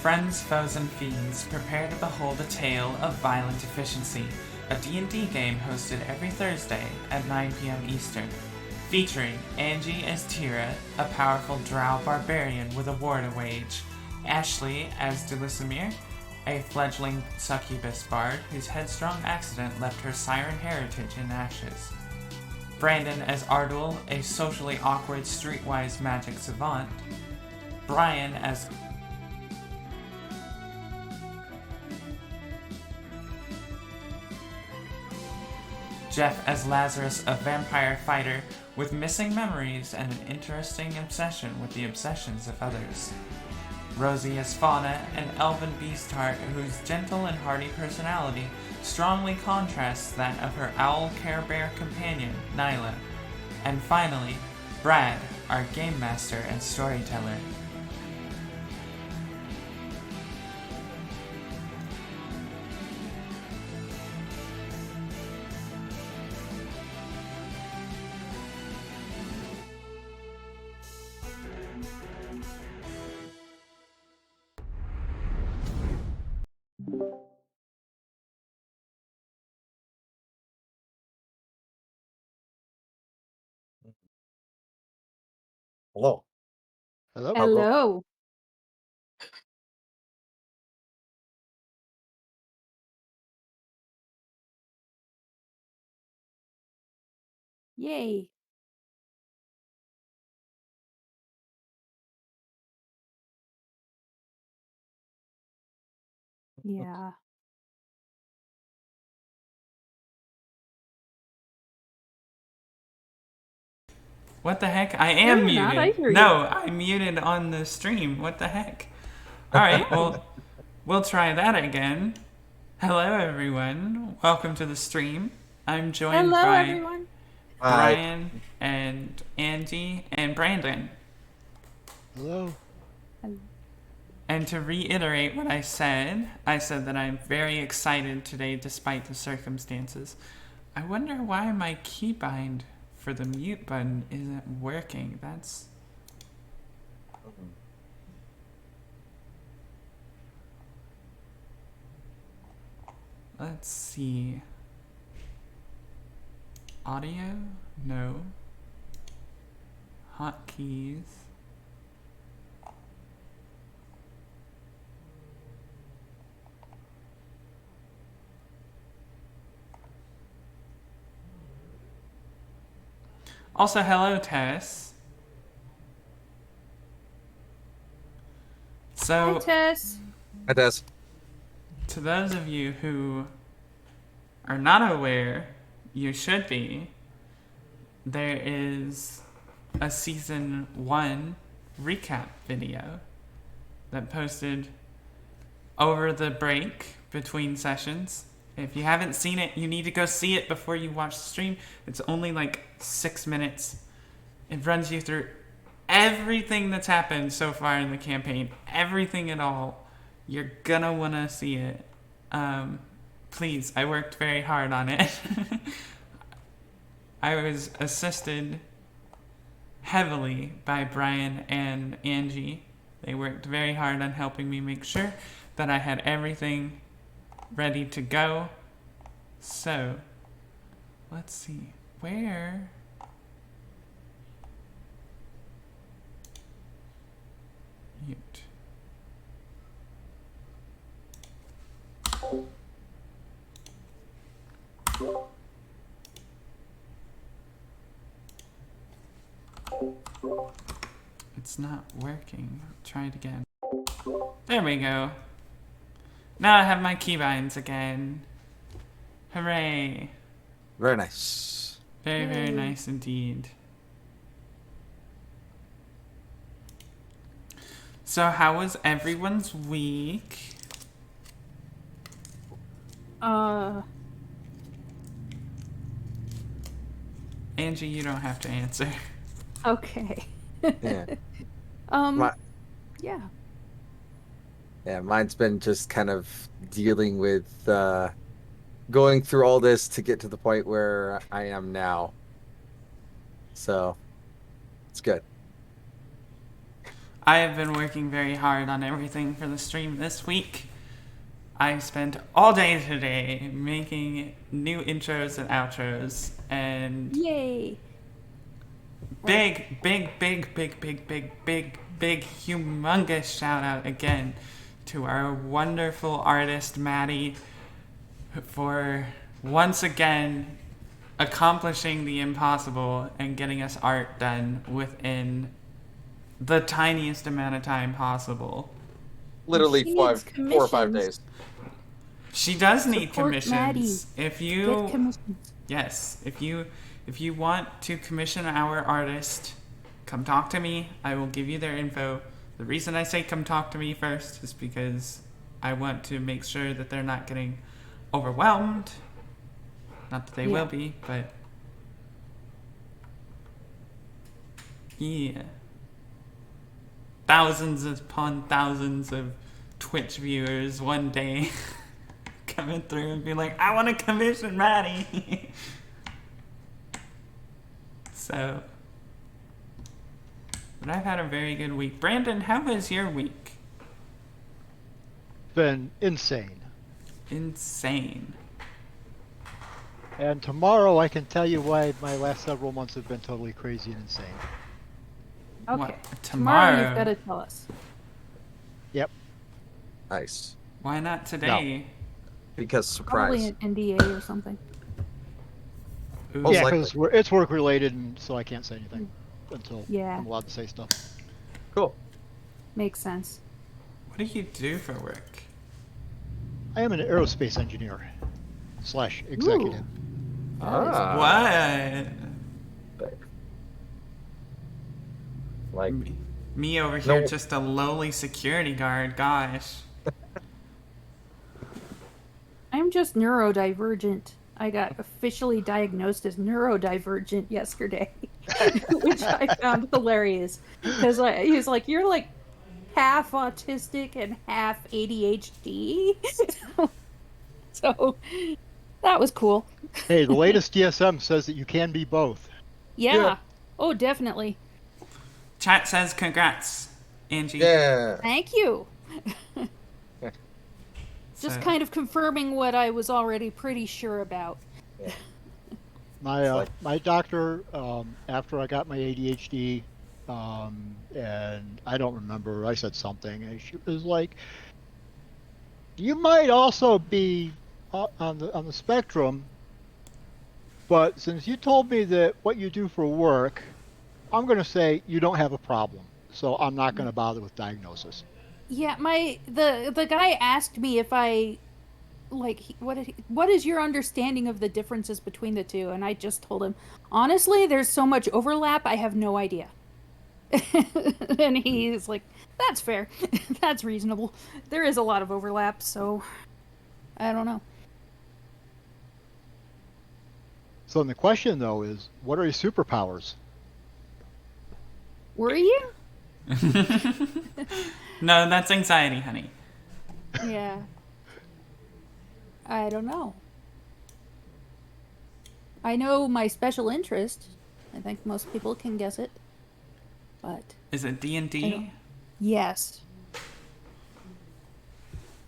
Friends, foes, and fiends, prepare to behold a tale of violent efficiency, a D&D game hosted every Thursday at 9 p.m. Eastern, featuring Angie as Tira, a powerful drow barbarian with a war to wage, Ashley as Delisamir, a fledgling succubus bard whose headstrong accident left her siren heritage in ashes, Brandon as Ardul, a socially awkward streetwise magic savant, Brian as Jeff as Lazarus, a vampire fighter with missing memories and an interesting obsession with the obsessions of others, Rosie as Fauna, an elven beast heart whose gentle and hearty personality strongly contrasts that of her owl care bear companion, Nyla, and finally, Brad, our game master and storyteller. Hello. Hello? Hello. Yay. Yeah. What the heck? I am you're muted. not. I hear you. No, I'm muted on the stream. What the heck? Alright, well, we'll try that again. Hello, everyone. Welcome to the stream. I'm joined Hello, by everyone. Hi. Brian and Angie and Brandon. Hello? And to reiterate what I said that I'm very excited today despite the circumstances. I wonder why my keybind for the mute button isn't working. That's... Let's see. Audio? No. Hotkeys. Also, hello, Tess. So, Hi, Tess. Hi, Des. to those of you who are not aware, you should be, there is a season 1 recap video that posted over the break between sessions. If you haven't seen it, you need to go see it before you watch the stream. It's only like 6 minutes. It runs you through everything that's happened so far in the campaign, everything at all. You're gonna wanna see it. Please, I worked very hard on it. I was assisted heavily by Brian and Angie. They worked very hard on helping me make sure that I had everything ready to go. So, let's see. Where? Mute. It's not working. Try it again. There we go. Now I have my keybinds again. Hooray. Very nice. Very, very Yay. nice indeed. So how was everyone's week? Angie, you don't have to answer. Okay. Yeah. Yeah. Yeah, mine's been just kind of dealing with going through all this to get to the point where I am now. So, it's good. I have been working very hard on everything for the stream this week. I spent all day today making new intros and outros, and Yay! big, humongous shout out again to our wonderful artist, Maddie, for once again accomplishing the impossible and getting us art done within the tiniest amount of time possible. Literally She 4 needs or 5 commissions. days. She does need Support commissions. Maddie. If Get you commissions. Yes, if you want to commission our artist, come talk to me. I will give you their info. The reason I say come talk to me first is because I want to make sure that they're not getting overwhelmed. Not that they will be, but yeah. Thousands upon thousands of Twitch viewers one day coming through and be like, I want to commission Maddie. So, but I've had a very good week. Brandon, how was your week? Been insane. Insane. And tomorrow I can tell you why my last several months have been totally crazy and insane. Okay. What, Tomorrow tomorrow? you've got to tell us. Yep. Nice. Why not today? Because Probably surprise. an NDA or something. Ooh. Most Yeah, likely. because it's work related, and so I can't say anything until Yeah. I'm allowed to say stuff. Cool. Makes sense. What do you do for work? I am an aerospace engineer / executive. Ah. What? Like, Me over here, No. just a lowly security guard. Gosh. I'm just neurodivergent. I got officially diagnosed as neurodivergent yesterday, which I found hilarious. Because he was like, "You're like half autistic and half ADHD." So that was cool. Hey, the latest DSM says that you can be both. Yeah. Yeah. Oh, definitely. Chat says congrats, Angie. yeah. Thank you. Just So- kind of confirming what I was already pretty sure about. My like- my doctor, after I got my ADHD, and I don't remember, I said something, and she was like, "You might also be on the spectrum, but since you told me that what you do for work, I'm going to say you don't have a problem, so I'm not going to bother with diagnosis." Yeah, the guy asked me if I what is your understanding of the differences between the two, and I just told him, honestly, there's so much overlap, I have no idea. And he's like, that's fair. That's reasonable. There is a lot of overlap, so I don't know. So then the question, though, is, what are your superpowers? Were you? No, that's anxiety, honey. Yeah. I don't know. I know my special interest. I think most people can guess it. But Is it I don't- D&D? yes.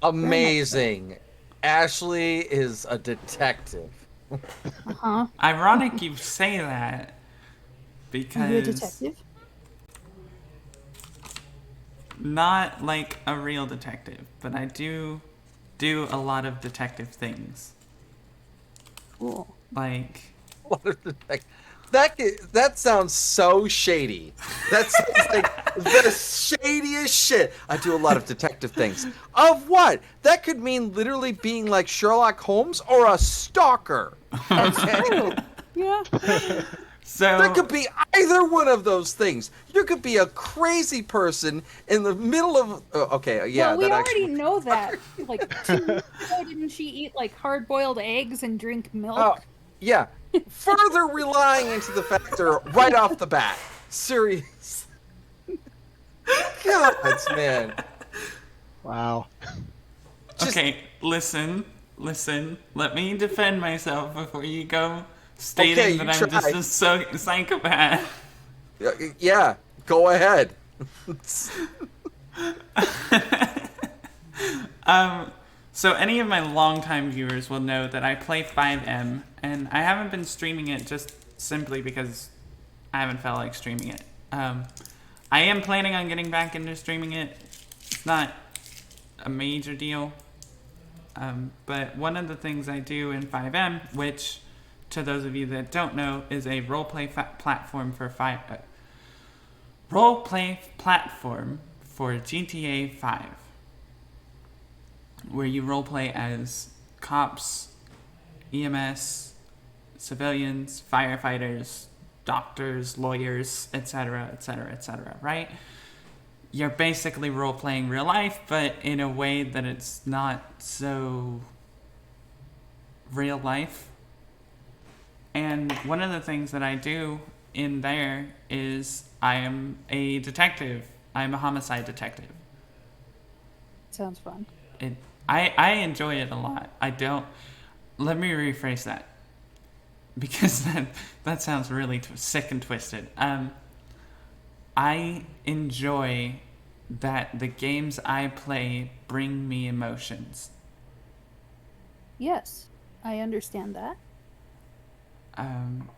Amazing. Ashley is a detective. Uh-huh. Ironic you say that because You're a detective? not like a real detective, but I do a lot of detective things. Cool. Like, What a detective. That sounds so shady. That sounds like the shadiest shit. I do a lot of detective things. Of what? That could mean literally being like Sherlock Holmes or a stalker. That's true. Yeah. so There could be either one of those things. You could be a crazy person in the middle of. Okay, yeah, well, we that already actually. know that. Like, 2 weeks ago, didn't she eat, like, hard-boiled eggs and drink milk? Oh, yeah. Further relying into the factor right off the bat. Serious. God, man. Wow. Just- okay, listen. Let me defend myself before you go stating Okay, that you I'm try. just a psychopath. Yeah, go ahead. So any of my longtime viewers will know that I play 5M, and I haven't been streaming it just simply because I haven't felt like streaming it. I am planning on getting back into streaming it. It's not a major deal. But one of the things I do in 5M, which, to those of you that don't know, is a roleplay platform for roleplay platform for GTA 5, where you roleplay as cops, EMS, civilians, firefighters, doctors, lawyers, etc., etc., etc., right? You're basically role-playing real life, but in a way that it's not so real life. And one of the things that I do in there is I am a detective. I'm a homicide detective. Sounds fun. I enjoy it a lot. I don't... Let me rephrase that. Because that sounds really sick and twisted. I enjoy that the games I play bring me emotions. Yes, I understand that. And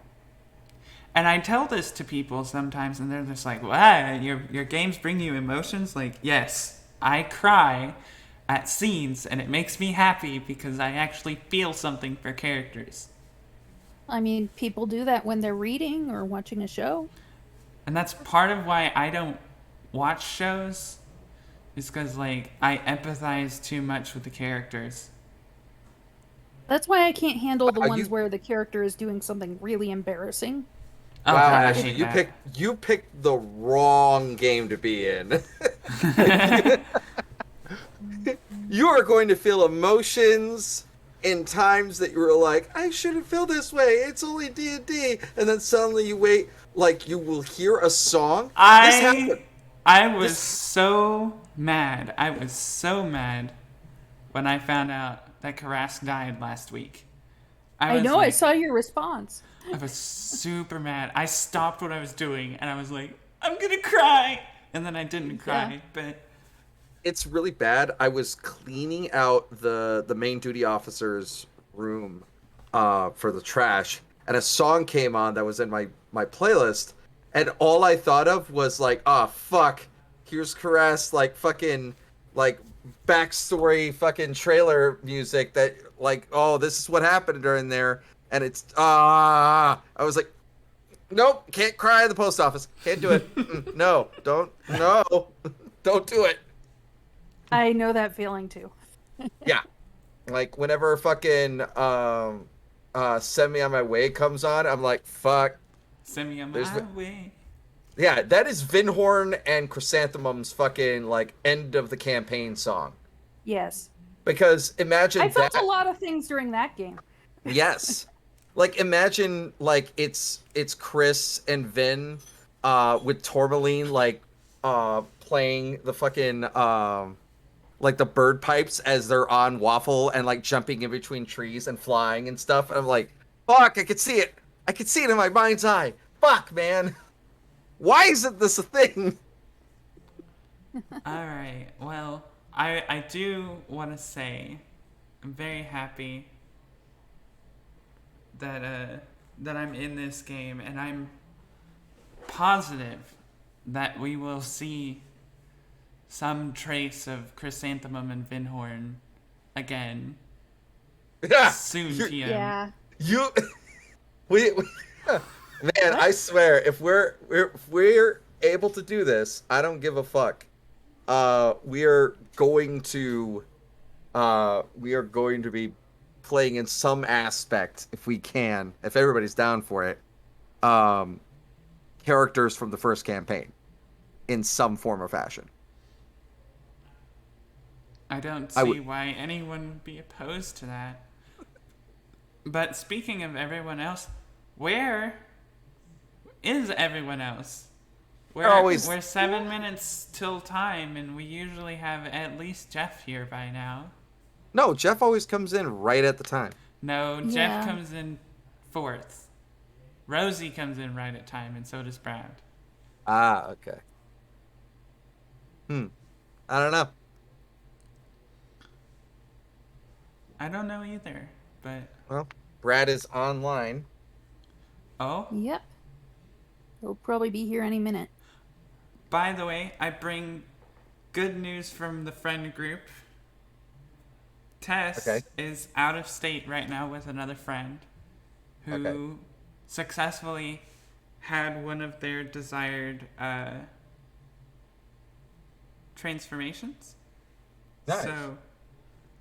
I tell this to people sometimes, and they're just like, "Wow, your games bring you emotions?" Like, yes, I cry at scenes, and it makes me happy because I actually feel something for characters. I mean, people do that when they're reading or watching a show. And that's part of why I don't watch shows, is because, like, I empathize too much with the characters. That's why I can't handle the Wow, ones you- where the character is doing something really embarrassing. Oh, Wow, God, I Ashley, hate you that. picked the wrong game to be in. You are going to feel emotions in times that you were like, I shouldn't feel this way. It's only D&D, and then suddenly you wait, like you will hear a song. This happened. I was so mad. I was so mad when I found out that Karask died last week. I was know, I like- saw your response. I was super mad. I stopped what I was doing and I was like, I'm gonna cry. And then I didn't cry, Yeah. but It's really bad. I was cleaning out the main duty officer's room for the trash, and a song came on that was in my playlist, and all I thought of was like, oh fuck, here's Caress, like fucking like backstory fucking trailer music that like, oh, this is what happened during there, and it's I was like, nope, can't cry at the post office, can't do it. No, don't do it. I know that feeling too. Yeah. Like whenever fucking Send Me On My Way comes on, I'm like, fuck. send me on There's my the- way. Yeah, that is Vinhorn and Chrysanthemum's fucking like end of the campaign song. Yes. Because imagine I felt that. a lot of things during that game. Yes. Like imagine like it's Chris and Vin with Tourmaline like playing the fucking like the bird pipes as they're on Waffle and like jumping in between trees and flying and stuff. And I'm like, fuck, I could see it. I could see it in my mind's eye. Fuck, man. Why isn't this a thing? All right. Well, I do want to say I'm very happy that that I'm in this game, and I'm positive that we will see some trace of Chrysanthemum and Vinhorn again Yeah. soon. You- TM. Yeah. You, we man, I swear, if we're able to do this, I don't give a fuck. We are going to be playing in some aspect, if we can, if everybody's down for it, characters from the first campaign in some form or fashion. I don't I see would- why anyone would be opposed to that. But speaking of everyone else, where is everyone else? Always- We're 7 minutes till time, and we usually have at least Jeff here by now. No, Jeff always comes in right at the time. No, Yeah. Jeff comes in fourth. Rosie comes in right at time, and so does Brad. Ah, okay. I don't know. I don't know either, but Well, Brad is online. oh, Yep. He'll probably be here any minute. by the way, I bring good news from the friend group. Okay. Tess is out of state right now with another friend who Okay. successfully had one of their desired transformations. Nice. So,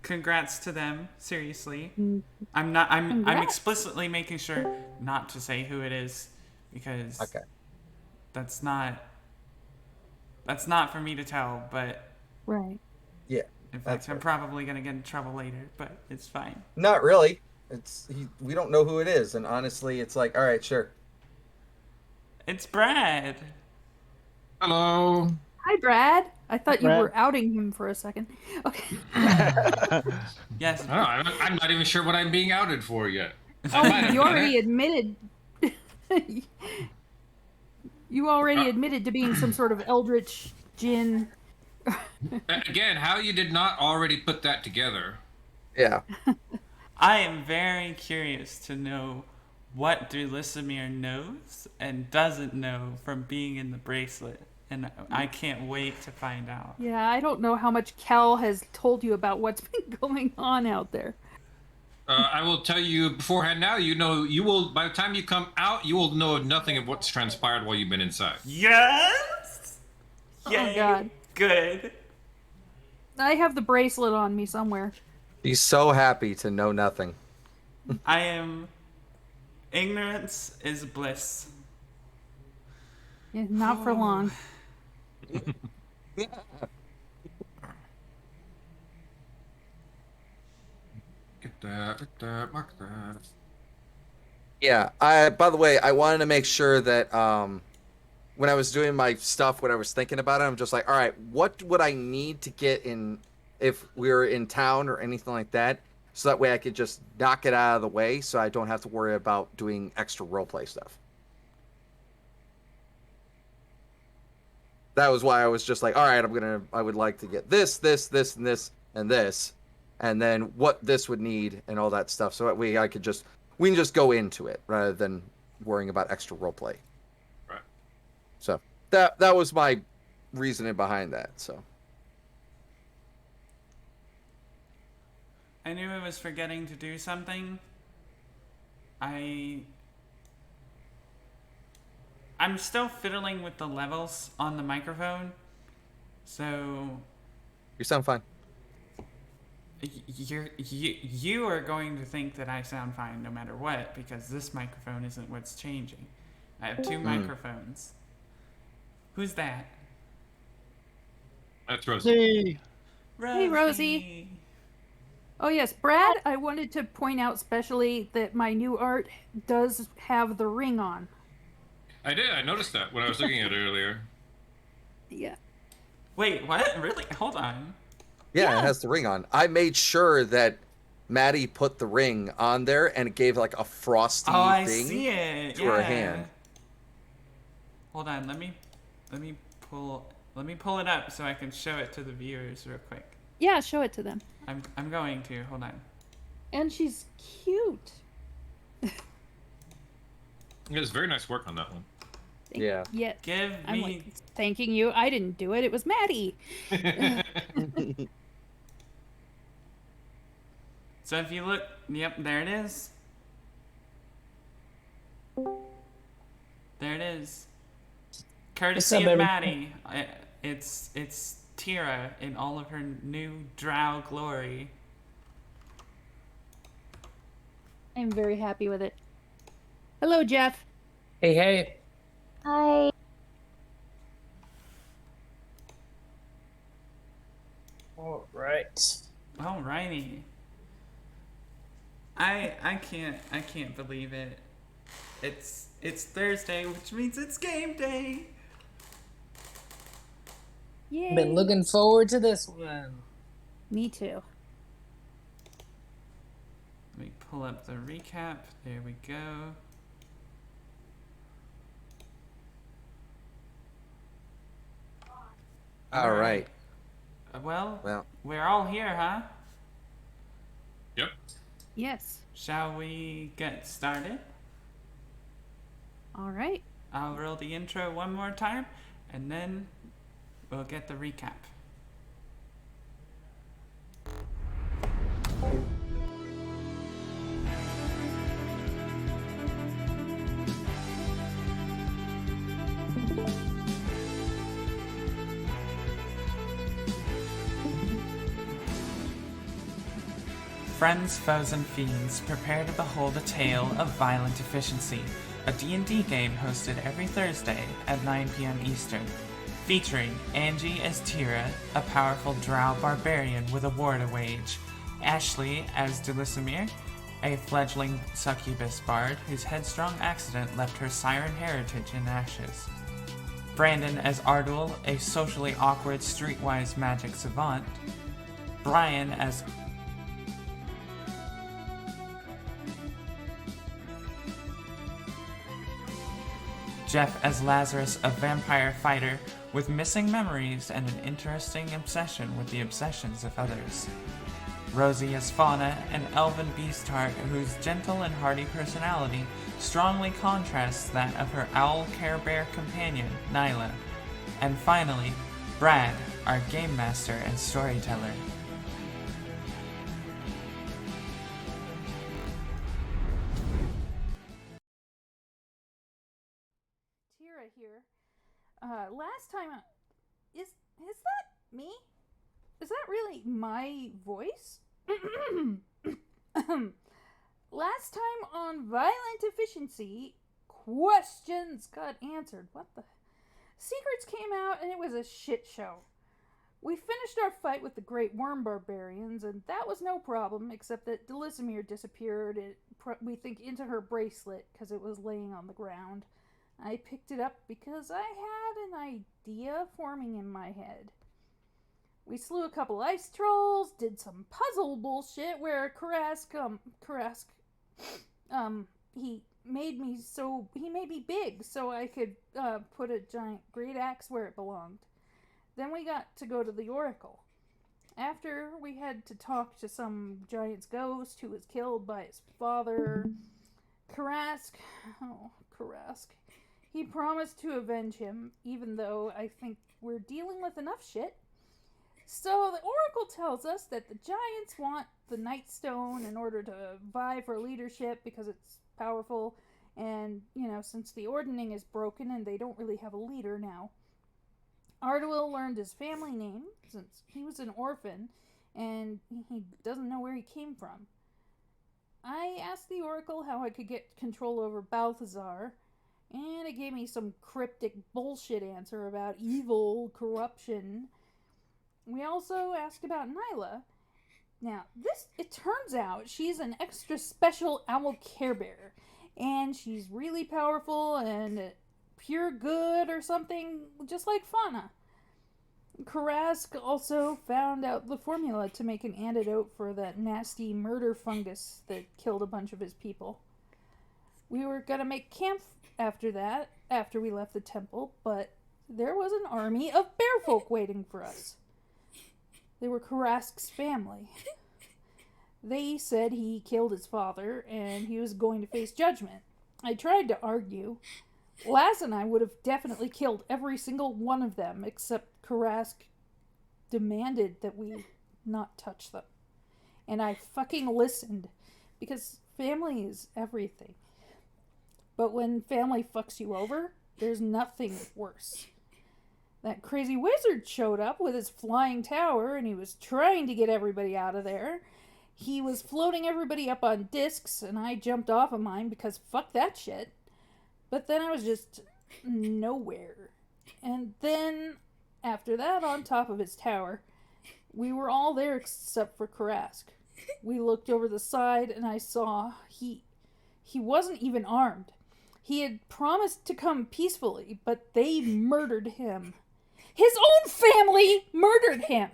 congrats to them. Seriously, Mm, I'm Congrats. explicitly making sure not to say who it is because Okay. that's not for me to tell. But Right. Yeah. in That's fact, I'm fair. probably gonna get in trouble later. But it's fine. Not really. We don't know who it is, and honestly, it's like, all right, sure. It's Brad. Hello. Hi, Brad. I thought you Brad. were outing him for a second. Okay. Yes. I don't know, I'm not even sure what I'm being outed for yet. I Oh, might have you done already it. admitted. You already admitted to being some sort of eldritch djinn. Again, how you did not already put that together? Yeah. I am very curious to know what Dulisimir knows and doesn't know from being in the bracelet, and I can't wait to find out. Yeah, I don't know how much Cal has told you about what's been going on out there. I will tell you beforehand now, you will, by the time you come out, you will know nothing of what's transpired while you've been inside. Yes! Oh, Yay! God. Good. I have the bracelet on me somewhere. He's so happy to know nothing. I am. Ignorance is bliss. Yeah, not for long. Get that, mark that. Yeah. By the way, I wanted to make sure that when I was doing my stuff, when I was thinking about it, I'm just like, all right, what would I need to get in if we were in town or anything like that? So that way I could just knock it out of the way so I don't have to worry about doing extra roleplay stuff. That was why I was just like, all right, I would like to get this, this, this, and this, and this, and then what this would need and all that stuff. So that way we can just go into it rather than worrying about extra roleplay. Right. So that was my reasoning behind that. So I knew I was forgetting to do something. I'm still fiddling with the levels on the microphone, so you sound fine. you are going to think that I sound fine no matter what because this microphone isn't what's changing. I have two microphones. Who's that? That's Rosie. See, Hey, Rosie. Oh, yes, Brad, I wanted to point out specially that my new art does have the ring on. I did. I noticed that when I was looking at it earlier. Yeah. Wait, what? Really? Hold on. Yeah, it has the ring on. I made sure that Maddie put the ring on there and it gave like a frosty Oh, I thing see it. to Yeah. her hand. Hold on. Let me pull it up so I can show it to the viewers real quick. Yeah, show it to them. I'm going to. Hold on. And she's cute. It was very nice work on that one. Yeah. Yeah. Give I'm me. like thanking you. I didn't do it. It was Maddie. So if you look, yep, there it is. There it is. Courtesy up, of baby? Maddie. It's Tira in all of her new drow glory. I'm very happy with it. Hello, Jeff. Hey, hey. Hi. All right. Alrighty. I can't believe it. It's Thursday, which means it's game day. Yay. Been looking forward to this one. Me too. Let me pull up the recap. There we go. All right. Well, Well, we're all here, huh? Yep. Yes. Shall we get started? All right. I'll roll the intro one more time, and then we'll get the recap. Friends, foes, and fiends, prepare to behold a tale of violent efficiency, a D&D game hosted every Thursday at 9 p.m. Eastern, featuring Angie as Tira, a powerful drow barbarian with a war to wage, Ashley as Delisimir, a fledgling succubus bard whose headstrong accident left her siren heritage in ashes, Brandon as Ardul, a socially awkward streetwise magic savant, Brian as Jeff as Lazarus, a vampire fighter with missing memories and an interesting obsession with the obsessions of others. Rosie as Fauna, an elven beast-heart whose gentle and hearty personality strongly contrasts that of her owl care bear companion, Nyla. And finally, Brad, our game master and storyteller. Tira here. Last time, is that me? Is that really my voice? Last time on Violent Efficiency, questions got answered. What the? Secrets came out and it was a shit show. We finished our fight with the Great Worm Barbarians, and that was no problem, except that Delisimir disappeared, we think, into her bracelet because it was laying on the ground. I picked it up because I had an idea forming in my head. We slew a couple ice trolls, did some puzzle bullshit where Karask, he made me big so I could put a giant great axe where it belonged. Then we got to go to the Oracle. After, we had to talk to some giant's ghost who was killed by his father. Karask, he promised to avenge him, even though I think we're dealing with enough shit. So the Oracle tells us that the giants want the Nightstone in order to vie for leadership because it's powerful, and, since the Ordning is broken and they don't really have a leader now. Ardwil learned his family name, since he was an orphan, and he doesn't know where he came from. I asked the Oracle how I could get control over Balthazar, and it gave me some cryptic bullshit answer about evil, corruption. We also asked about Nyla. Now, it turns out she's an extra special owl care bear, and she's really powerful and pure good or something, just like Fauna. Karask also found out the formula to make an antidote for that nasty murder fungus that killed a bunch of his people. We were gonna make camp after we left the temple, but there was an army of bearfolk waiting for us. They were Karask's family. They said he killed his father and he was going to face judgment. I tried to argue. Laz and I would have definitely killed every single one of them, except Karask demanded that we not touch them. And I fucking listened, because family is everything. But when family fucks you over, there's nothing worse. That crazy wizard showed up with his flying tower, and he was trying to get everybody out of there. He was floating everybody up on discs, and I jumped off of mine because fuck that shit. But then I was just nowhere. And then, after that, on top of his tower, we were all there except for Karask. We looked over the side, and I saw he wasn't even armed. He had promised to come peacefully, but they murdered him. His own family murdered him!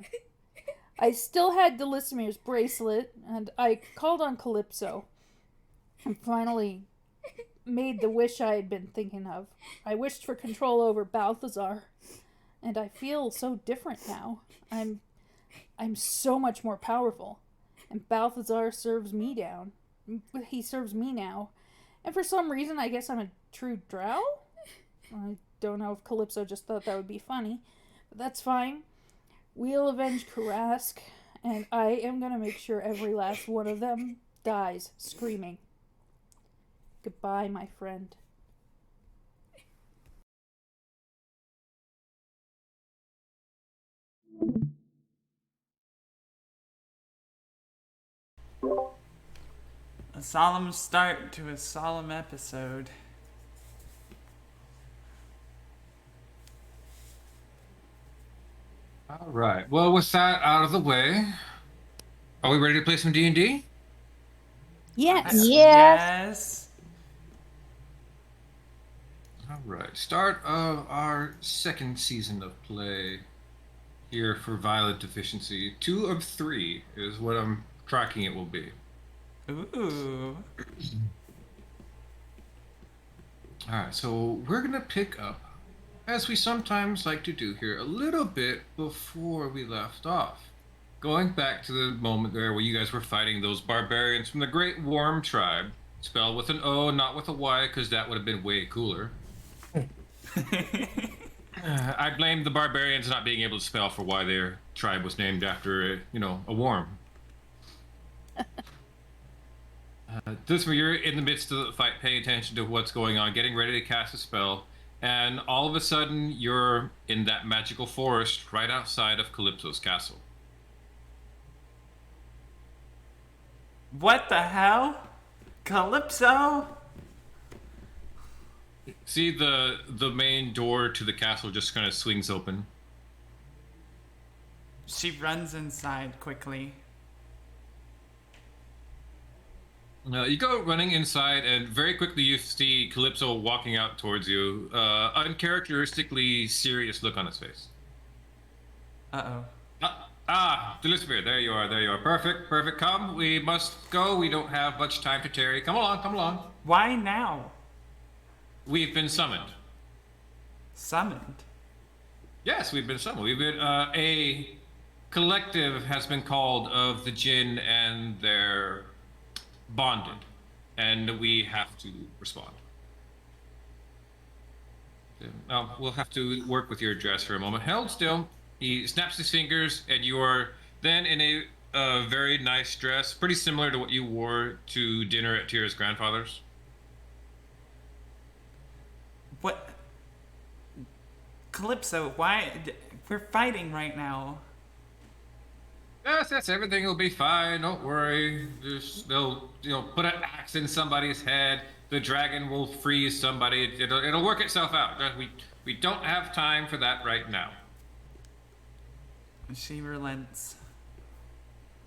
I still had Delisimir's bracelet, and I called on Calypso, and finally made the wish I had been thinking of. I wished for control over Balthazar. and I feel so different now. I'm so much more powerful, and Balthazar serves me down. He serves me now, and for some reason, I guess I'm a true drow. I don't know if Calypso just thought that would be funny, but that's fine. We'll avenge Karask, and I am gonna make sure every last one of them dies screaming. Goodbye, my friend. A solemn start to a solemn episode. All right. Well, with that out of the way, are we ready to play some D&D? Yes. Yes. All right. Start of our second season of play here for Violent Deficiency. 2 of 3 is what I'm tracking it will be. Ooh. All right. So we're going to pick up, as we sometimes like to do here, a little bit before we left off. Going back to the moment there where you guys were fighting those barbarians from the Great Worm Tribe. Spelled with an O, not with a Y, because that would have been way cooler. I blame the barbarians not being able to spell for why their tribe was named after, a worm. This where you're in the midst of the fight, paying attention to what's going on, getting ready to cast a spell, and all of a sudden you're in that magical forest right outside of Calypso's castle. What the hell? Calypso? See the main door to the castle just kind of swings open. She runs inside quickly. You go running inside, and very quickly you see Calypso walking out towards you. Uncharacteristically serious look on his face. Uh-oh. Delisper, there you are, there you are. Perfect, come. We must go. We don't have much time to tarry. Come along. Why now? We've been summoned. Summoned? Yes, we've been summoned. We've been, a collective has been called of the Jinn, and they're bonded, and we have to respond. We'll have to work with your address for a moment. Held still. He snaps his fingers, and you are then in a very nice dress, pretty similar to what you wore to dinner at Tira's grandfather's. What? Calypso, why? We're fighting right now. Yes, everything will be fine. Don't worry. They'll, put an axe in somebody's head. The dragon will freeze somebody. It'll work itself out. We don't have time for that right now. She relents.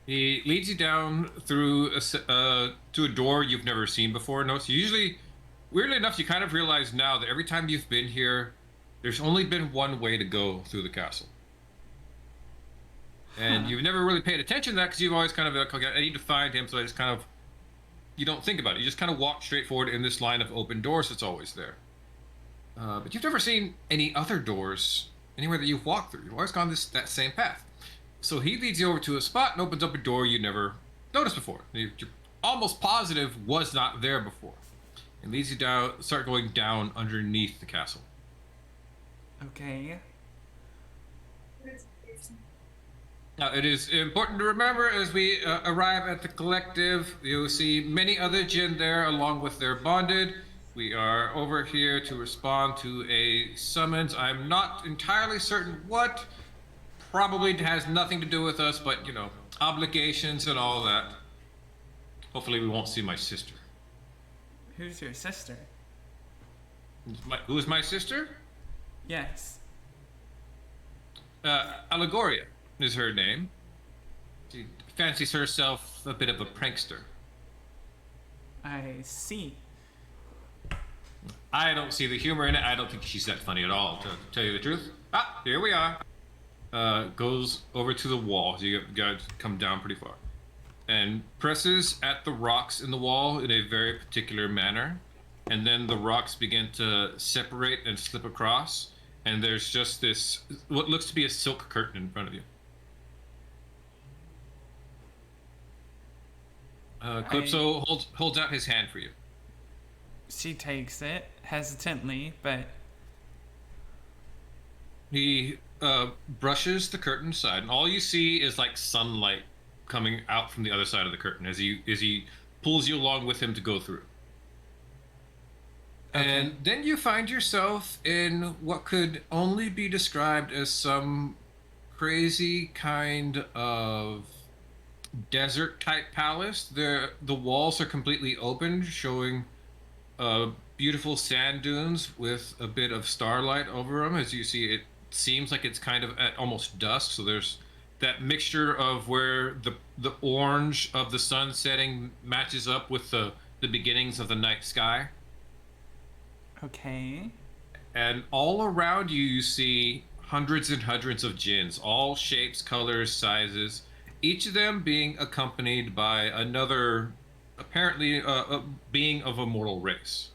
He leads you down through to a door you've never seen before. No, so usually, weirdly enough, you kind of realize now that every time you've been here, there's only been one way to go through the castle. And you've never really paid attention to that because you've always kind of like, okay, I need to find him, so I just kind of, you don't think about it. You just kind of walk straight forward in this line of open doors that's always there. But you've never seen any other doors anywhere that you've walked through. You've always gone that same path. So he leads you over to a spot and opens up a door you never noticed before. You're almost positive was not there before. And leads you down, start going down underneath the castle. Okay. Now, it is important to remember as we arrive at the collective, you'll see many other Jinn there along with their bonded. We are over here to respond to a summons. I'm not entirely certain what. Probably has nothing to do with us, but, obligations and all that. Hopefully we won't see my sister. Who's your sister? Who is my sister? Yes. Allegoria is her name. She fancies herself a bit of a prankster. I see. I don't see the humor in it. I don't think she's that funny at all, to tell you the truth. Here we are. Goes over to the wall. So you got to come down pretty far. And presses at the rocks in the wall in a very particular manner. And then the rocks begin to separate and slip across. and there's just this what looks to be a silk curtain in front of you. Calypso holds out his hand for you. She takes it hesitantly, but He brushes the curtain aside, and all you see is like sunlight coming out from the other side of the curtain as he pulls you along with him to go through. And then you find yourself in what could only be described as some crazy kind of desert type palace. The walls are completely open, showing beautiful sand dunes with a bit of starlight over them. As you see, it seems like it's kind of at almost dusk, so there's that mixture of where the orange of the sun setting matches up with the beginnings of the night sky. okay. And all around you, you see hundreds and hundreds of jinns, all shapes, colors, sizes, each of them being accompanied by another, apparently a being of a mortal race.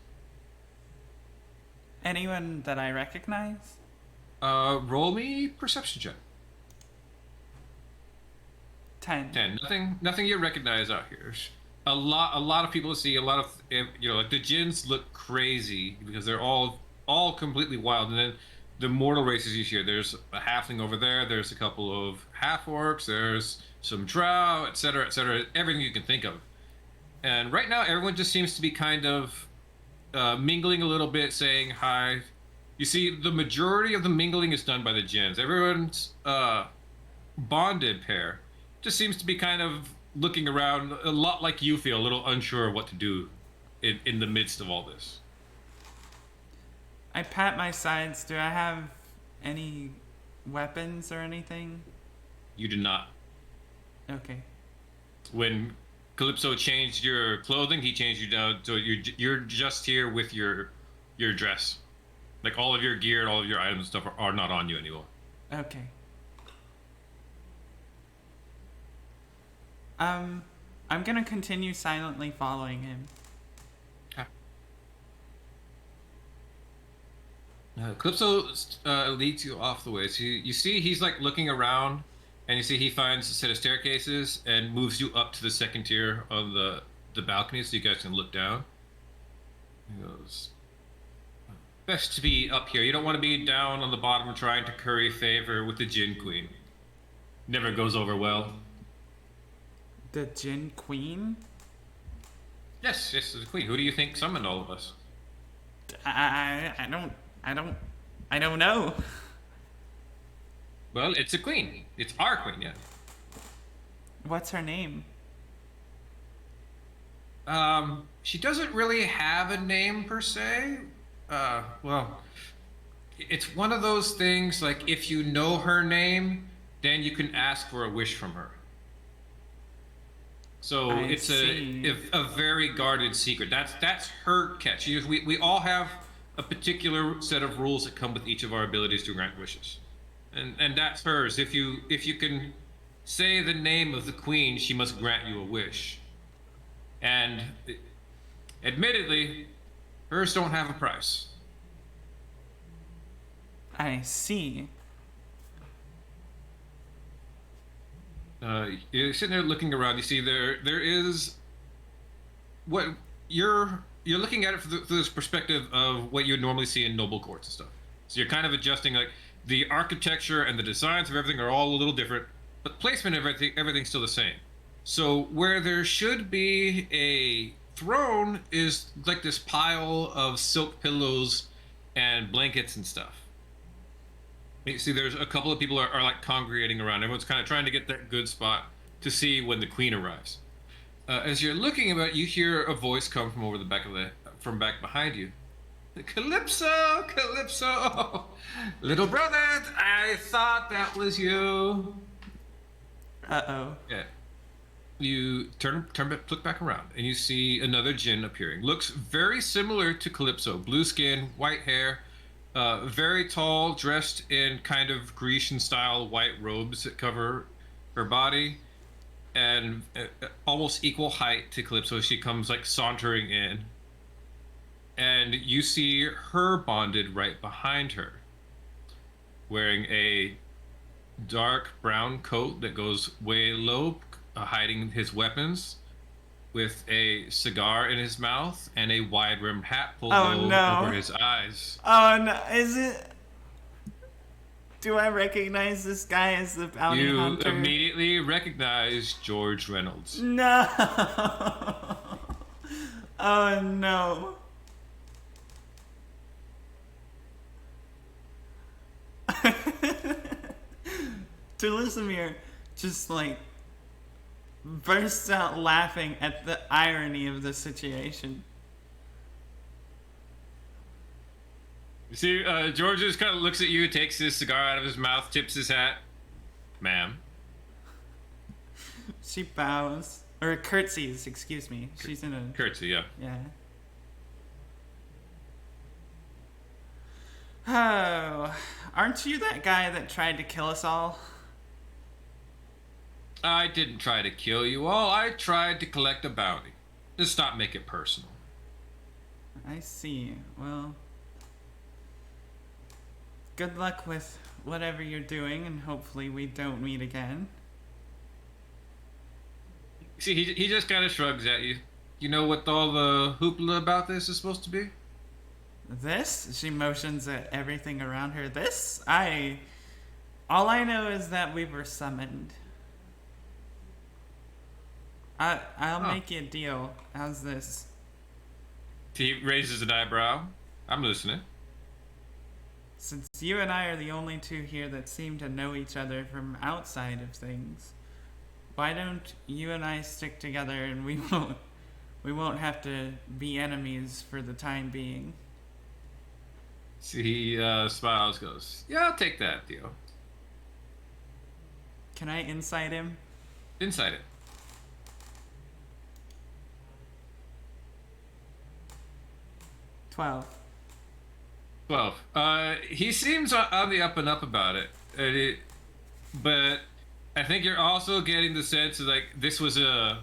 Anyone that I recognize? Roll me perception check. 10. 10. Nothing you recognize out here. A lot of people see a lot of, like the jinns look crazy because they're all completely wild, and then the mortal races you hear. There's a halfling over there. There's a couple of half orcs. There's some drow, etc., etc. Everything you can think of. And right now, everyone just seems to be kind of mingling a little bit, saying hi. You see, the majority of the mingling is done by the jinns. Everyone's bonded pair just seems to be kind of looking around, a lot like you feel, a little unsure of what to do in the midst of all this. I pat my sides. Do I have any weapons or anything? You do not. Okay. When Calypso changed your clothing, he changed you down, so you're just here with your dress. Like all of your gear and all of your items and stuff are not on you anymore. Okay. I'm gonna continue silently following him. Calypso leads you off the way. So you see he's like looking around, and you see he finds a set of staircases and moves you up to the second tier of the balcony so you guys can look down. He goes, best to be up here. You don't want to be down on the bottom trying to curry favor with the Jinn Queen. Never goes over well. The Jinn Queen? Yes, the Queen. Who do you think summoned all of us? I don't know. Well, it's a queen. It's our queen, yeah. What's her name? She doesn't really have a name per se. Well, it's one of those things like if you know her name, then you can ask for a wish from her. So I it's see. a very guarded secret. That's her catch. We all have a particular set of rules that come with each of our abilities to grant wishes, and that's hers. If you can say the name of the queen, she must grant you a wish. And admittedly, hers don't have a price. I see. You're sitting there looking around. You see there is what you're looking at it through this perspective of what you would normally see in noble courts and stuff. So you're kind of adjusting, like the architecture and the designs of everything are all a little different, but placement of everything's still the same. So where there should be a throne is like this pile of silk pillows and blankets and stuff. You see, there's a couple of people are like congregating around. Everyone's kind of trying to get that good spot to see when the queen arrives. As you're looking about, you hear a voice come from over the back from back behind you. Calypso, Calypso, little brother, I thought that was you. Uh-oh. Yeah. You look back around, and you see another Jinn appearing. Looks very similar to Calypso. Blue skin, white hair, very tall, dressed in kind of Grecian-style white robes that cover her body, and almost equal height to Calypso. She comes like sauntering in, and you see her bonded right behind her. wearing a dark brown coat that goes way low, hiding his weapons, with a cigar in his mouth and a wide-rimmed hat pulled Oh, low no. over his eyes. Oh no, is it? Do I recognize this guy as the bounty You hunter? immediately recognize George Reynolds. No. Oh no. Delisimir just like bursts out laughing at the irony of the situation. You see, George just kind of looks at you, takes his cigar out of his mouth, tips his hat. Ma'am. She bows. Or curtsies, excuse me. She's in a... Curtsy, yeah. Yeah. Oh, aren't you that guy that tried to kill us all? I didn't try to kill you all. I tried to collect a bounty. Just not make it personal. I see. Well, good luck with whatever you're doing, and hopefully we don't meet again. See, he just kind of shrugs at you. You know what all the hoopla about this is supposed to be? This? She motions at everything around her. This? All I know is that we were summoned. I'll make you a deal. How's this? He raises an eyebrow. I'm listening. Since you and I are the only two here that seem to know each other from outside of things, why don't you and I stick together and we won't have to be enemies for the time being? See, he smiles, goes, "Yeah, I'll take that deal." Can I insight him? Inside it. 12. 12. He seems on the up and up about it. But I think you're also getting the sense of like this was a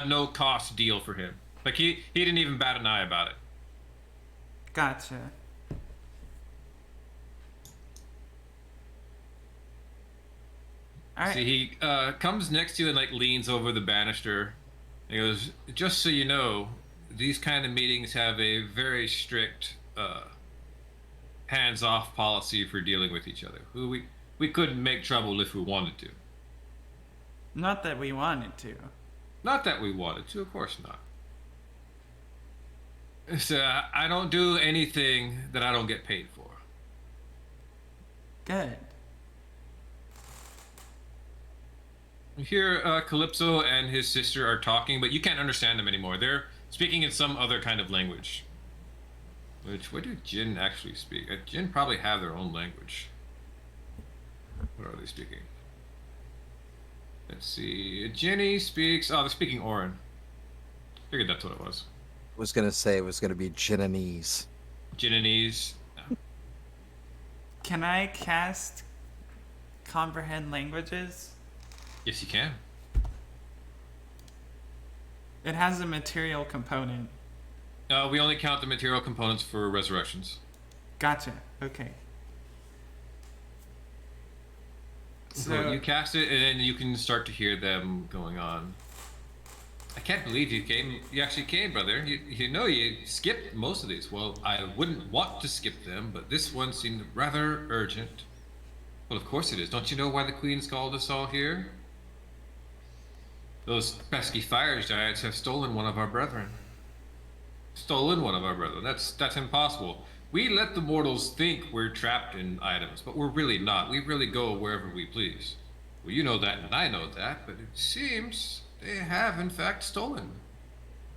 no cost deal for him. Like he didn't even bat an eye about it. Gotcha. Alright. See, he comes next to you and like leans over the banister. He goes, "Just so you know, these kind of meetings have a very strict hands-off policy for dealing with each other. We couldn't make trouble if we wanted to. Not that we wanted to. Not that we wanted to, of course not. So I don't do anything that I don't get paid for." Good. Here, Calypso and his sister are talking, but you can't understand them anymore. They're speaking in some other kind of language. What do Jinn actually speak? Jinn probably have their own language. What are they speaking? Let's see. Jinny speaks... Oh, they're speaking Orin. Figured that's what it was. Was gonna say it was gonna be Jinnanese. Jinnanese. Yeah. Can I cast comprehend languages? Yes, you can. It has a material component. We only count the material components for resurrections. Gotcha. Okay. So you cast it, and then you can start to hear them going on. I can't believe you came. You actually came, brother. You skipped most of these. Well, I wouldn't want to skip them, but this one seemed rather urgent. Well, of course it is. Don't you know why the Queen's called us all here? Those pesky fire giants have stolen one of our brethren. Stolen one of our brethren. That's impossible. We let the mortals think we're trapped in items, but we're really not. We really go wherever we please. Well, you know that, and I know that, but it seems they have, in fact, stolen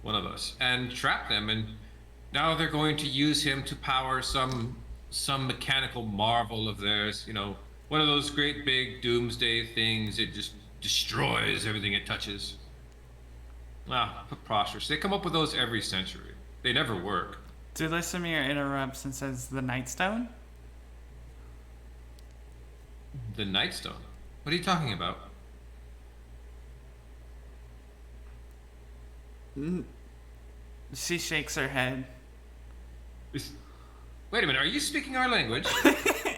one of us and trapped them, and now they're going to use him to power some mechanical marvel of theirs. You know, one of those great big doomsday things. It just destroys everything it touches. Ah, preposterous. They come up with those every century. They never work. Delisimir interrupts and says, "The Nightstone?" The Nightstone? What are you talking about? She shakes her head. Wait a minute, are you speaking our language?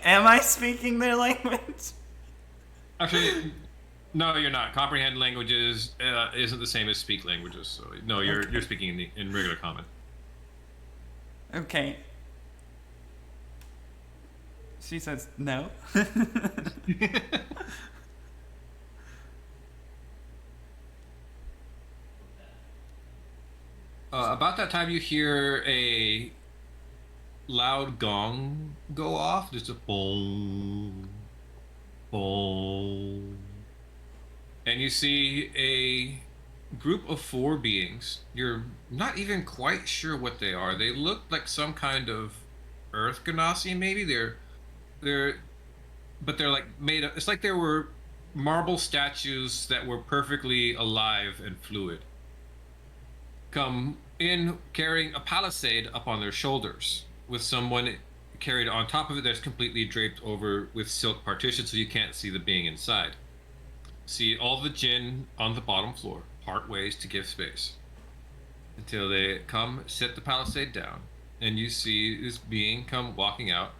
am I speaking their language? Actually, no, you're not. Comprehend languages isn't the same as speak languages. So no, you're speaking in regular common. Okay. She says no. About that time, you hear a loud gong go off. Just a boom, boom, and you see a group of 4 beings. You're not even quite sure what they are. They look like some kind of earth ganassi, maybe. But they're like made of. It's like there were marble statues that were perfectly alive and fluid. Come in carrying a palisade up on their shoulders, with someone carried on top of it that's completely draped over with silk partition, so you can't see the being inside. See all the jinn on the bottom floor part ways to give space until they come set the palisade down, and you see this being come walking out.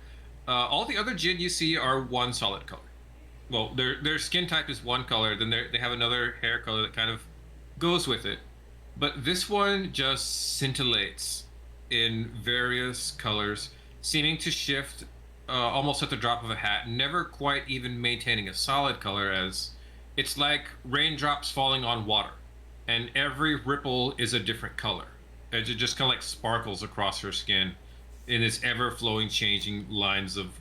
All the other jinn you see are one solid color. Well, their skin type is one color, then they have another hair color that kind of goes with it. But this one just scintillates in various colors, seeming to shift almost at the drop of a hat, never quite even maintaining a solid color, as it's like raindrops falling on water, and every ripple is a different color. It just kind of like sparkles across her skin in this ever-flowing, changing lines of,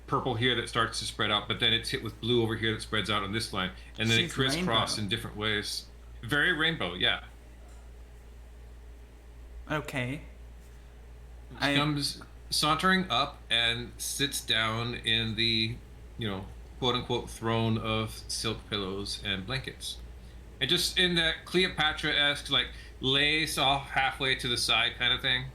purple here that starts to spread out, but then it's hit with blue over here that spreads out on this line, and then She's it crisscross rainbow. in different ways. Very rainbow, yeah. Okay. She comes sauntering up and sits down in the, quote-unquote throne of silk pillows and blankets. And just in that Cleopatra-esque, like, lace off halfway to the side kind of thing.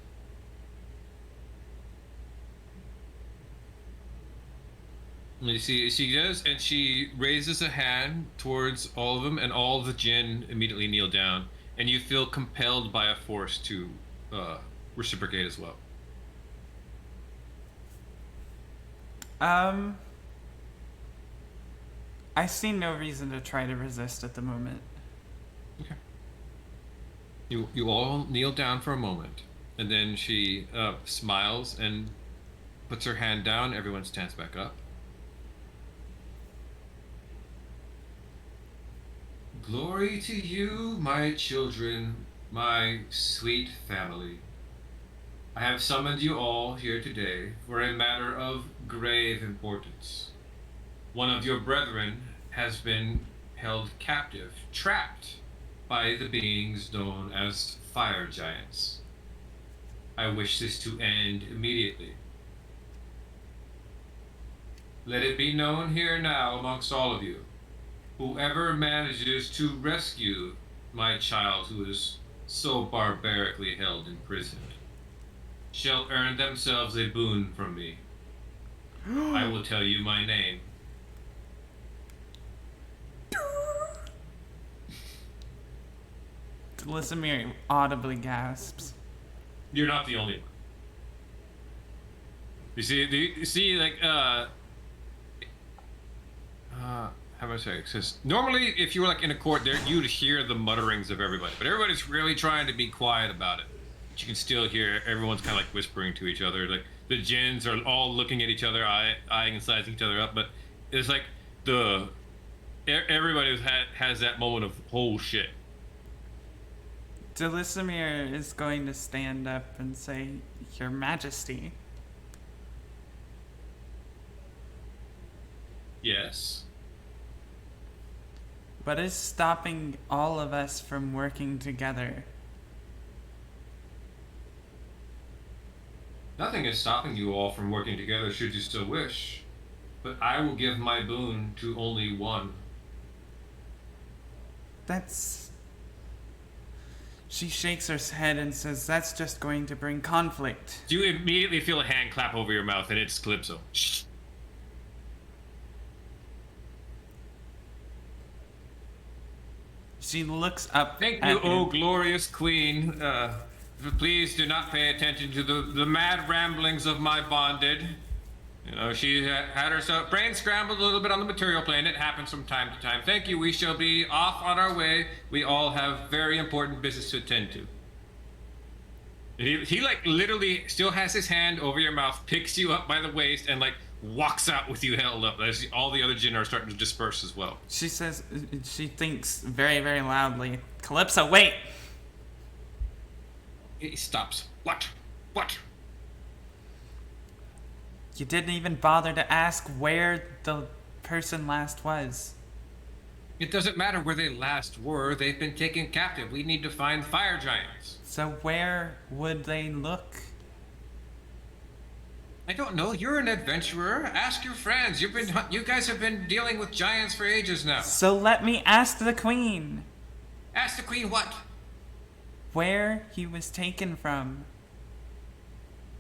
And you see, she does, and she raises a hand towards all of them, and all of the jinn immediately kneel down, and you feel compelled by a force to reciprocate as well. I see no reason to try to resist at the moment. Okay. You all kneel down for a moment, and then she smiles and puts her hand down. Everyone stands back up. Glory to you, my children, my sweet family. I have summoned you all here today for a matter of grave importance. One of your brethren has been held captive, trapped by the beings known as fire giants. I wish this to end immediately. Let it be known here now amongst all of you, whoever manages to rescue my child who is so barbarically held in prison shall earn themselves a boon from me. I will tell you my name. Lisamir audibly gasps. You're not the only one. You see, like, how do I say it? 'Cause normally, if you were like in a court there, you'd hear the mutterings of everybody, but everybody's really trying to be quiet about it. But you can still hear everyone's kind of like whispering to each other. Like the jinns are all looking at each other, eyeing and sizing each other up. But it's like everybody has that moment of oh shit. Delisamir is going to stand up and say, Your Majesty. Yes. What is stopping all of us from working together? Nothing is stopping you all from working together should you still wish. But I will give my boon to only one. She shakes her head and says, That's just going to bring conflict. You immediately feel a hand clap over your mouth, and it's Calypso. Shh. She looks up Thank at you, him. O glorious queen. Please do not pay attention to the mad ramblings of my bonded. You know, she had herself brain scrambled a little bit on the material plane. It happens from time to time. Thank you. We shall be off on our way. We all have very important business to attend to. He like literally still has his hand over your mouth, picks you up by the waist, and like walks out with you held up as all the other Jinn are starting to disperse as well. She says, she thinks very, very loudly, Calypso, wait! He stops. What? What? You didn't even bother to ask where the person last was. It doesn't matter where they last were. They've been taken captive. We need to find fire giants. So where would they look? I don't know. You're an adventurer. Ask your friends. You guys have been dealing with giants for ages now. So let me ask the queen Ask the queen what? where he was taken from.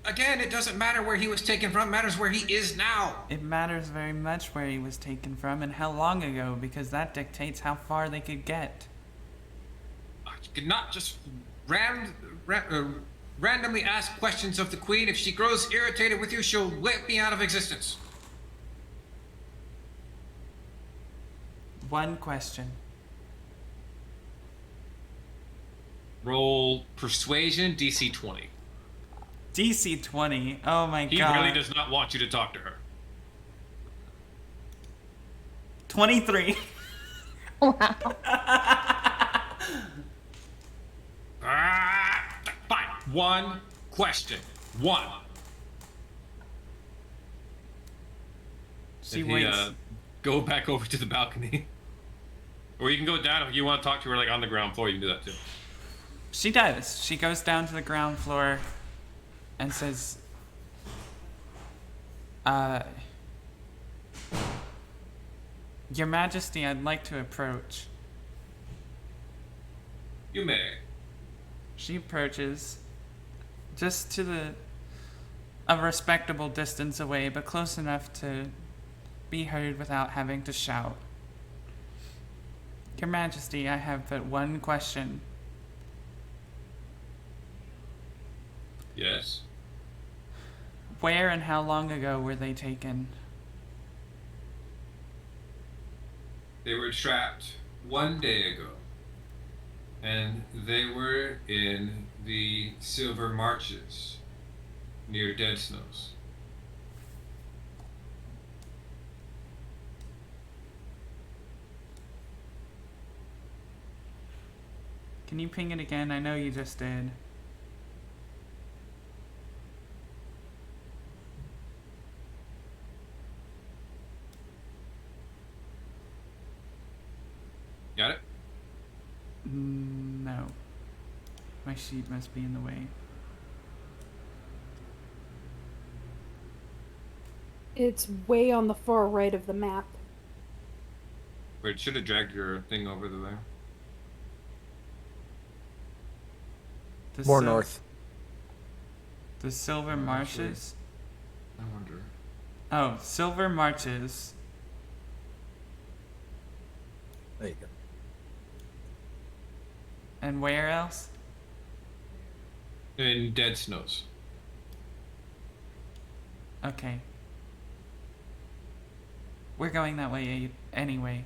Again, it doesn't matter where he was taken from. It matters where he is now. It matters very much where he was taken from and how long ago, because that dictates how far they could get. You could not just randomly ask questions of the queen. If she grows irritated with you, she'll whip me out of existence. One question. Roll persuasion, DC 20. DC 20. Oh my He god. really does not want you to talk to her. 23. Fine. One question. One. She And he, waits. go back over to the balcony. Or you can go down if you want to talk to her like on the ground floor. You can do that too. She does. She goes down to the ground floor and says, Your Majesty, I'd like to approach. You may. She approaches just to a respectable distance away, but close enough to be heard without having to shout. Your Majesty, I have but one question. Yes. Where and how long ago were they taken? They were trapped 1 day ago. And they were in the Silver Marches near Dead Snows. Can you ping it again? I know you just did. Got it? No. My sheet must be in the way. It's way on the far right of the map. Wait, should have dragged your thing over to there. The More sil- north. The Silver Actually- Marshes? I wonder. Oh, Silver Marches. There you go. And where else? In Dead Snows. Okay. We're going that way anyway.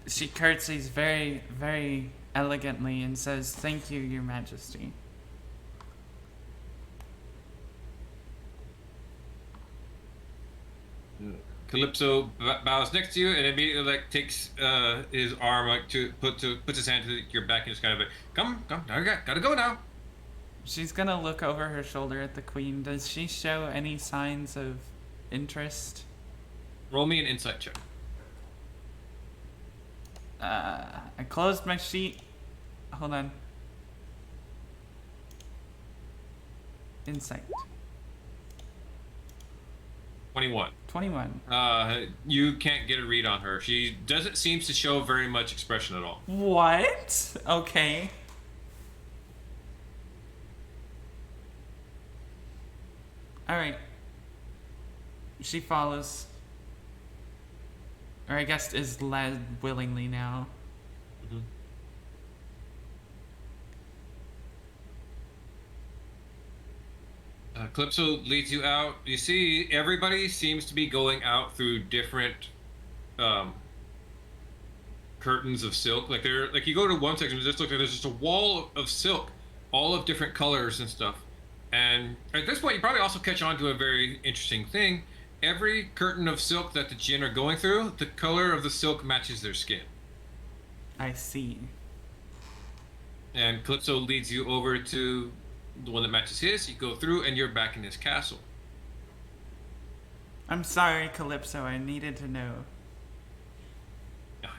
She curtsies very, very elegantly and says, "Thank you, Your Majesty." Calypso bows next to you and immediately like takes his arm like puts his hand to your back and just kind of like, come, now gotta go now. She's gonna look over her shoulder at the queen. Does she show any signs of interest? Roll me an insight check. I closed my sheet. Hold on. Insight. 21. 21. You can't get a read on her. She doesn't seem to show very much expression at all. What? Okay. Alright. She follows. Or I guess is led willingly now. Calypso leads you out. You see, everybody seems to be going out through different um, curtains of silk. Like they're like you go to one section, just look like there's just a wall of silk, all of different colors and stuff. And at this point, you probably also catch on to a very interesting thing. Every curtain of silk that the Jinn are going through, the color of the silk matches their skin. I see. And Calypso leads you over to the one that matches his. You go through, and you're back in his castle. I'm sorry, Calypso. I needed to know.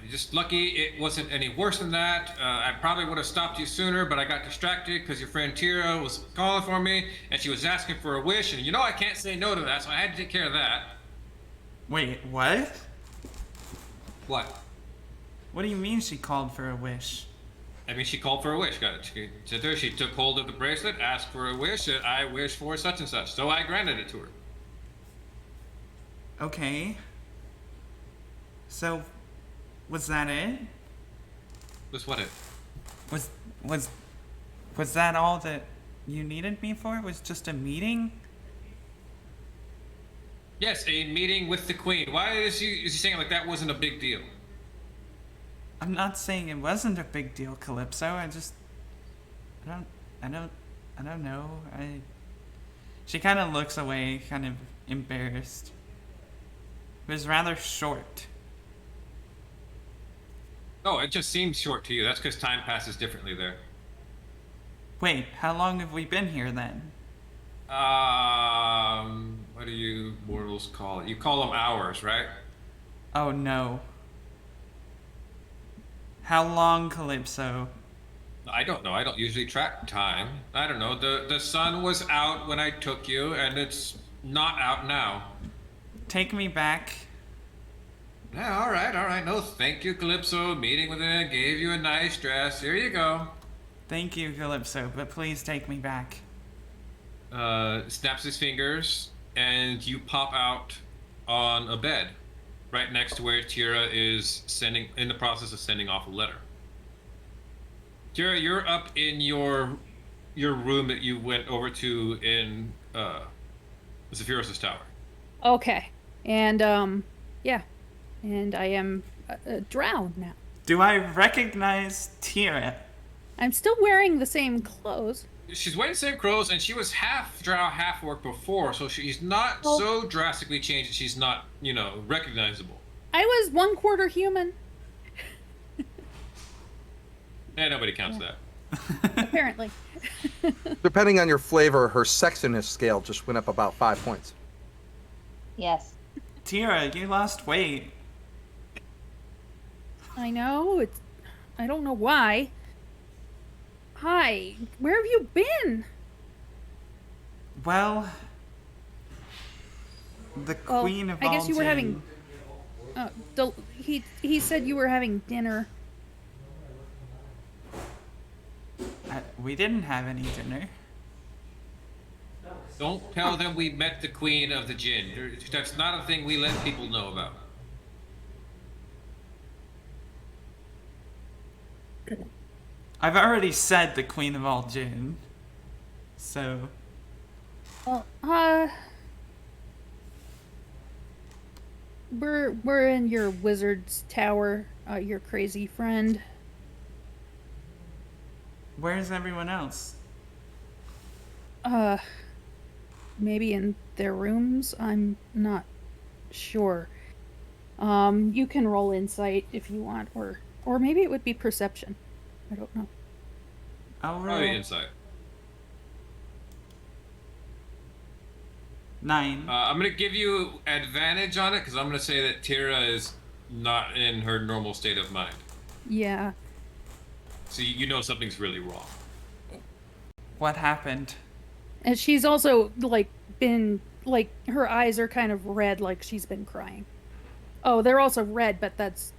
You're just lucky it wasn't any worse than that. I probably would have stopped you sooner, but I got distracted because your friend Tira was calling for me, and she was asking for a wish, and you know I can't say no to that, so I had to take care of that. Wait, what? What? What do you mean she called for a wish? I mean, she called for a wish. She sit there, she took hold of the bracelet, asked for a wish, and I wish for such and such, so I granted it to her. Okay. So, was that it? Was what it? Was was that all that you needed me for? Was just a meeting? Yes, a meeting with the queen. Why is he saying it like that wasn't a big deal? I'm not saying it wasn't a big deal, Calypso. I don't know. She kind of looks away, kind of embarrassed. It was rather short. Oh, it just seems short to you. That's because time passes differently there. Wait, how long have we been here then? What do you mortals call it? You call them hours, right? Oh no. How long, Calypso? I don't know. I don't usually track time. I don't know. The sun was out when I took you, and it's not out now. Take me back. Yeah, all right. No, thank you, Calypso. Meeting with it, gave you a nice dress. Here you go. Thank you, Calypso, but please take me back. Snaps his fingers, and you pop out on a bed right next to where Tira is in the process of sending off a letter. Tira, you're up in your room that you went over to in Zephyros' tower. Okay. And yeah. And I am drowned now. Do I recognize Tira? I'm still wearing the same clothes. She's wearing the same clothes, and she was half drow, half orc before, so she's not so drastically changed that she's not, recognizable. I was 1/4 human. Nobody counts that. Apparently. Depending on your flavor, her sexiness scale just went up about 5 points. Yes. Tira, you lost weight. I know. I don't know why. Hi. Where have you been? Well, the queen of all I guess you were Jinn- having. He said you were having dinner. we didn't have any dinner. Don't tell them we met the queen of the Jinn. That's not a thing we let people know about. I've already said the queen of all Jinn. So, Well, we're in your wizard's tower. Your crazy friend. where's everyone else? Maybe in their rooms. I'm not sure. You can roll insight if you want, or maybe it would be perception. I don't know. I'll roll Probably insight. 9. I'm gonna give you advantage on it because I'm gonna say that Tira is not in her normal state of mind. Yeah. So you know something's really wrong. What happened? And she's also been her eyes are kind of red, like she's been crying. Oh, they're also red, but that's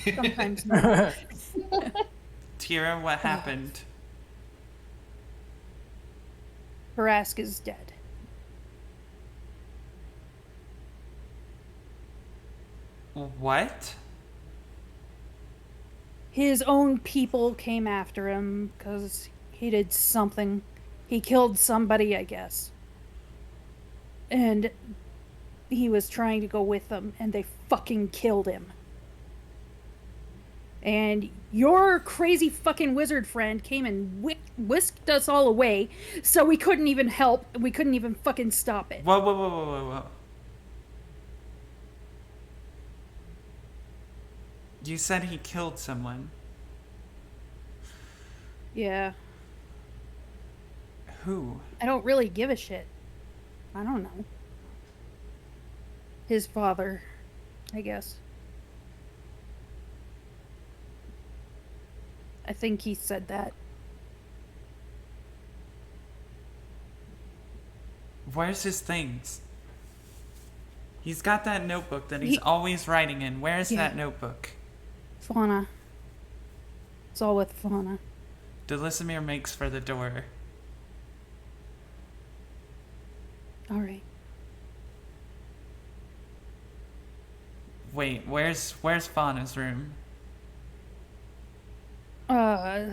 sometimes not. Tira, what happened? Harask is dead. What? His own people came after him because he did something. He killed somebody, I guess. and he was trying to go with them, and they fucking killed him. And your crazy fucking wizard friend came and whisked us all away, so we couldn't even help. We couldn't even fucking stop it. Whoa, whoa, whoa, whoa, whoa, whoa. You said he killed someone. Yeah. Who? I don't really give a shit. I don't know. His father, I guess. I think he said that. Where's his things? He's got that notebook that he's He- always writing in. Where's Yeah. that notebook? Fauna. It's all with Fauna. Delisimir makes for the door. Alright. Wait, where's Fauna's room?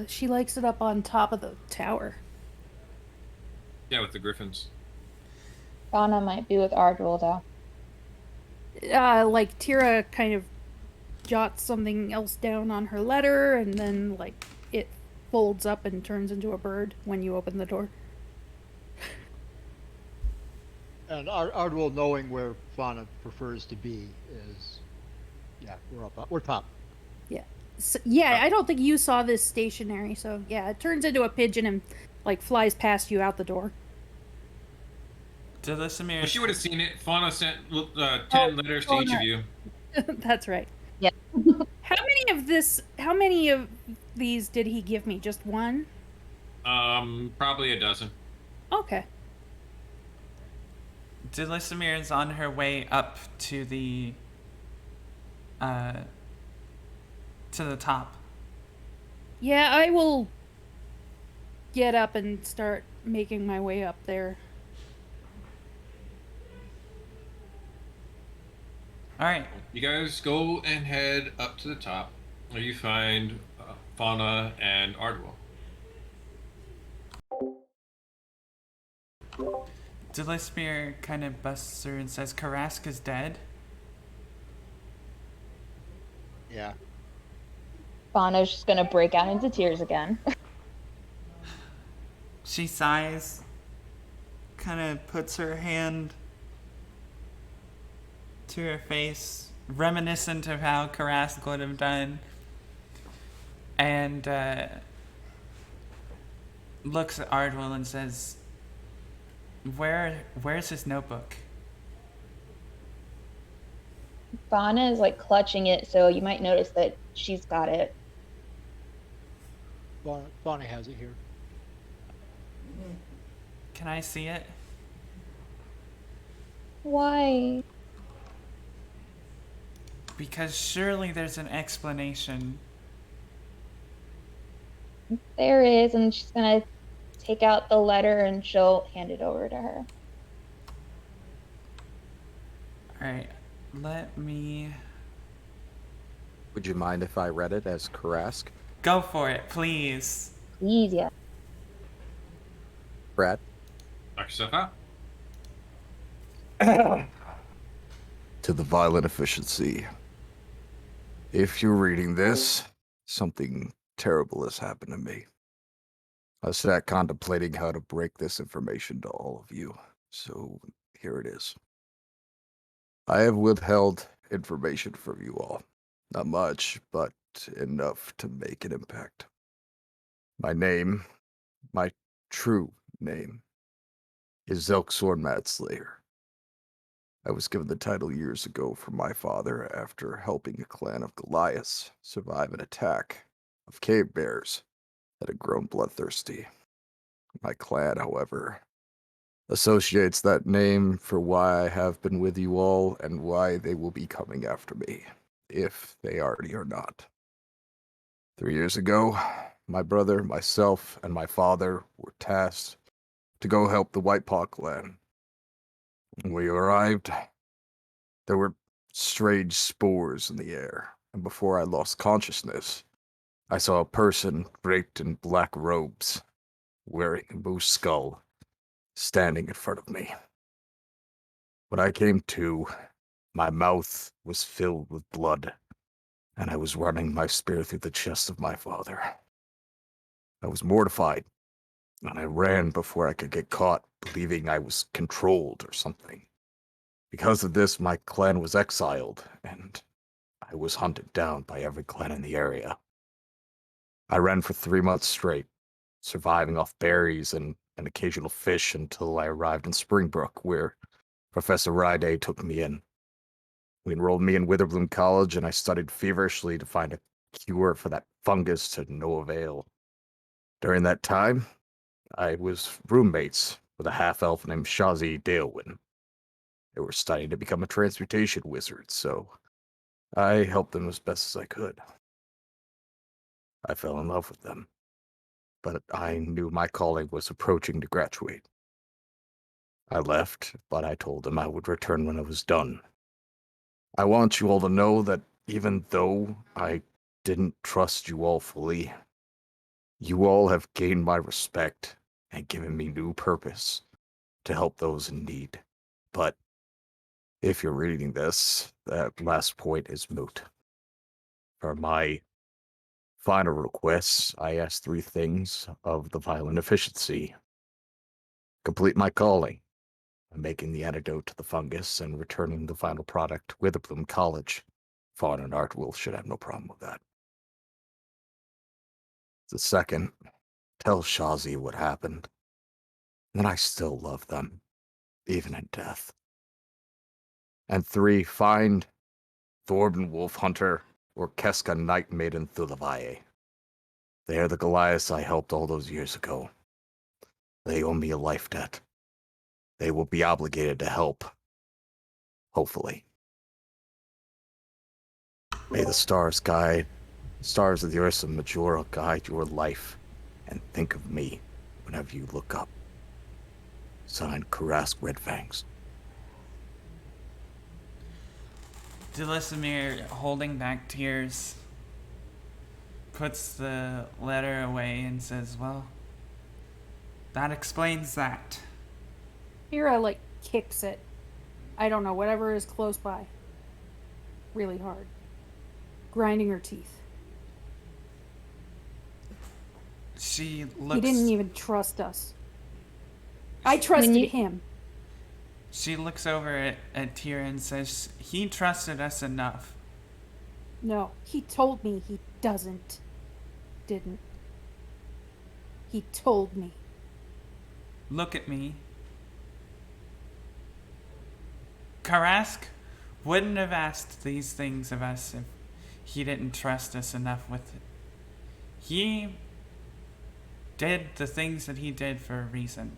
She likes it up on top of the tower. Yeah, with the griffins. Fauna might be with Ardwell, though. Like Tira kind of jots something else down on her letter, and then like it folds up and turns into a bird when you open the door. And Ardwell, knowing where Fauna prefers to be, is, yeah, we're top. Yeah. So, yeah, I don't think you saw this stationary, so yeah, it turns into a pigeon and like flies past you out the door. Delisimir. Well, she would have seen it. Fauna sent 10 Oh, letters to each Fauna. of you. That's right. Yeah. How many of these did he give me? Just one? Probably a dozen. Okay. Delisimir is on her way up to the top. Yeah, I will get up and start making my way up there. All right. You guys go and head up to the top, where you find Fauna and Ardwell. Delisimir kind of busts her and says, Karask is dead. Yeah. Fauna's just gonna break out into tears again. She sighs, kind of puts her hand to her face, reminiscent of how Karask would have done, and looks at Ardwell and says, Where's his notebook? Fauna is like clutching it, so you might notice that she's got it. Fauna has it here. Can I see it? Why? Because surely there's an explanation. There is, and she's gonna take out the letter and she'll hand it over to her. Alright, let me Would you mind if I read it as Karask? go for it, please. Please, yeah. Brad? Knock yourself out. To the violent efficiency. If you're reading this, something terrible has happened to me. I sat contemplating how to break this information to all of you, so here it is. I have withheld information from you all. Not much, but enough to make an impact. My name, my true name, is Zelksorn Madslayer. I was given the title years ago from my father after helping a clan of Goliaths survive an attack of cave bears that had grown bloodthirsty. My clan, however, associates that name for why I have been with you all and why they will be coming after me, if they already are not. 3 years ago, my brother, myself, and my father were tasked to go help the White Paw clan. When we arrived, there were strange spores in the air, and before I lost consciousness, I saw a person draped in black robes, wearing a moose skull, standing in front of me. When I came to, my mouth was filled with blood, and I was running my spear through the chest of my father. I was mortified, and I ran before I could get caught, believing I was controlled or something. Because of this, my clan was exiled, and I was hunted down by every clan in the area. I ran for 3 months straight, surviving off berries and an occasional fish until I arrived in Springbrook, where Professor Ryday took me in. We enrolled me in Witherbloom College, and I studied feverishly to find a cure for that fungus to no avail. During that time, I was roommates with a half-elf named Shazi Dalewin. They were studying to become a transmutation wizard, so I helped them as best as I could. I fell in love with them, but I knew my calling was approaching to graduate. I left, but I told them I would return when I was done. I want you all to know that even though I didn't trust you all fully, you all have gained my respect and given me new purpose to help those in need. But if you're reading this, that last point is moot. For my final requests, I ask 3 things of the violent efficiency. Complete my calling, making the antidote to the fungus and returning the final product to Witherbloom College. Fawn and Artwill should have no problem with that. The second, tell Shazi what happened, that I still love them, even in death. And 3, find Thorben Wolfhunter or Keska Night Maiden Thulavaye. They are the Goliaths I helped all those years ago. They owe me a life debt. They will be obligated to help. Hopefully. May the stars of the Ursa Majora guide your life, and think of me whenever you look up. Signed, Karask Redfangs. Delisimir, holding back tears, puts the letter away and says, well, that explains that. Mira, like, kicks it. I don't know, whatever is close by. Really hard. Grinding her teeth. She looks... He didn't even trust us. I trusted him. She looks over at Tira and says, he trusted us enough. No, he told me he didn't. He told me. Look at me. Karask wouldn't have asked these things of us if he didn't trust us enough with it. He did the things that he did for a reason.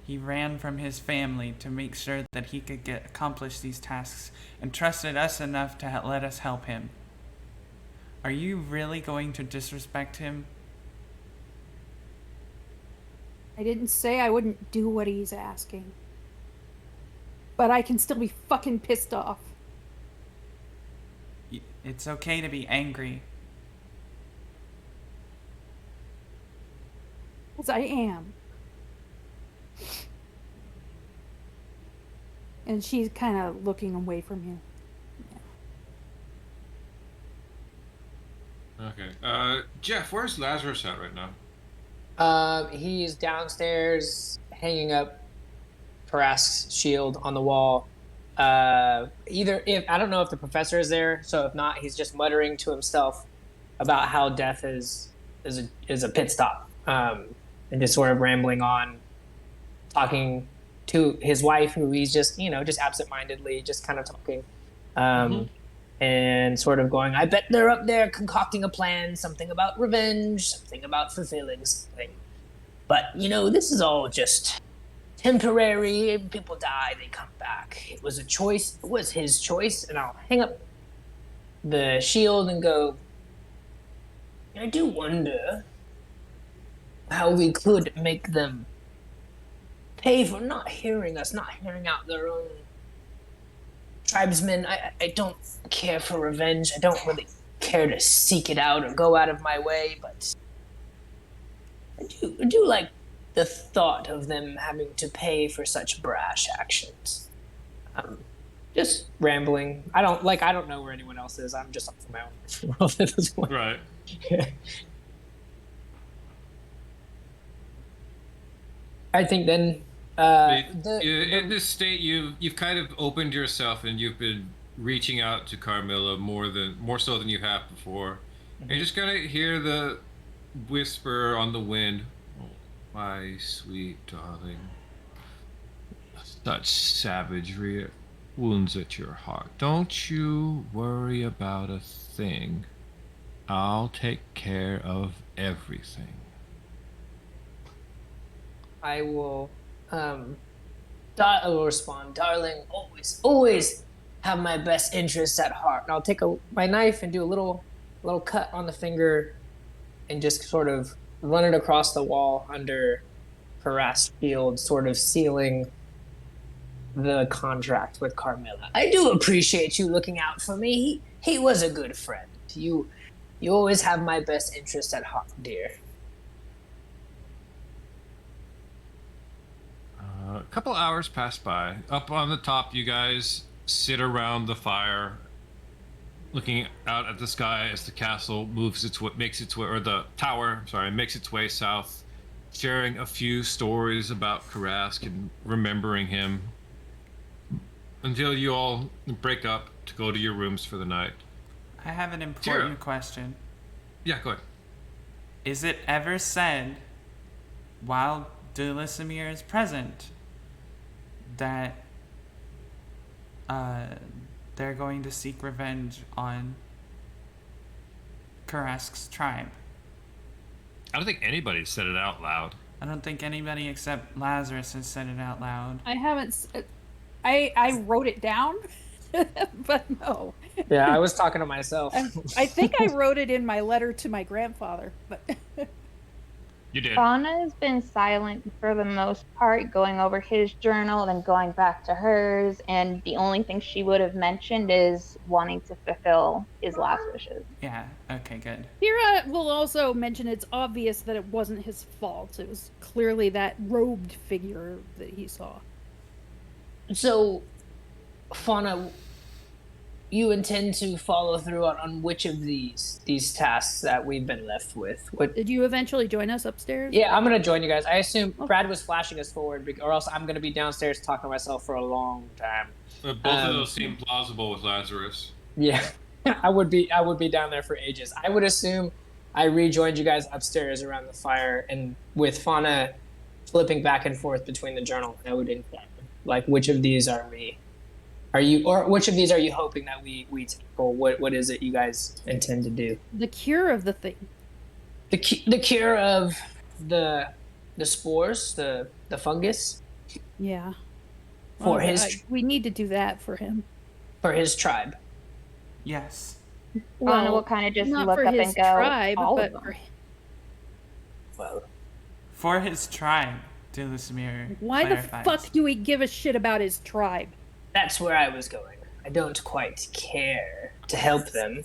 He ran from his family to make sure that he could accomplish these tasks and trusted us enough to let us help him. Are you really going to disrespect him? I didn't say I wouldn't do what he's asking. But I can still be fucking pissed off. It's okay to be angry. 'Cause I am. And she's kind of looking away from him. Okay. Jeff, where's Lazarus at right now? He's downstairs hanging up Karask's shield on the wall. I don't know if the professor is there, so if not, he's just muttering to himself about how death is a pit stop, and just sort of rambling on, talking to his wife, who he's just absentmindedly just kind of talking, and sort of going, I bet they're up there concocting a plan, something about revenge, something about fulfilling something. But, this is all just temporary. People die, they come back. It was a choice. It was his choice. And I'll hang up the shield and go, I do wonder how we could make them pay for not hearing us, not hearing out their own tribesmen. I don't care for revenge. I don't really care to seek it out or go out of my way, but I do like the thought of them having to pay for such brash actions. Just rambling. I don't know where anyone else is. I'm just off my own world at this point. Right. I think then in this state, you've kind of opened yourself and you've been reaching out to Carmilla more so than you have before. And you're just gonna hear the whisper on the wind. Oh, my sweet darling. Such savagery wounds at your heart. Don't you worry about a thing. I'll take care of everything. I will respond, darling, always have my best interests at heart. And I'll take my knife and do a little cut on the finger and just sort of run it across the wall under Harassed Field, sort of sealing the contract with Carmilla. I do appreciate you looking out for me. He was a good friend. You always have my best interest at heart, dear. A couple hours pass by. Up on the top, you guys sit around the fire, looking out at the sky as the castle makes its way, or the tower, makes its way south, sharing a few stories about Karask and remembering him, until you all break up to go to your rooms for the night. I have an important question. Yeah, go ahead. Is it ever said, while Dulasimir is present, that they're going to seek revenge on Karask's tribe? I don't think anybody said it out loud. I don't think anybody except Lazarus has said it out loud. I haven't. I wrote it down, but no. Yeah, I was talking to myself. I think I wrote it in my letter to my grandfather, but. You did. Fauna has been silent for the most part, going over his journal, then going back to hers, and the only thing she would have mentioned is wanting to fulfill his last wishes. Yeah, okay, good. Kira will also mention it's obvious that it wasn't his fault. It was clearly that robed figure that he saw. So, Fauna, you intend to follow through on which of these tasks that we've been left with? What? Did you eventually join us upstairs? Yeah, I'm gonna join you guys. I assume Brad was flashing us forward, or else I'm gonna be downstairs talking to myself for a long time. Both of those seem plausible with Lazarus. Yeah, I would be down there for ages. I would assume I rejoined you guys upstairs around the fire, and with Fauna flipping back and forth between the journal, I would inquire, like, which of these which of these are you hoping that we tackle? What is it you guys intend to do? The cure of the thing. The cure of the spores, the fungus. Yeah. For we need to do that for him. For his tribe. Yes. Fauna will kind of just not look for up his and go, tribe, all but of for them. Well, For his tribe, Dulasimir why clarifies. the fuck do we give a shit about his tribe? that's where I was going. I don't quite care to help them.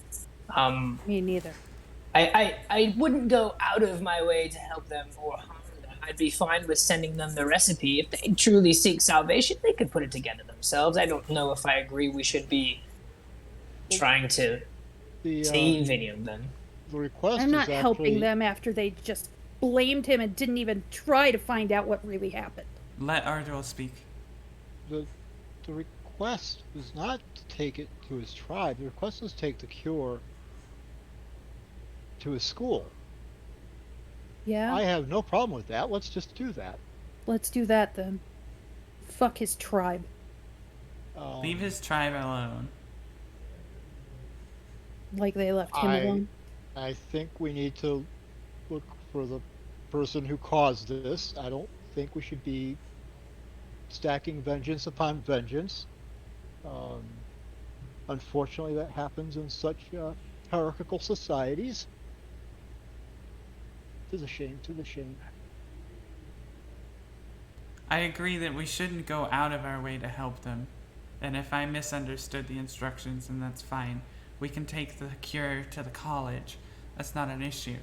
Me neither. I wouldn't go out of my way to help them or harm them. I'd be fine with sending them the recipe. If they truly seek salvation, they could put it together themselves. I don't know if I agree we should be trying to save any of them. The request I'm not is helping actually, them after they just blamed him and didn't even try to find out what really happened. Let Ardwell speak. The request is not to take it to his tribe. The request is to take the cure to his school. Yeah? I have no problem with that. Let's just do that. Let's do that then. Fuck his tribe. Leave his tribe alone. Like they left him alone. I think we need to look for the person who caused this. I don't think we should be stacking vengeance upon vengeance. Unfortunately, that happens in such hierarchical societies. To the shame, to the shame. I agree that we shouldn't go out of our way to help them. And if I misunderstood the instructions, then that's fine. We can take the cure to the college. That's not an issue.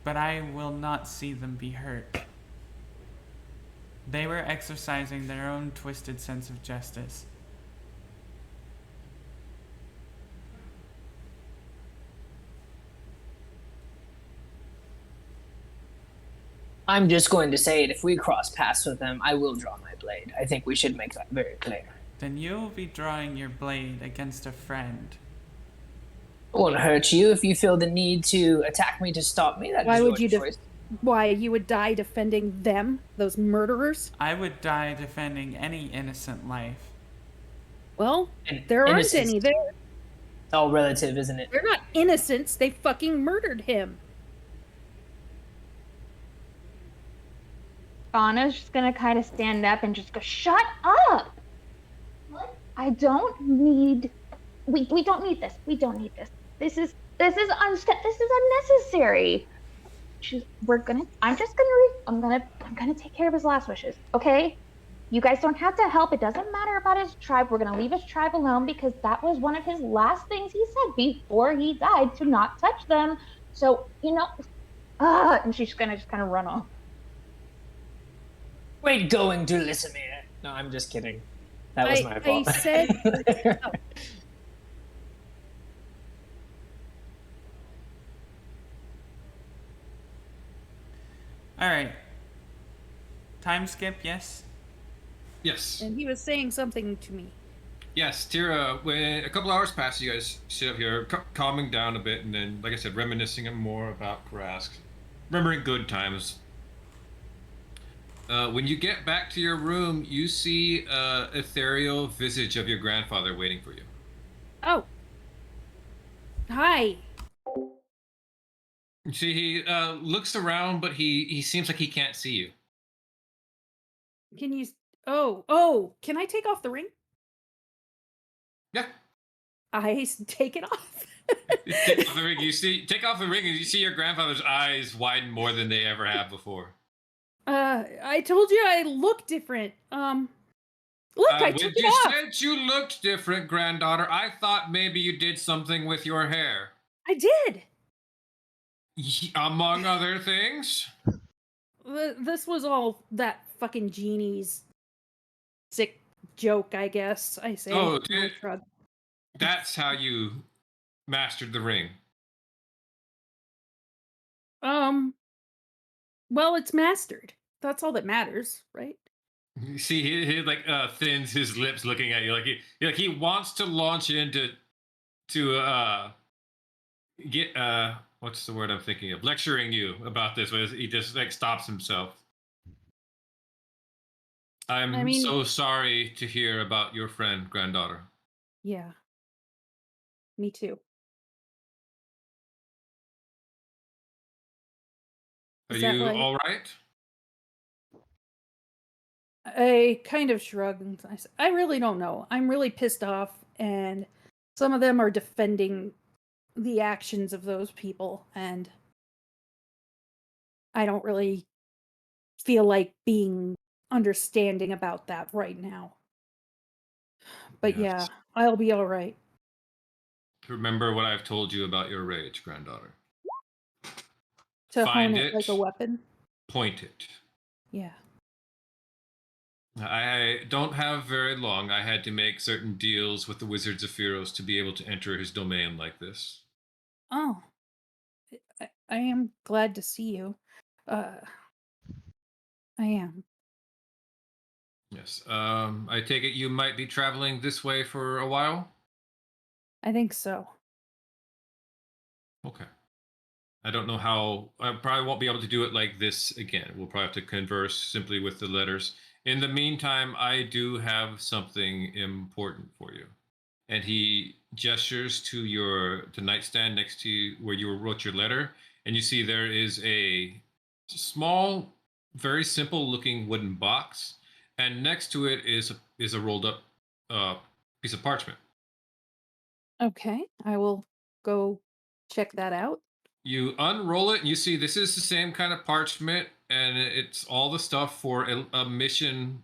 but I will not see them be hurt. They were exercising their own twisted sense of justice. I'm just going to say it. If we cross paths with them, I will draw my blade. I think we should make that very clear. Then you'll be drawing your blade against a friend. It won't hurt you if you feel the need to attack me to stop me. That Why is would your you choice. Why you would die defending them, those murderers? I would die defending any innocent life. Well, And there aren't innocence- any there. It's all relative, isn't it? They're not innocents. They fucking murdered him. Fauna's just gonna kind of stand up and just go, "Shut up! I don't need. We don't need this. We don't need this. This is unnecessary." I'm gonna take care of his last wishes. Okay? You guys don't have to help. It doesn't matter about his tribe. We're gonna leave his tribe alone because that was one of his last things he said before he died, to not touch them. So, and she's gonna just kind of run off. Wait, going to listen to me. No, I'm just kidding. That was my I fault. said Alright. Time skip, yes? Yes. and he was saying something to me. Yes, Tira, when a couple hours pass, you guys sit up here, calming down a bit, and then, like I said, reminiscing more about Karask. Remembering good times. When you get back to your room, you see ethereal visage of your grandfather waiting for you. Oh. Hi. You see, he looks around, but he seems like he can't see you. Can you Oh, can I take off the ring? Yeah. Take it off. Take off the ring. Take off the ring, and you see your grandfather's eyes widen more than they ever have before. I told you I look different. Look, I took it You off. said you looked different, granddaughter. I thought maybe you did something with your hair. I did. Among other things. This was all that fucking genie's sick joke, I guess. I say. Oh, with a shrug. That's how you mastered the ring. Well, it's mastered. That's all that matters, right? You see, he like thins his lips, looking at you like he wants to launch into get what's the word I'm thinking of? Lecturing you about this, but he just like stops himself. I mean, so sorry to hear about your friend, granddaughter. Yeah. Me too. Are Is that you like- all right? I kind of shrug and I said, I really don't know. I'm really pissed off, and some of them are defending the actions of those people, and I don't really feel like being understanding about that right now. But yeah, Yes. I'll be all right. Remember what I've told you about your rage, granddaughter. To Find hone it like a it. weapon. Point it. Yeah. I don't have very long. I had to make certain deals with the Wizards of Feros to be able to enter his domain like this. Oh. I am glad to see you. I am. Yes. I take it you might be traveling this way for a while? I think so. Okay. I don't know how. I probably won't be able to do it like this again. We'll probably have to converse simply with the letters. In the meantime, I do have something important for you. And he gestures to the nightstand next to you where you wrote your letter, and you see there is a small, very simple looking wooden box, and next to it is a rolled up piece of parchment. Okay, I will go check that out. You unroll it and you see this is the same kind of parchment, and it's all the stuff for a mission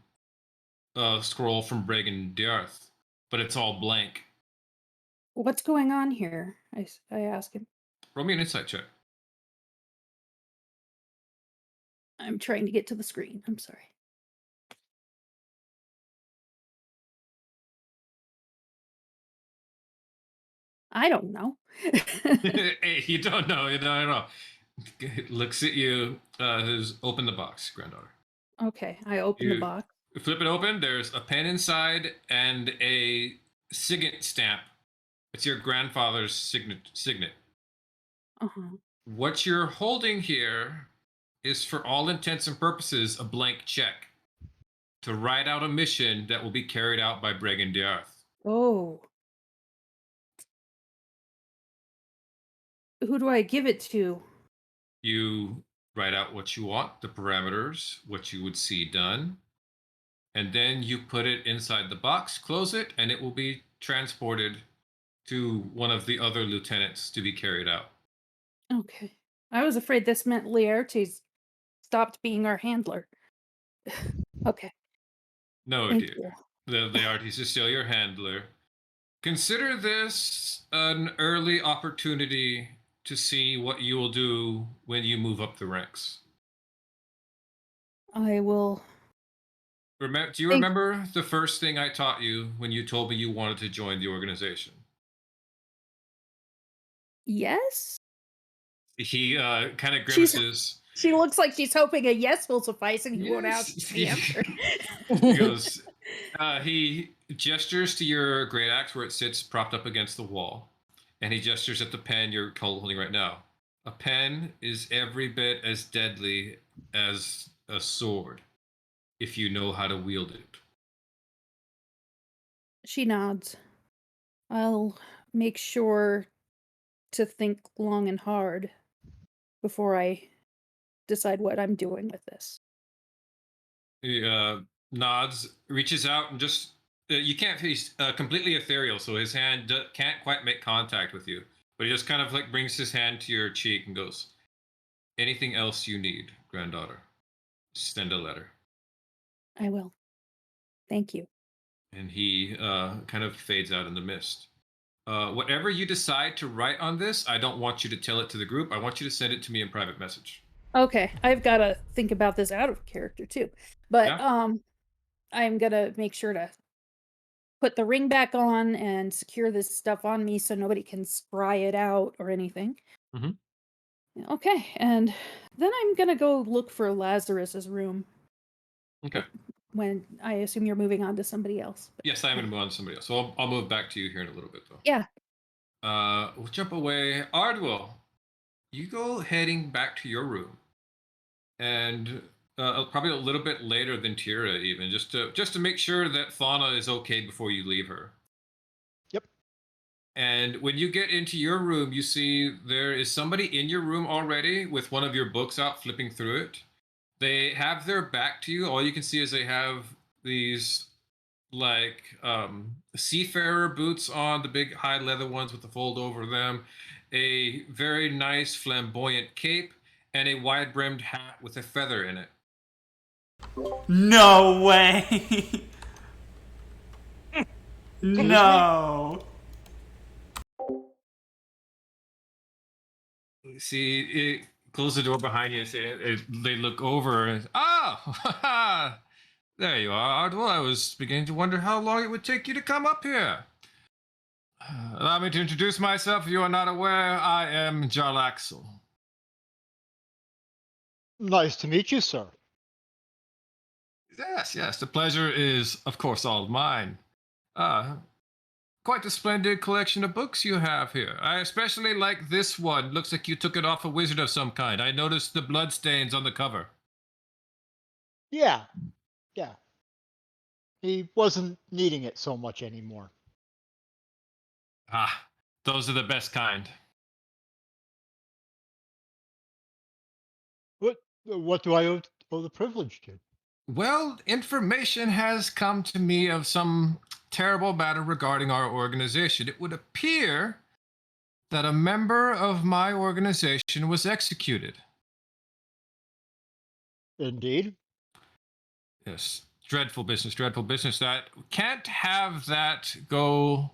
scroll from Bregan Diarth, but it's all blank. What's going on here? I ask him. Roll me an insight check. I'm trying to get to the screen. I'm sorry. I don't know. Hey, you don't know. You don't know. Looks at you. Says, open the box, granddaughter. Okay, I open the You box. flip it open. There's a pen inside and a signet stamp. It's your grandfather's signet. Uh-huh. What you're holding here is, for all intents and purposes, a blank check to write out a mission that will be carried out by Bregan Diarth. Oh. Who do I give it to? You write out what you want, the parameters, what you would see done, and then you put it inside the box, close it, and it will be transported to one of the other lieutenants to be carried out. Okay. I was afraid this meant Laertes stopped being our handler. Okay. No, Thank dear. you. The artist is still your handler. Consider this an early opportunity to see what you will do when you move up the ranks. I will. Do you Thank- remember the first thing I taught you when you told me you wanted to join the organization? Yes? He kind of She's- grimaces. She looks like she's hoping a yes will suffice and he won't ask Yes. the answer. He goes, he gestures to your great axe where it sits propped up against the wall. And he gestures at the pen you're holding right now. A pen is every bit as deadly as a sword if you know how to wield it. She nods. I'll make sure to think long and hard before I decide what I'm doing with this. He nods, reaches out, and just you can't. He's completely ethereal, so his hand can't quite make contact with you. But he just kind of like brings his hand to your cheek and goes, "Anything else you need, granddaughter? Send a letter." I will. Thank you. And he kind of fades out in the mist. Whatever you decide to write on this, I don't want you to tell it to the group. I want you to send it to me in private message. Okay, I've got to think about this out of character too. But Yeah. I'm going to make sure to put the ring back on and secure this stuff on me so nobody can spry it out or anything. Mhm. Okay, and then I'm going to go look for Lazarus's room. Okay. When I assume you're moving on to somebody else. But Yes, I'm going to move on to somebody else. So I'll move back to you here in a little bit, though. yeah. We'll jump away. Ardwell, you go heading back to your room, and probably a little bit later than Tira, even just to make sure that Fauna is okay before you leave her. Yep. And when you get into your room, you see there is somebody in your room already with one of your books out, flipping through it. They have their back to you. All you can see is they have these like seafarer boots on, the big high leather ones with the fold over them, a very nice flamboyant cape, and a wide brimmed hat with a feather in it. No way. No. See, it close the door behind you. They look over and there you are, Ardwell. I was beginning to wonder how long it would take you to come up here. Allow me to introduce myself. If you are not aware, I am Jarlaxle. Nice to meet you, sir. Yes. The pleasure is, of course, all mine. Quite a splendid collection of books you have here. I especially like this one. Looks like you took it off a wizard of some kind. I noticed the bloodstains on the cover. Yeah. He wasn't needing it so much anymore. Those are the best kind. What do I owe the privilege to? Well, information has come to me of some terrible matter regarding our organization. It would appear that a member of my organization was executed. Indeed. Yes, dreadful business. That can't have that go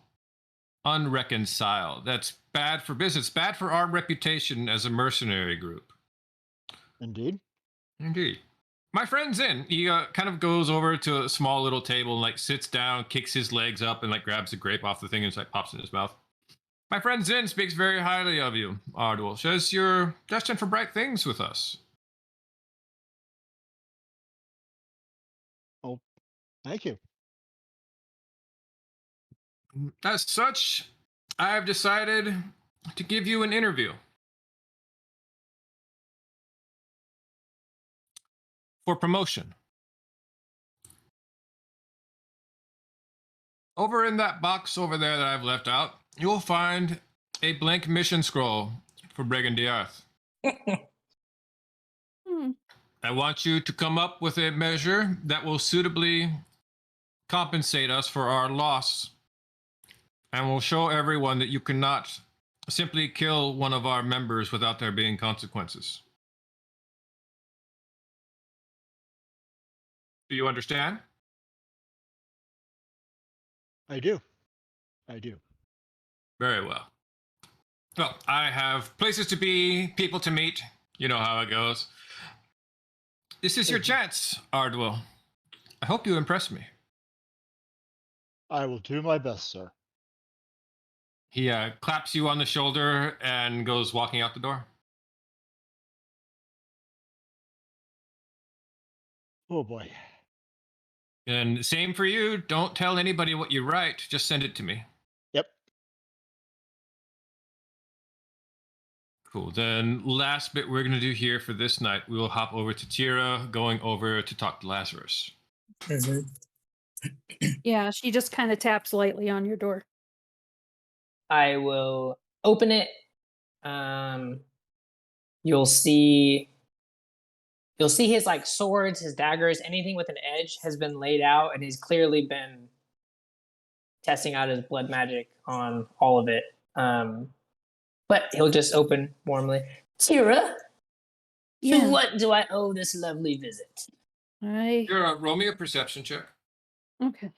unreconciled. That's bad for business, bad for our reputation as a mercenary group. Indeed. Indeed. My friend's in. He kind of goes over to a small little table and like sits down, kicks his legs up, and like grabs a grape off the thing and just like pops it in his mouth. My friend Zin speaks very highly of you, Ardwell. Says you're destined for bright things with us. Oh, thank you. As such, I've decided to give you an interview. For promotion. Over in that box over there that I've left out, you'll find a blank mission scroll for Brigand Diarth. Hmm. I want you to come up with a measure that will suitably compensate us for our loss. And will show everyone that you cannot simply kill one of our members without there being consequences. Do you understand? I do. I do. Very well. Well, I have places to be, people to meet. You know how it goes. This is your chance, Ardwell. I hope you impress me. I will do my best, sir. He claps you on the shoulder and goes walking out the door. Oh boy. And same for you. Don't tell anybody what you write. Just send it to me. Yep. Cool. Then last bit we're going to do here for this night, we will hop over to Tira, going over to talk to Lazarus. Mhm. Yeah, she just kind of taps lightly on your door. I will open it. You'll see his like swords, his daggers, anything with an edge has been laid out, and he's clearly been testing out his blood magic on all of it. But he'll just open warmly. Tira, Yeah. to what do I owe this lovely visit? Tira, roll me a perception check. Okay.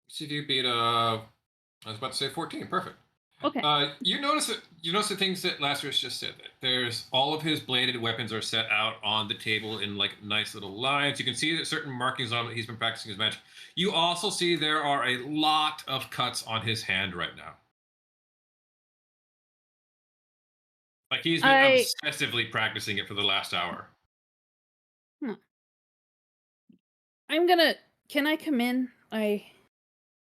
See if you beat I was about to say 14. Perfect. Okay. You notice the things that Lazarus just said. That there's all of his bladed weapons are set out on the table in like nice little lines. You can see that certain markings on it. He's been practicing his magic. You also see there are a lot of cuts on his hand right now. Like he's been obsessively practicing it for the last hour. Can I come in?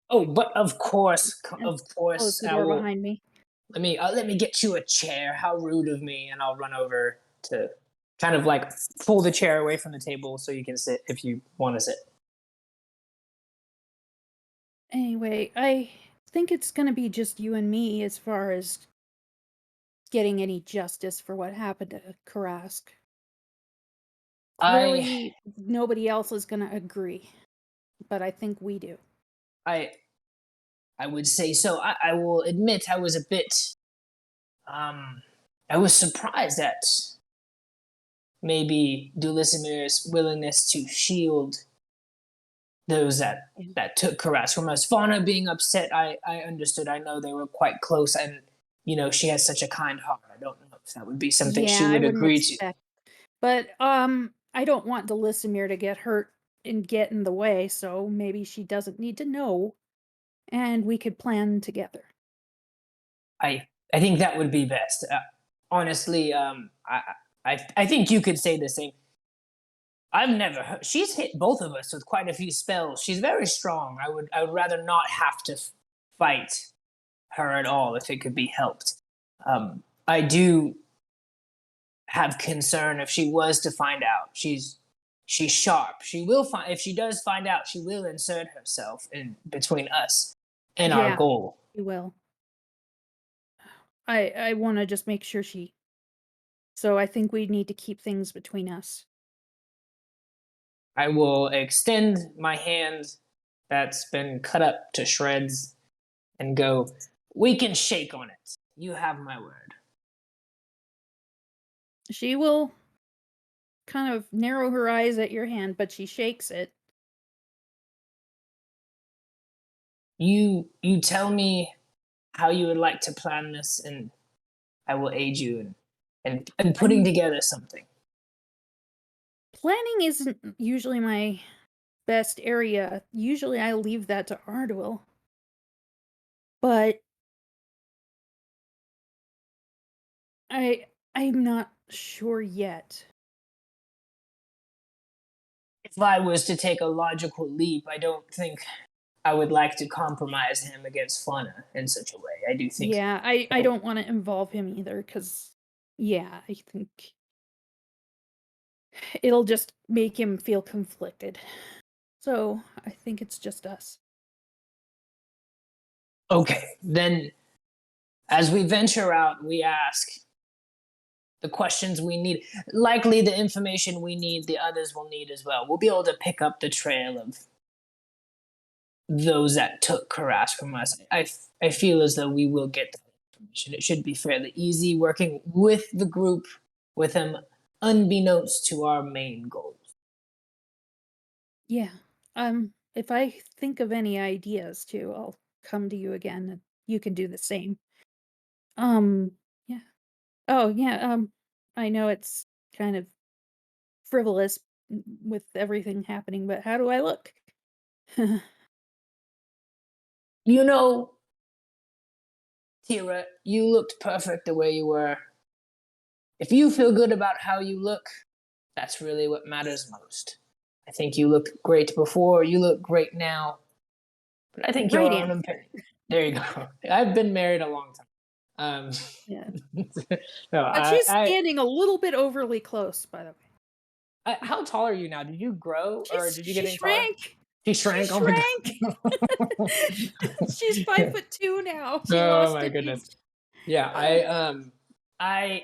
Oh, but of course, Close the I door will. behind me. Let me get you a chair. How rude of me! And I'll run over to kind of like pull the chair away from the table so you can sit if you want to sit. Anyway, I think it's gonna be just you and me as far as getting any justice for what happened to Karask. Clearly, nobody else is gonna agree, but I think we do. I would say so. I will admit I was a bit I was surprised at maybe Dulicimir's willingness to shield those that took Karask from us. Fauna being upset, I understood. I know they were quite close, and you know she has such a kind heart. I don't know if that would be something she I would wouldn't agree expect. But I don't want Delissimir to get hurt and get in the way, so maybe she doesn't need to know, and we could plan together. I think that would be best. Honestly, I think you could say the same. I've never heard. She's hit both of us with quite a few spells. She's very strong. I would rather not have to fight her at all if it could be helped. I do have concern if she was to find out. She's sharp. She will find if she does find out. She will insert herself in between us and our goal. She will. I want to just make sure she. So I think we need to keep things between us. I will extend my hand that's been cut up to shreds and go, we can shake on it. You have my word. She will kind of narrow her eyes at your hand, but she shakes it. You tell me how you would like to plan this, and I will aid you in putting together something. Planning isn't usually my best area. Usually I leave that to Ardwell. But I'm not sure yet. If I was to take a logical leap, I don't think I would like to compromise him against Fauna in such a way. I do think. Yeah, I don't want to involve him either, because, yeah, I think it'll just make him feel conflicted. So I think it's just us. Okay, then as we venture out, we ask the questions we need. Likely the information we need, the others will need as well. We'll be able to pick up the trail of those that took Karash from us. I feel as though we will get that information. It should be fairly easy working with the group, with him, unbeknownst to our main goals. Yeah. If I think of any ideas too, I'll come to you again and you can do the same. Yeah. Oh, yeah, I know it's kind of frivolous with everything happening, but how do I look? You know, Tira, you looked perfect the way you were. If you feel good about how you look, that's really what matters most. I think you looked great before, you look great now. But I think your Radiant. own opinion. There you go. I've been married a long time. Yeah. No, But she's standing a little bit overly close, by the way. how tall are you now? Did you grow or did you get She any taller? shrank. She shrank. She Oh my shrank. god. She's 5'2" now. She Oh lost my an goodness. inch. Yeah, I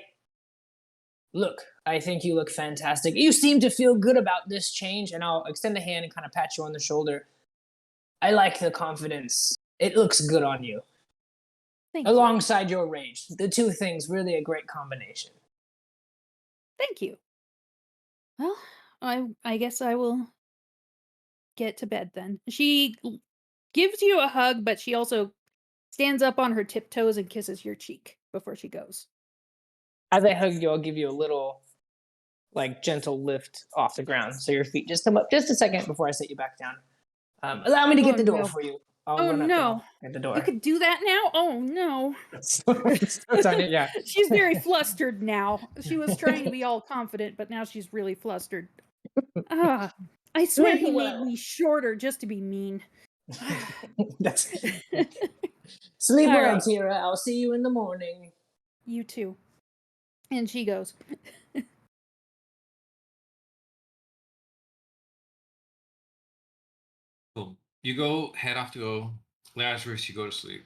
look. I think you look fantastic. You seem to feel good about this change, and I'll extend a hand and kind of pat you on the shoulder. I like the confidence. It looks good on you. Thank you. Alongside your rage. The two things really a great combination. Thank you. Well, I guess I will get to bed then. She gives you a hug, but she also stands up on her tiptoes and kisses your cheek before she goes. As I hug you, I'll give you a little, like, gentle lift off the ground, so your feet just come up just a second before I set you back down. Allow me to get Oh, the door no. for you. I'll Oh, run up no. and get the door. You could do that now? Oh, no. Yeah. She's very flustered now. She was trying to be all confident, but now she's really flustered. Ah, I swear he made me shorter just to be mean. Sleep All well, right. Tira. I'll see you in the morning. You too. And she goes. Cool. You head off to go. Lazarus, you go to sleep.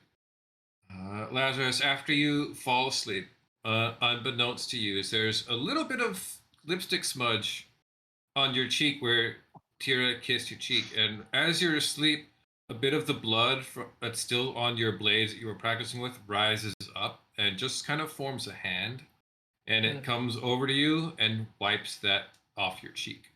Lazarus, after you fall asleep, unbeknownst to you, there's a little bit of lipstick smudge on your cheek where Tira kissed your cheek. And as you're asleep, a bit of the blood that's still on your blades that you were practicing with rises up and just kind of forms a hand. And it comes over to you and wipes that off your cheek.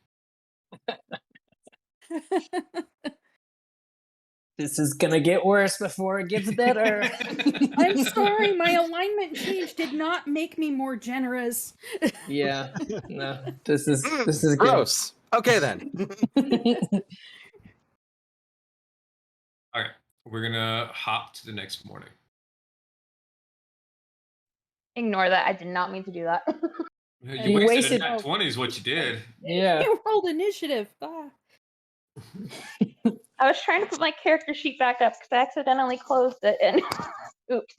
This is gonna get worse before it gets better. I'm sorry, my alignment change did not make me more generous. Yeah. No. This is good. Gross. Okay then. All right. We're going to hop to the next morning. Ignore that. I did not mean to do that. You You wasted wasted- a nat 20 is what you did. Yeah. You rolled initiative. Ah. I was trying to put my character sheet back up because I accidentally closed it and oops.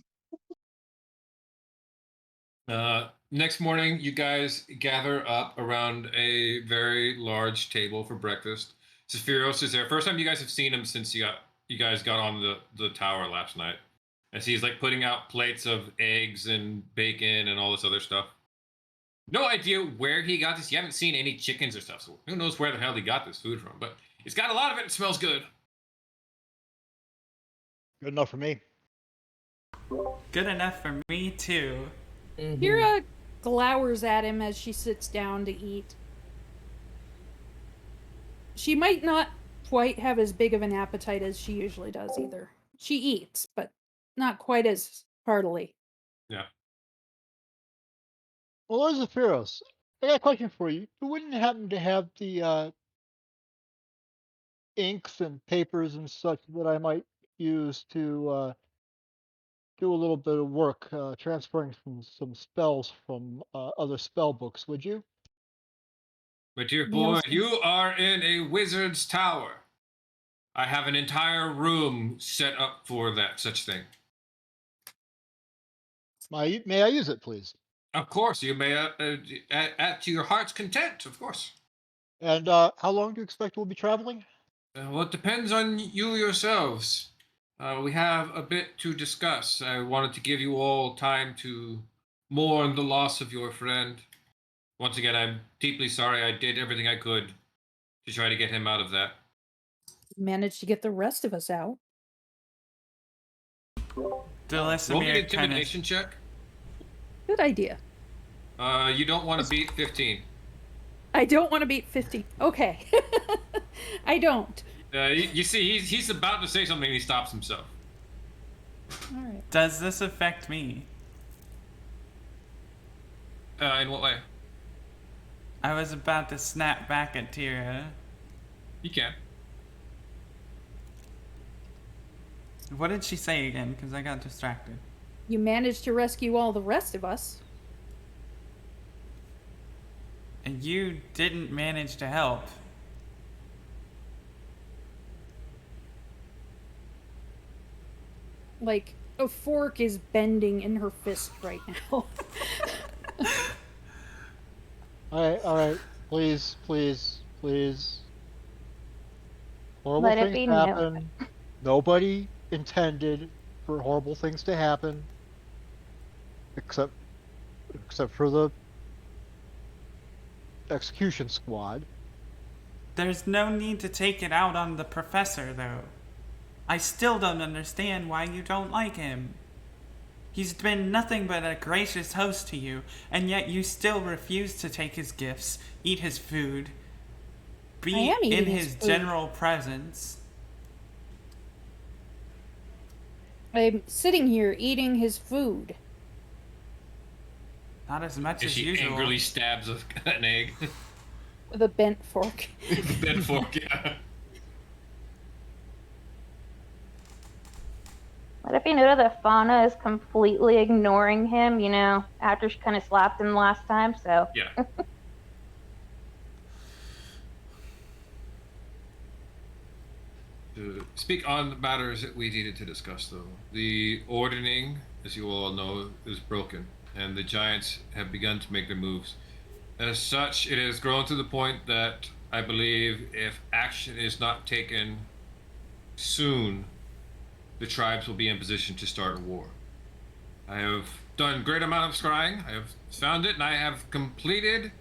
Next morning, you guys gather up around a very large table for breakfast. Sephiros is there. First time you guys have seen him since you guys got on the tower last night. And so he's like putting out plates of eggs and bacon and all this other stuff. No idea where he got this. You haven't seen any chickens or stuff, so who knows where the hell he got this food from. But he's got a lot of it. It smells good. Good enough for me. Good enough for me, too. Kira glowers at him as she sits down to eat. She might not quite have as big of an appetite as she usually does either. She eats, but not quite as heartily. Yeah. Well, Lord Zephyros, I got a question for you. You wouldn't happen to have the inks and papers and such that I might use to do a little bit of work transferring some spells from other spell books, would you? My dear boy, Nielsen. you are in a wizard's tower. I have an entire room set up for that such thing. May I use it, please? Of course, you may at your heart's content. Of course. And how long do you expect we'll be traveling? Well, it depends on you yourselves. We have a bit to discuss. I wanted to give you all time to mourn the loss of your friend. Once again, I'm deeply sorry. I did everything I could to try to get him out of that. Managed to get the rest of us out. Roll me an Delasimir kind of. intimidation check. Good idea. You don't want to beat 15. I don't want to beat 50. Okay. I don't. You see, he's about to say something and he stops himself. All right. Does this affect me? In what way? I was about to snap back at Tira. You can. What did she say again? Because I got distracted. You managed to rescue all the rest of us. And you didn't manage to help. Like, a fork is bending in her fist right now. All right. Please, please, please. Horrible Let it be things known. happen. Nobody intended for horrible things to happen, except for the execution squad. There's no need to take it out on the professor, though. I still don't understand why you don't like him. He's been nothing but a gracious host to you, and yet you still refuse to take his gifts, eat his food, I be am eating in his his food. general presence. I'm sitting here eating his food. Not as much As as she usual. angrily stabs an egg. With a bent fork. Bed fork, yeah. Let it be noted that Fauna is completely ignoring him, you know, after she kind of slapped him last time, so. Yeah. To speak on matters that we needed to discuss, though. The ordering, as you all know, is broken, and the giants have begun to make their moves. As such, it has grown to the point that I believe if action is not taken soon, the tribes will be in position to start a war. I have done a great amount of scrying. I have found it, and I have completed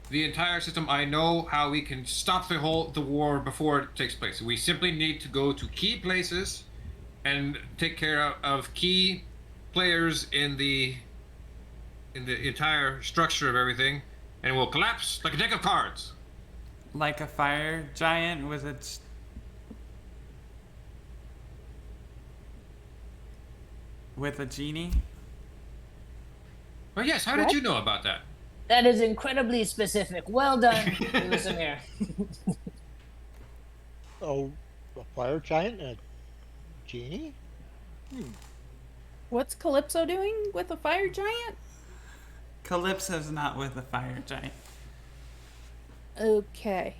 the entire system. I know how we can stop the war before it takes place. We simply need to go to key places and take care of key players in the entire structure of everything, and it will collapse like a deck of cards. Like a fire giant with a genie? Oh yes, how did you know about that? That is incredibly specific. Well done, Samir. Oh, a fire giant and a genie? What's Calypso doing with a fire giant? Calypso's not with a fire giant. Okay.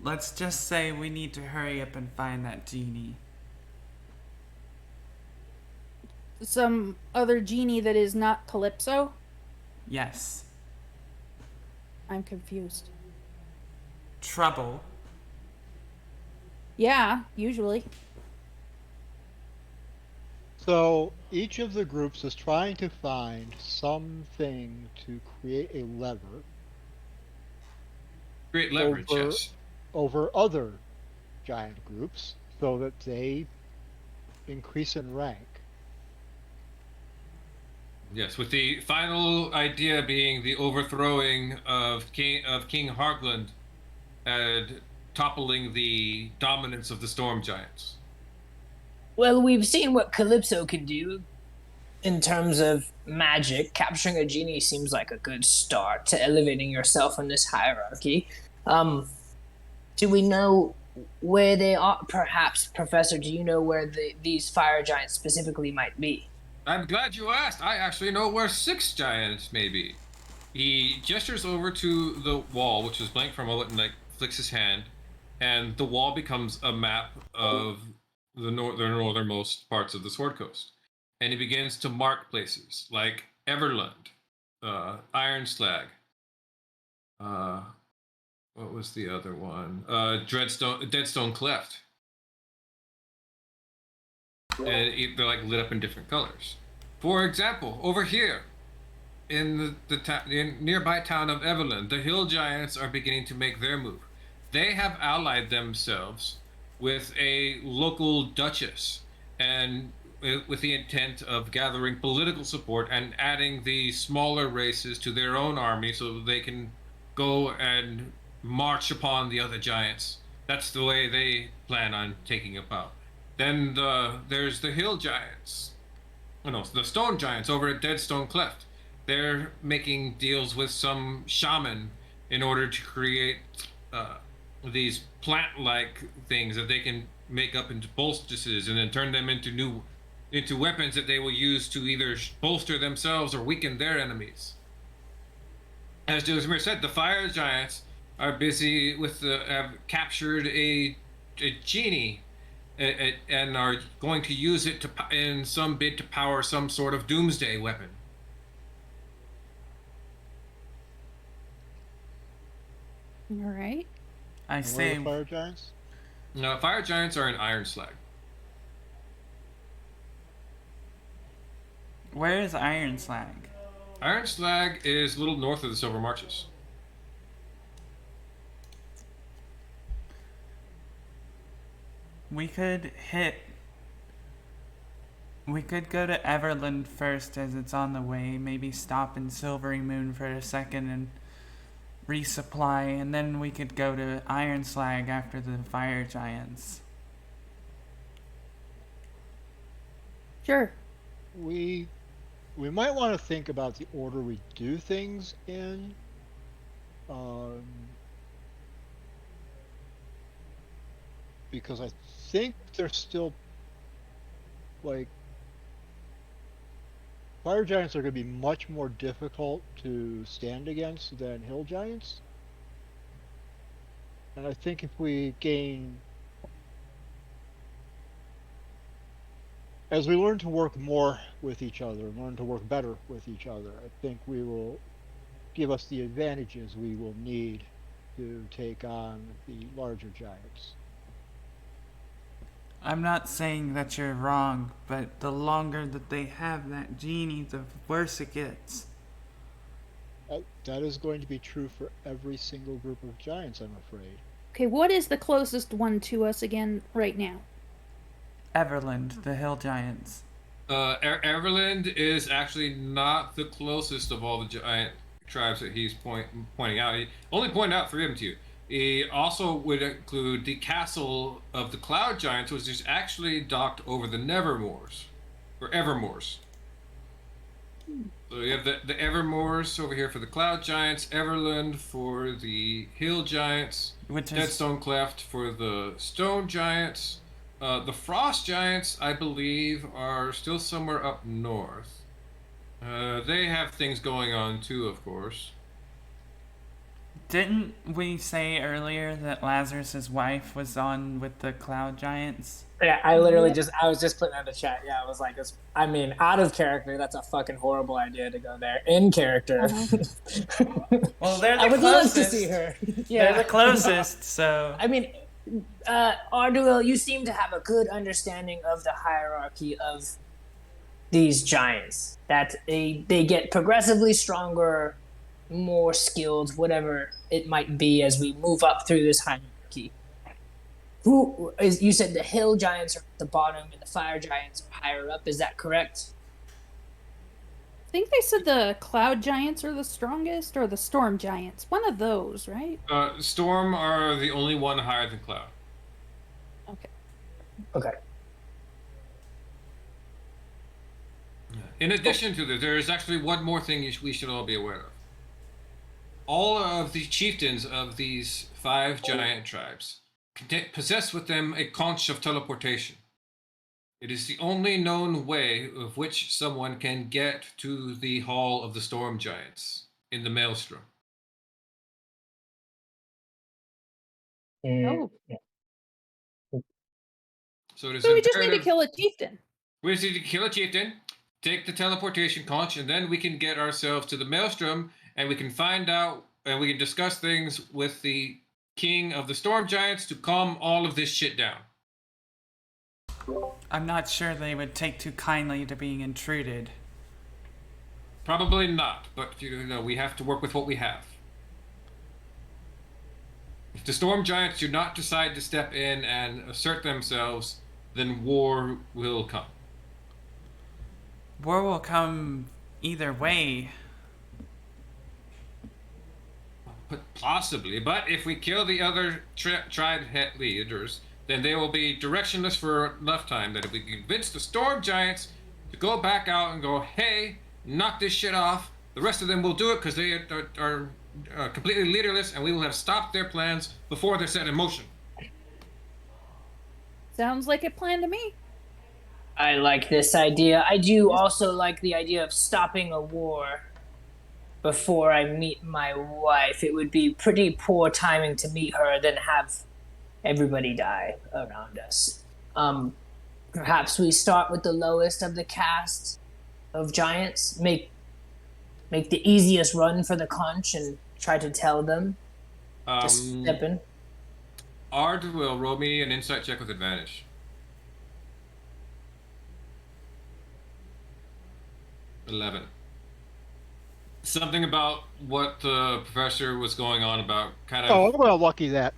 Let's just say we need to hurry up and find that genie. Some other genie that is not Calypso? Yes. I'm confused. Trouble. Yeah, usually. So each of the groups is trying to find something to create a lever Great leverage, Over- yes. over other giant groups so that they increase in rank. Yes, with the final idea being the overthrowing of King Hargland and toppling the dominance of the storm giants. Well, we've seen what Calypso can do in terms of magic. Capturing a genie seems like a good start to elevating yourself in this hierarchy. Do we know where they are? Perhaps, Professor, do you know where these fire giants specifically might be? I'm glad you asked. I actually know where 6 giants may be. He gestures over to the wall, which is blank for a moment, and like flicks his hand, and the wall becomes a map of the northernmost parts of the Sword Coast. And he begins to mark places like Everlund, Ironslag. What was the other one? Deadstone Cleft. And they're like lit up in different colors. For example, over here, in the nearby town of Everland, the Hill Giants are beginning to make their move. They have allied themselves with a local duchess, and with the intent of gathering political support and adding the smaller races to their own army so they can go and march upon the other giants. That's the way they plan on taking about. Then there's the Hill Giants. Oh, no, the Stone Giants over at Deadstone Cleft. They're making deals with some shaman in order to create these plant-like things that they can make up into poultices and then turn them into weapons that they will use to either bolster themselves or weaken their enemies. As Duzmir said, the Fire Giants are busy with have captured a genie and are going to use it in some bid to power some sort of doomsday weapon. All right. I And where are say the fire giants? No, Fire Giants are in Ironslag. where is Ironslag? Ironslag is a little north of the Silver Marches. We could go to Everland first as it's on the way, maybe stop in Silvery Moon for a second and resupply, and then we could go to Ironslag after the Fire Giants. Sure. We might want to think about the order we do things in. Because I think there's still like fire giants are going to be much more difficult to stand against than hill giants. And I think if we gain, as we learn to work more with each other, learn to work better with each other, I think we will give us the advantages we will need to take on the larger giants. I'm not saying that you're wrong, but the longer that they have that genie, the worse it gets. That is going to be true for every single group of giants, I'm afraid. Okay, what is the closest one to us again right now? Everland, the Hill Giants. Everland is actually not the closest of all the giant tribes that he's pointing out. He only pointed out 3 of them to you. He also would include the castle of the Cloud Giants, which is actually docked over the Nevermores, or Evermores. So you have the Evermores over here for the Cloud Giants, Everland for the Hill Giants, Which is Deadstone Cleft for the Stone Giants. The Frost Giants, I believe, are still somewhere up north. They have things going on too, of course. Didn't we say earlier that Lazarus's wife was on with the Cloud Giants? Yeah, I was just putting that in the chat. Yeah, I was like, I mean, out of character, that's a fucking horrible idea to go there. In character. Well, they're the I would love to closest. see her. They're the closest, so I mean, Arduel, you seem to have a good understanding of the hierarchy of these giants. That they get progressively stronger, more skilled, whatever it might be, as we move up through this hierarchy. You said the hill giants are at the bottom and the fire giants are higher up. Is that correct? I think they said the cloud giants are the strongest, or the storm giants. One of those, right? Storm are the only one higher than Cloud. Okay. Okay. In addition to this, there is actually one more thing we should all be aware of. All of the chieftains of these 5 giant tribes possess with them a conch of teleportation. It is the only known way of which someone can get to the Hall of the Storm Giants in the Maelstrom. Oh, So it is so we just need to imperative- kill a chieftain. We just need to kill a chieftain, take the teleportation conch, and then we can get ourselves to the Maelstrom, and we can find out, and we can discuss things with the king of the Storm Giants to calm all of this shit down. I'm not sure they would take too kindly to being intruded. Probably not, but you know, we have to work with what we have. If the Storm Giants do not decide to step in and assert themselves, then war will come. War will come either way. But possibly, but if we kill the other tribe head leaders, then they will be directionless for enough time that if we convince the Storm Giants to go back out and go, hey, knock this shit off, the rest of them will do it because they are completely leaderless, and we will have stopped their plans before they're set in motion. Sounds like a plan to me. I like this idea. I do also like the idea of stopping a war before I meet my wife. It would be pretty poor timing to meet her, then have everybody die around us. Perhaps we start with the lowest of the cast of giants, make the easiest run for the conch, and try to tell them to step in. Ard will roll me an insight check with advantage. $11. Something about what the professor was going on about, kind of. Oh, I'm gonna lucky that.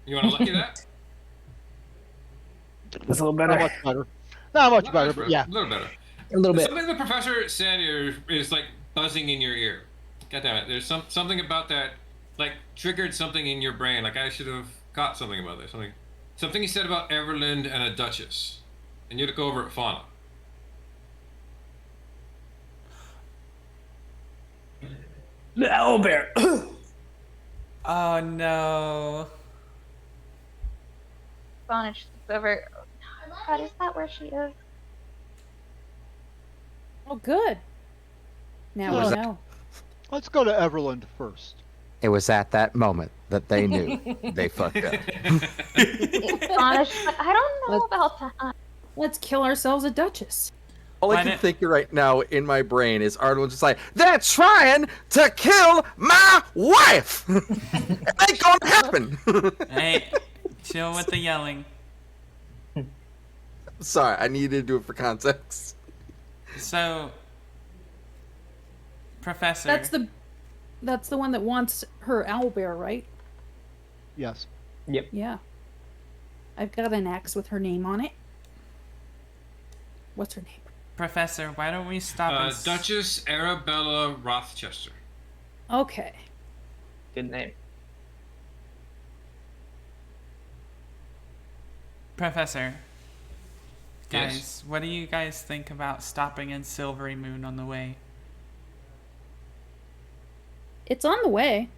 You want to lucky that? That's a little Not better. much better. Not much Not better, much but yeah. A little better. A little bit. Something the professor said is like buzzing in your ear. God damn it! There's something about that, like triggered something in your brain. Like I should have caught something about this. Something he said about Everland and a Duchess, and you look over at Fauna. The owlbear. Oh no. Bonnet looks over. God, is that where she is? Oh, good. Now Was we that- know. Let's go to Everland first. It was at that moment that they knew they fucked up. Bonnet, I don't know about that. Let's kill ourselves a duchess. All Why I can not- think right now in my brain is Ardwin's just like, they're trying to kill my wife! It ain't gonna happen! Hey, chill with the yelling. Sorry, I needed to do it for context. So, Professor. That's the one that wants her owlbear, right? Yes. Yeah. I've got an axe with her name on it. What's her name? Professor, why don't we stop and Duchess Arabella Rothchester. Okay. Good name. Professor. Guys, Yes. what do you guys think about stopping in Silvery Moon on the way? It's on the way.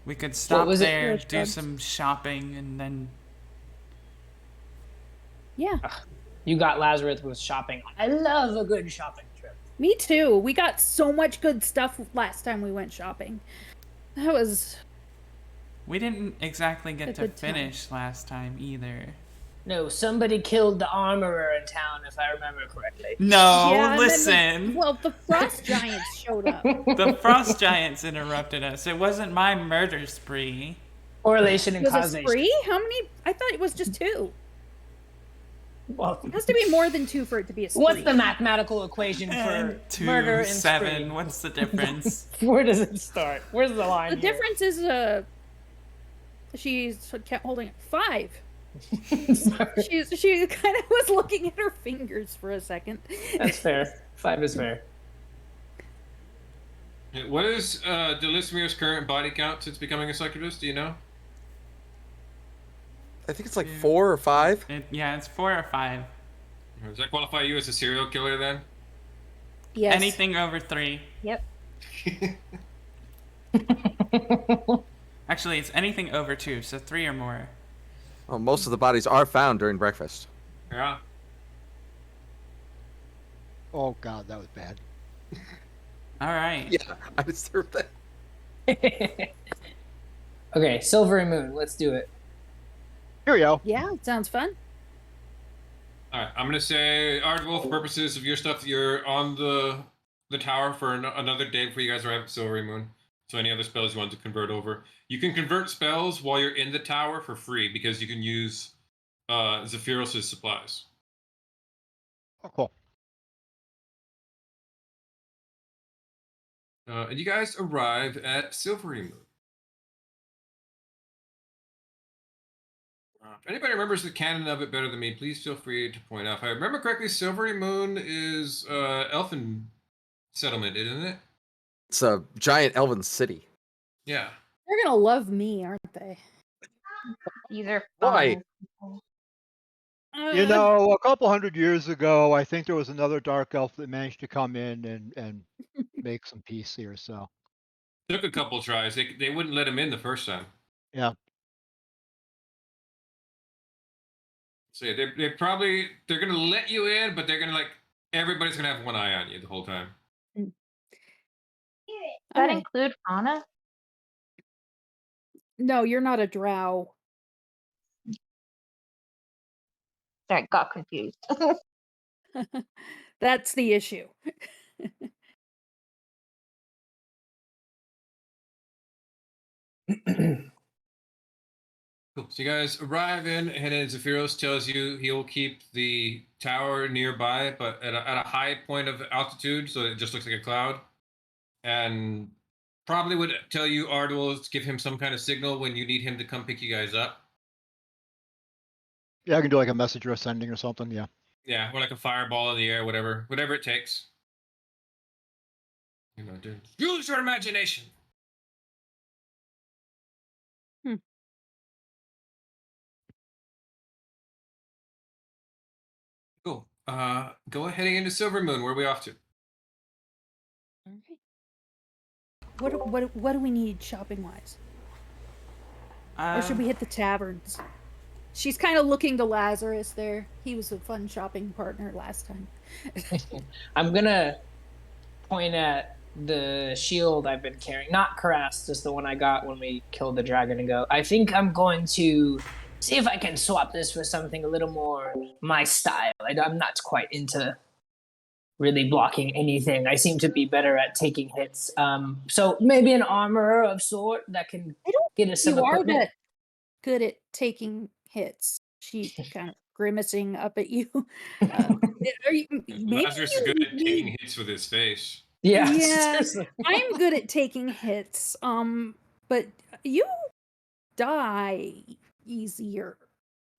We could stop was it? there, Which do drugs? some shopping, and then Yeah. You got Lazarus with shopping. I love a good shopping trip. Me too. We got so much good stuff last time we went shopping. That was we didn't exactly get A to good time. finish last time either. No, somebody killed the armorer in town, if I remember correctly. No, Yeah, and then listen. well, the frost giants showed up. The frost giants interrupted us. It wasn't my murder spree. Correlation and Was it causation. spree? How many? I thought it was just 2. Well, It has to be more than 2 for it to be a spree. what's the mathematical equation for And 2, murder and 7. spree? What's the difference? Where does it start? Where's the line? The here? difference is she kept holding it 5. Sorry. She kind of was looking at her fingers for a second. That's fair. 5 is fair. What is Delismir's current body count since becoming a succubus? Do you know? I think it's like 4 or 5. Yeah, it's 4 or 5. Does that qualify you as a serial killer then? Yes. Anything over 3. Yep. Actually, it's anything over 2, so 3 or more. Well, most of the bodies are found during breakfast. Yeah. Oh God, that was bad. All right. Yeah, I deserve that. Okay, Silvery Moon. Let's do it. Here we go. Yeah, it sounds fun. All right, I'm gonna say, Ardwolf, for purposes of your stuff, you're on the tower for another day before you guys arrive at Silvery Moon. So any other spells you want to convert over, you can convert spells while you're in the tower for free because you can use Zephyros' supplies. Oh, cool. And you guys arrive at Silvery Moon. If anybody remembers the canon of it better than me, please feel free to point out. If I remember correctly, Silvery Moon is elfin settlement, isn't it? It's a giant elven city. Yeah. They're gonna love me, aren't they? These are Why? fun. You know, a couple hundred years ago, I think there was another dark elf that managed to come in and make some peace here. So Took a couple tries. They wouldn't let him in the first time. yeah, So yeah, they're gonna let you in, but they're gonna everybody's gonna have one eye on you the whole time. Does that Alright. include fauna? No, you're not a drow. Sorry, got confused. That's the issue. Cool. So you guys arrive in, and then Zephyros tells you he'll keep the tower nearby, but at a high point of altitude, so it just looks like a cloud. And probably would tell you Ardwell to give him some kind of signal when you need him to come pick you guys up. yeah, I can do like a message or a sending or something. Yeah. Yeah, or like a fireball in the air, whatever it takes. You know, use your imagination. Cool. Go ahead into Silver Moon. Where are we off to? Alright. What do we need shopping wise? Or should we hit the taverns? She's kind of looking to Lazarus there. He was a fun shopping partner last time. I'm gonna point at the shield I've been carrying. Not Karast, just the one I got when we killed the dragon and go, I think I'm going to see if I can swap this for something a little more my style. I'm not quite into really blocking anything. I seem to be better at taking hits. So maybe an armor of sort that can I don't get us some You are equipment. that good at taking hits. She's kind of grimacing up at you. Maybe Lazarus is you good at need- taking hits with his face. Yeah. Yeah, I'm good at taking hits. But you die easier.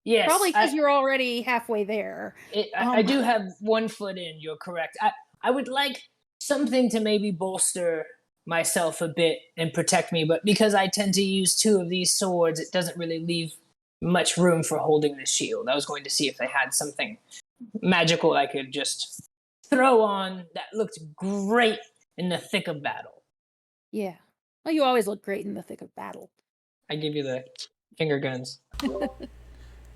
Yes. Probably because you're already halfway there. I do have 1 foot in. You're correct. I would like something to maybe bolster myself a bit and protect me, but because I tend to use 2 of these swords, it doesn't really leave much room for holding the shield. I was going to see if they had something magical I could just throw on that looked great in the thick of battle. Yeah. Well, you always look great in the thick of battle. I give you the finger guns.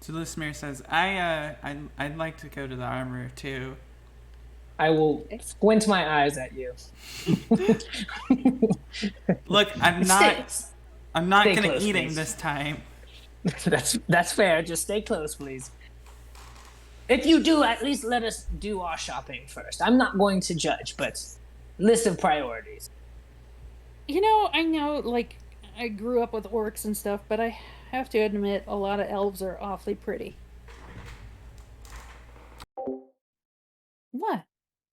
Zulismir says, I'd like to go to the armor too. I will squint my eyes at you. Look, I'm Stay not gonna close, eat him please. this time. That's fair. Just stay close, please. If you do, at least let us do our shopping first. I'm not going to judge, but list of priorities. You know, I know, like, I grew up with orcs and stuff, but I have to admit, a lot of elves are awfully pretty. What?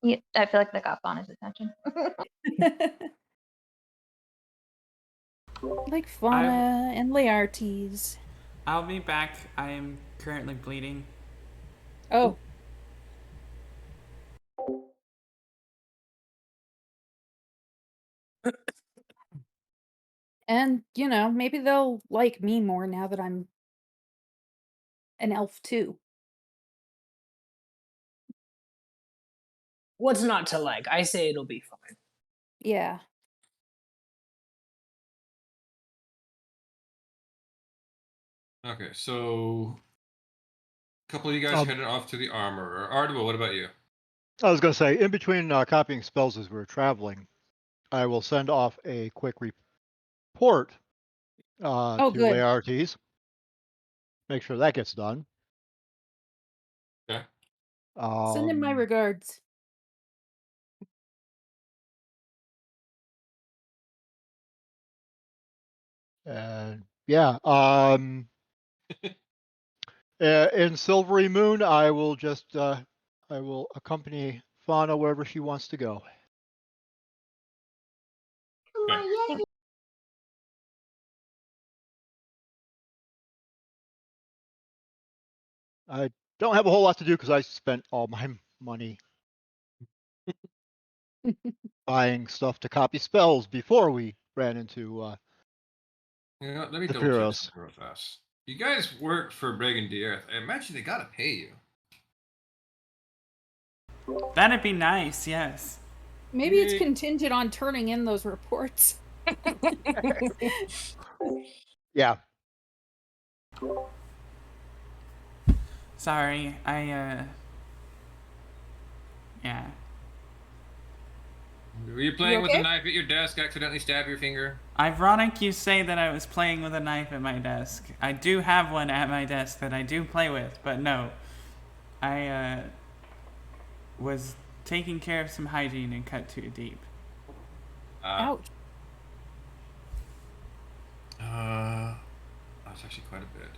Yeah, I feel like that got Fauna's attention. Like Fauna and Laertes. I'll be back. I am currently bleeding. Oh. And, you know, maybe they'll like me more now that I'm an elf too. What's not to like? I say it'll be fine. Yeah. Okay, so a couple of you guys headed off to the armor. Ardwell, what about you? I was going to say, in between copying spells as we're traveling, I will send off a quick report to good. ARTs. Make sure that gets done. Okay. Send in my regards. And yeah, in Silvery Moon, I will just I will accompany Fauna wherever she wants to go. Okay. I don't have a whole lot to do because I spent all my money buying stuff to copy spells before we ran into You know what, let me the double check Pyros. something real fast. You guys work for Brigandier. I imagine they gotta pay you. That'd be nice, yes. Maybe it's contingent on turning in those reports. Yeah. Sorry, yeah. Were you playing You with okay? a knife at your desk, accidentally stab your finger? Ironic you say that I was playing with a knife at my desk. I do have one at my desk that I do play with, but no. I was taking care of some hygiene and cut too deep. Ouch. That's actually quite a bit.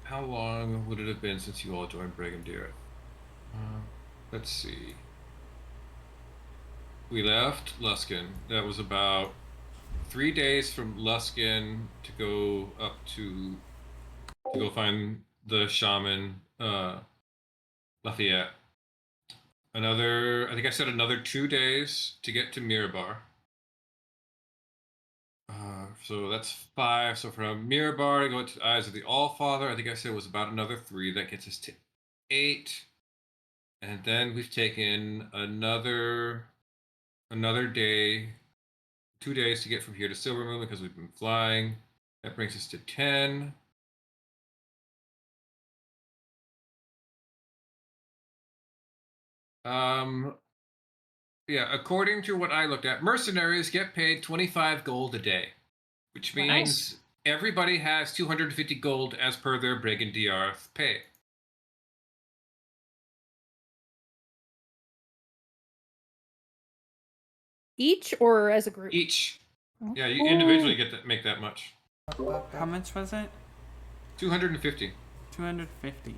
How long would it have been since you all joined Brigandier? Let's see. We left Luskin. That was about 3 days from Luskin to go up to go find the shaman Lafayette. I think I said another 2 days to get to Mirabar. So that's 5. So from Mirabar to go to the Eyes of the Allfather, I think I said it was about another 3. That gets us to 8. And then we've taken another day, 2 days to get from here to Silvermoon because we've been flying. That brings us to 10. Yeah, according to what I looked at, mercenaries get paid 25 gold a day, which means Nice. everybody has 250 gold as per their Brigandier pay. Each or as a group? Each. Oh. Yeah, you individually get to make that much. How much was it? 250. 250.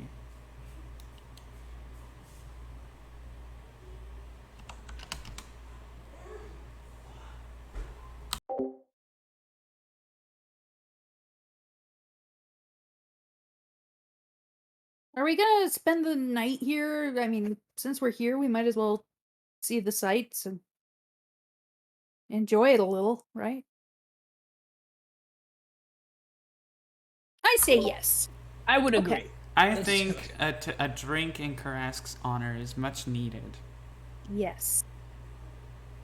Are we gonna spend the night here? I mean, since we're here, we might as well see the sights and enjoy it a little, right? I say yes. I would Okay. agree. I Let's think a drink in Karask's honor is much needed. Yes.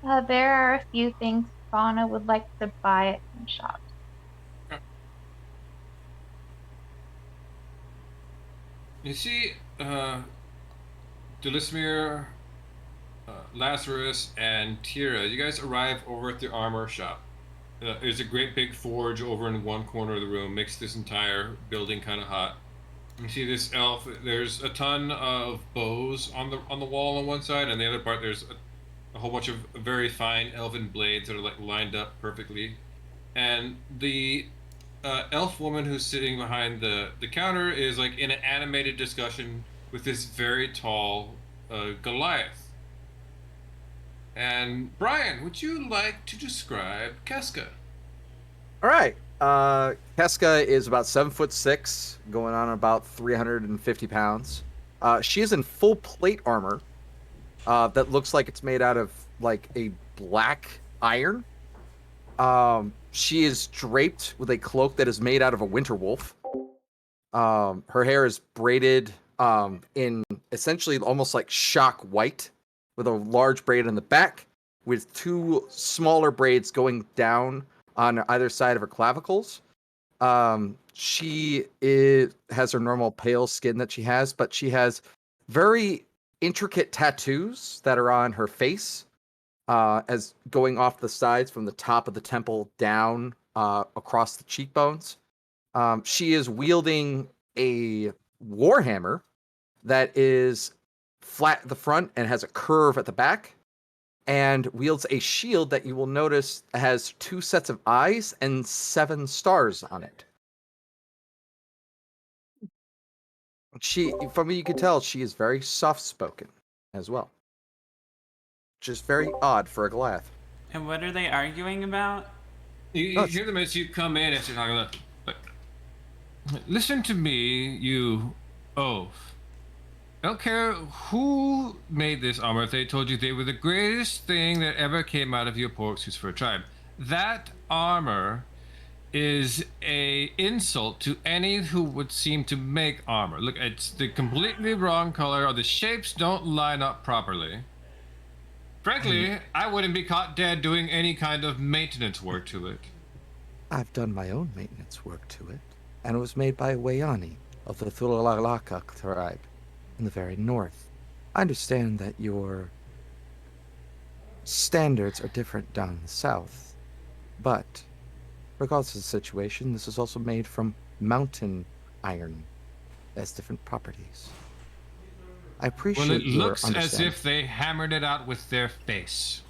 There are a few things Fauna would like to buy at some shops. You see, Delismere, Lazarus, and Tira, you guys arrive over at the armor shop. There's a great big forge over in one corner of the room, makes this entire building kind of hot. You see this elf. There's a ton of bows on the wall on one side, and the other part there's a whole bunch of very fine elven blades that are like lined up perfectly. And the elf woman who's sitting behind the counter is like in an animated discussion with this very tall Goliath. And Brian, would you like to describe Keska? All right. Keska is about 7'6", going on about 350 pounds. She is in full plate armor that looks like it's made out of like a black iron. She is draped with a cloak that is made out of a winter wolf. Her hair is braided in essentially almost like shock white, with a large braid in the back, with two smaller braids going down on either side of her clavicles. She has her normal pale skin that she has, but she has very intricate tattoos that are on her face, as going off the sides from the top of the temple down across the cheekbones. She is wielding a warhammer that is flat at the front and has a curve at the back, and wields a shield that you will notice has 2 sets of eyes and 7 stars on it. From what you can tell, she is very soft-spoken as well. Just very odd for a Goliath. And what are they arguing about? You hear them as you come in and you're talking about, like, listen to me, you oaf. I don't care who made this armor. They told you they were the greatest thing that ever came out of your pork suits for a tribe. That armor is a insult to any who would seem to make armor. Look, it's the completely wrong color, or the shapes don't line up properly. Frankly, I wouldn't be caught dead doing any kind of maintenance work to it. I've done my own maintenance work to it, and it was made by a Wayani of the Thulalaka tribe in the very north. I understand that your standards are different down in the south, but regardless of the situation, this is also made from mountain iron. It has different properties. I appreciate Well, it your looks as understanding. if they hammered it out with their face.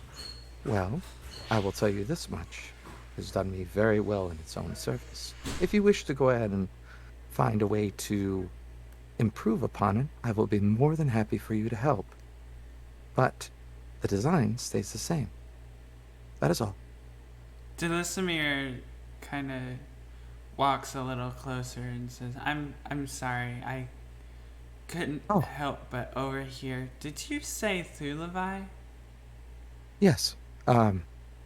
Well, I will tell you this much. It has done me very well in its own service. If you wish to go ahead and find a way to improve upon it, I will be more than happy for you to help. But the design stays the same. That is all. Delisimir kind of walks a little closer and says, I'm sorry, I couldn't help but overhear. Did you say Thulavai? Yes. My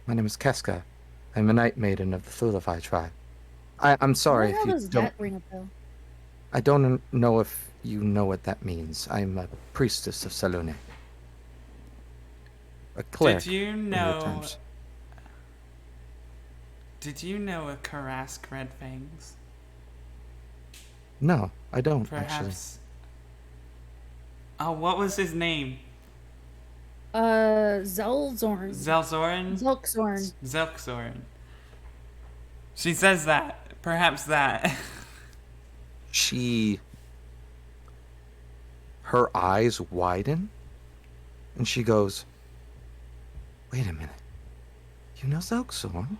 name is Keska. I'm a night maiden of the Thulavai tribe. I'm sorry How if you does don't... that ring a bell? I don't know if you know what that means. I'm a priestess of Salune. A cleric. Did you in your know? terms. Did you know a Karask Redfangs? No, I don't actually. Perhaps. Oh, what was his name? Zelzorn. Zelzorin? Zelkzorn. Zelkzorin. She says that. Perhaps that. Her eyes widen, and she goes, "Wait a minute. You know Zelkzorn?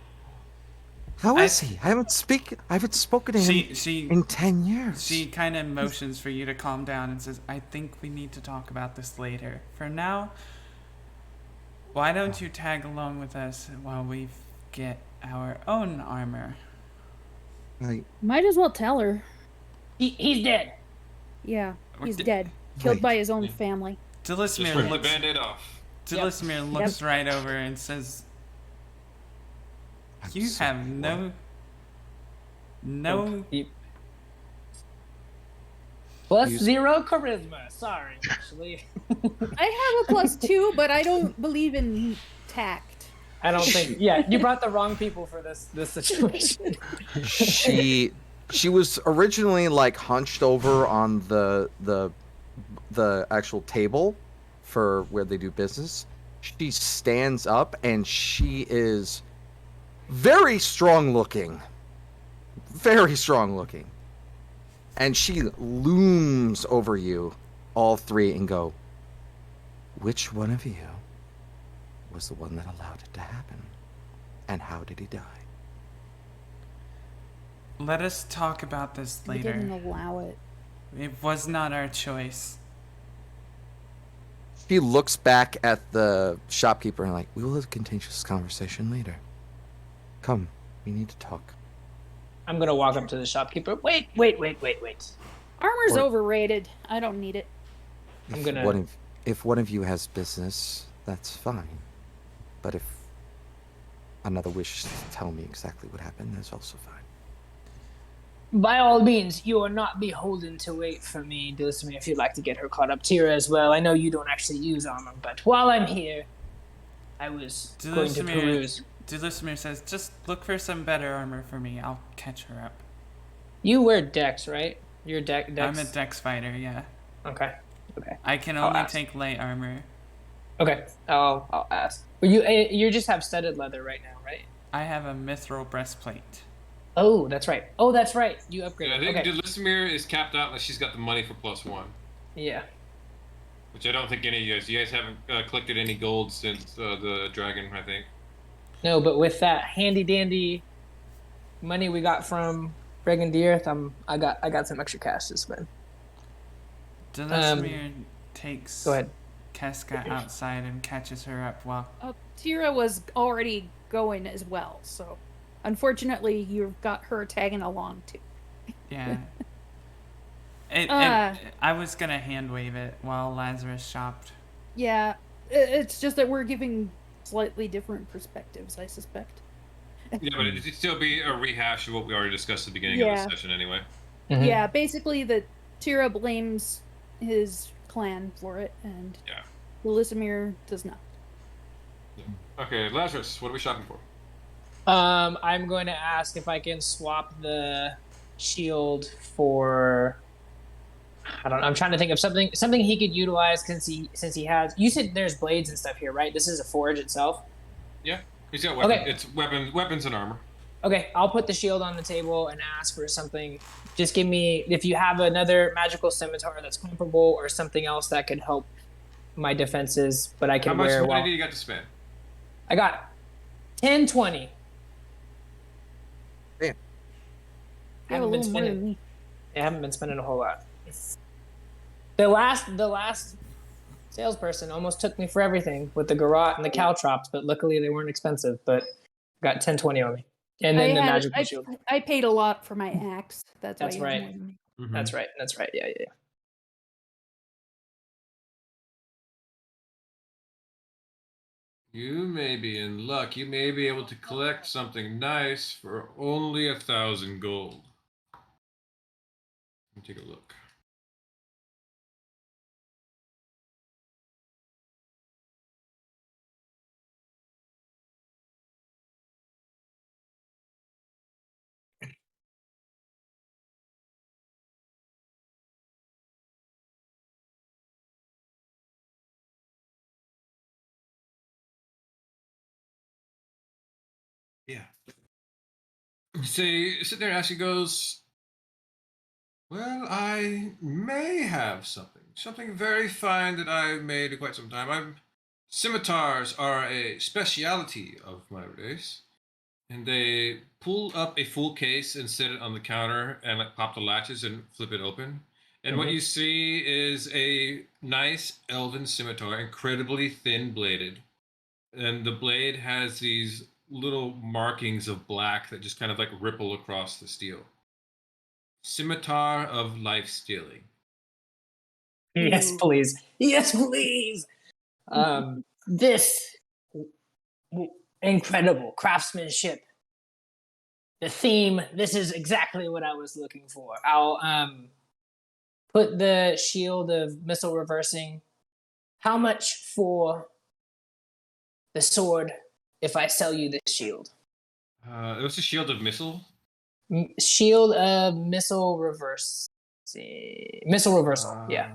How is he? I haven't spoken to him in 10 years." She kind of motions for you to calm down and says, I think we need to talk about this later. For now, why don't you tag along with us while we get our own armor? Might as well tell her. He's dead. Yeah, he's D- dead. Killed Wait. by his own family. Just Delisimir rip the looks, band-aid off. Delisimir looks right over and says, I'm you sorry, have what? no Plus You- 0 charisma. Sorry, actually. I have a +2, but I don't believe in tact. I don't think. Yeah, you brought the wrong people for this situation. She was originally like hunched over on the actual table for where they do business. She stands up and she is very strong looking. Very strong looking. And she looms over you, all three, and go, "Which one of you was the one that allowed it to happen? And how did he die?" Let us talk about this We didn't later. allow it. It was not our choice. She looks back at the shopkeeper and like, "We will continue this conversation later. Come, we need to talk." I'm gonna walk up to the shopkeeper. Wait. Armor's Or- overrated. I don't need it. I'm If gonna- if one of you has business, that's fine. But if another wishes to tell me exactly what happened, that's also fine. By all means, you are not beholden to wait for me, Dulcimere, if you'd like to get her caught up. Tira as well. I know you don't actually use armor, but while I'm here, I was going to peruse. Dulcimere says, just look for some better armor for me. I'll catch her up. You wear Dex, right? You're Dex. I'm a Dex fighter, yeah. Okay. Okay. I can I'll only ask. take light armor. Okay. I'll ask. But you just have studded leather right now, right? I have a mithril breastplate. Oh, that's right. Oh, that's right. You upgraded. Yeah, I think okay. Dulcimere is capped out unless she's got the money for +1. Yeah. Which I don't think any of you guys haven't collected any gold since the dragon, I think. No, but with that handy dandy money we got from Regan the Earth, I got some extra cash to spend. Dulcimere takes Go ahead. Casca outside and catches her up while... Tira was already going as well, so unfortunately you've got her tagging along too. Yeah. I was gonna hand wave it while Lazarus shopped. Yeah, it's just that we're giving slightly different perspectives, I suspect. Yeah, but it'd still be a rehash of what we already discussed at the beginning of the session anyway. Mm-hmm. Yeah, basically that Tira blames his clan for it, and Dulcimere does not. Yeah. Okay, Lazarus, what are we shopping for? I'm going to ask if I can swap the shield for. I don't know. I'm trying to think of something he could utilize since he has. You said there's blades and stuff here, right? This is a forge itself. Yeah, he's got weapons. Okay. It's weapons and armor. Okay, I'll put the shield on the table and ask for something. Just give me if you have another magical scimitar that's comparable or something else that could help my defenses, but I can How wear. much money do you got to spend? I got 10, 20. Damn. I haven't been spending. I haven't been spending a whole lot. The last salesperson almost took me for everything with the garrote and the caltrops, but luckily they weren't expensive. But got 10, 20 on me, and then the magical shield. I paid a lot for my axe. That's why you right. have more than me. Mm-hmm. That's right. That's right. Yeah. You may be in luck. You may be able to collect something nice for only 1,000 gold. Let me take a look. Yeah. So you sit there and Ashley goes, well, I may have something very fine that I made quite some time. Scimitars are a speciality of my race. And they pull up a full case and set it on the counter and pop the latches and flip it open. And what you see is a nice elven scimitar, incredibly thin bladed. And the blade has these little markings of black that just kind of ripple across the steel. Scimitar of life stealing. Yes, please. Yes, please. This incredible craftsmanship. The theme. This is exactly what I was looking for. I'll put the shield of missile reversing. How much for the sword if I sell you this shield? It was a shield of missile. Shield of missile reverse. Missile reversal. Yeah.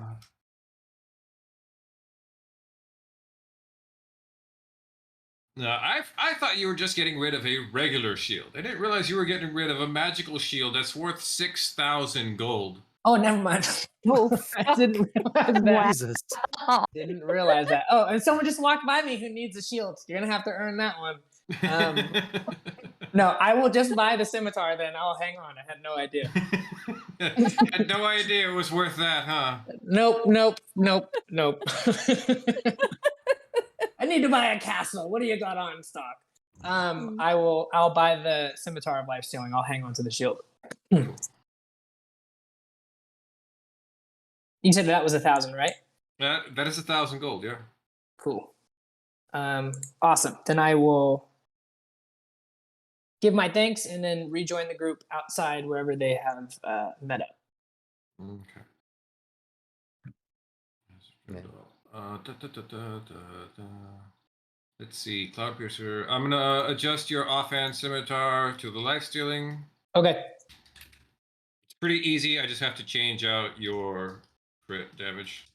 No, I thought you were just getting rid of a regular shield. I didn't realize you were getting rid of a magical shield that's worth 6,000 gold. Oh, never mind. Oh, I didn't realize that. Jesus. Didn't realize that. Oh, and someone just walked by me who needs a shield. You're gonna have to earn that one. No, I will just buy the scimitar then. I'll hang on. I had no idea. Had no idea it was worth that, huh? Nope. I need to buy a castle. What do you got on stock? I'll buy the scimitar of life stealing. I'll hang on to the shield. You said that was 1,000, right? That is 1,000 gold, yeah. Cool. Awesome. Then I will give my thanks, and then rejoin the group outside wherever they have met up. Okay. Yeah. Let's see, Cloudpiercer. I'm gonna adjust your offhand scimitar to the life stealing. Okay. It's pretty easy. I just have to change out your crit damage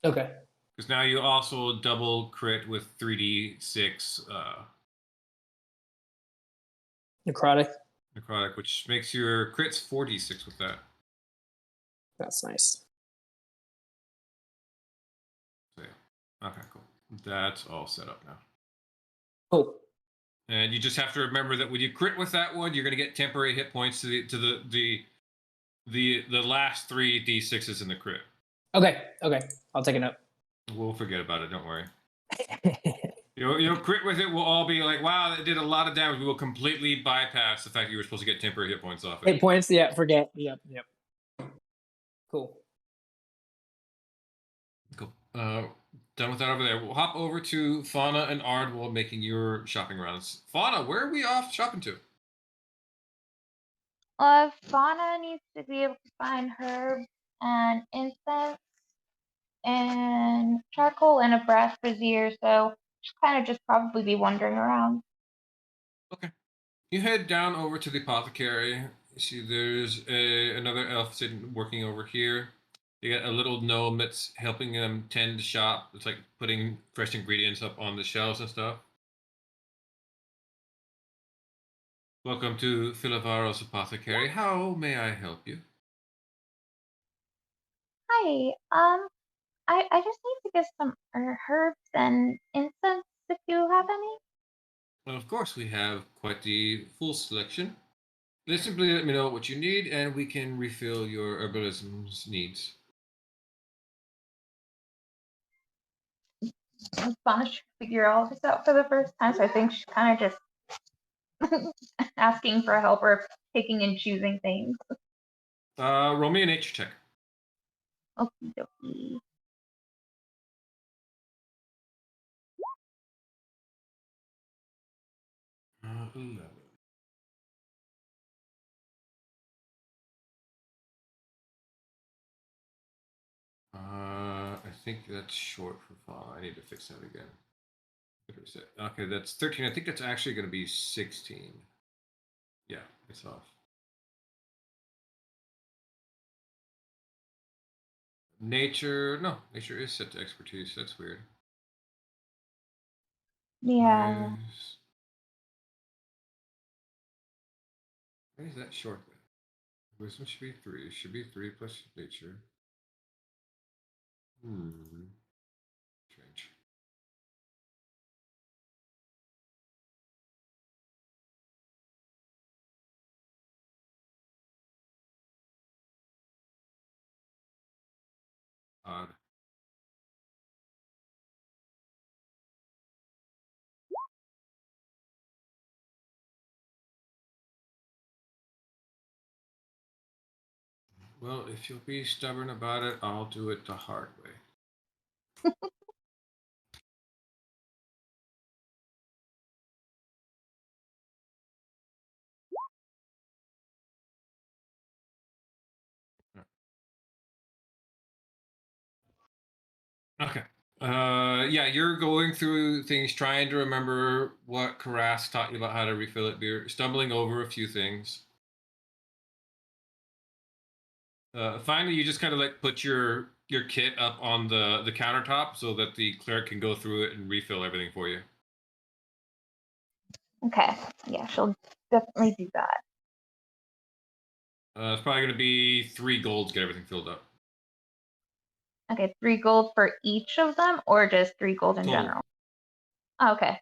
Okay. because now you also double crit with 3d6 Necrotic. necrotic, which makes your crits 4d6 with that. That's nice. So, yeah. Okay, cool. That's all set up now. Cool. And you just have to remember that when you crit with that one, you're going to get temporary hit points to the last 3 d6s in the crit. Okay. I'll take a note. We'll forget about it. Don't worry. You'll crit with it. We'll all be like, "Wow, that did a lot of damage." We will completely bypass the fact you were supposed to get temporary hit points off it. 8 points. Yeah. Forget. Yep. Cool. Cool. Done with that over there. We'll hop over to Fauna and Ardwell making your shopping rounds. Fauna, where are we off shopping to? Fauna needs to be able to find herbs and incense and charcoal and a brass brazier, so she'll kind of just probably be wandering around. Okay. You head down over to the apothecary. You see there's another elf sitting working over here. You got a little gnome that's helping them tend the shop. It's like putting fresh ingredients up on the shelves and stuff. Welcome to Philavaro's Apothecary. How may I help you? Hi, I just need to get some herbs and incense if you have any. Well, of course, we have quite the full selection. Simply let me know what you need, and we can refill your herbalism's needs. Fauna should figure all this out for the first time, so I think she's kind of just asking for help or picking and choosing things. Roll me a nature check. Okie dokie. Uh, 11. I think that's short for fauna. I need to fix that again. What is it? Okay, that's 13. I think that's actually going to be 16. Yeah, it's off. Nature, no, nature is set to expertise. That's weird. Yeah. Why is that short then? Wisdom should be 3. Should be 3 plus nature. Strange. Odd. Well, if you'll be stubborn about it, I'll do it the hard way. Okay. Yeah, you're going through things, trying to remember what Karas taught you about how to refill it beer, stumbling over a few things. Finally, you just kind of like put your kit up on the countertop so that the cleric can go through it and refill everything for you. Okay. Yeah, she'll definitely do that. It's probably going to be 3 gold to get everything filled up. Okay, 3 gold for each of them, or just 3 gold in Total. general? Okay.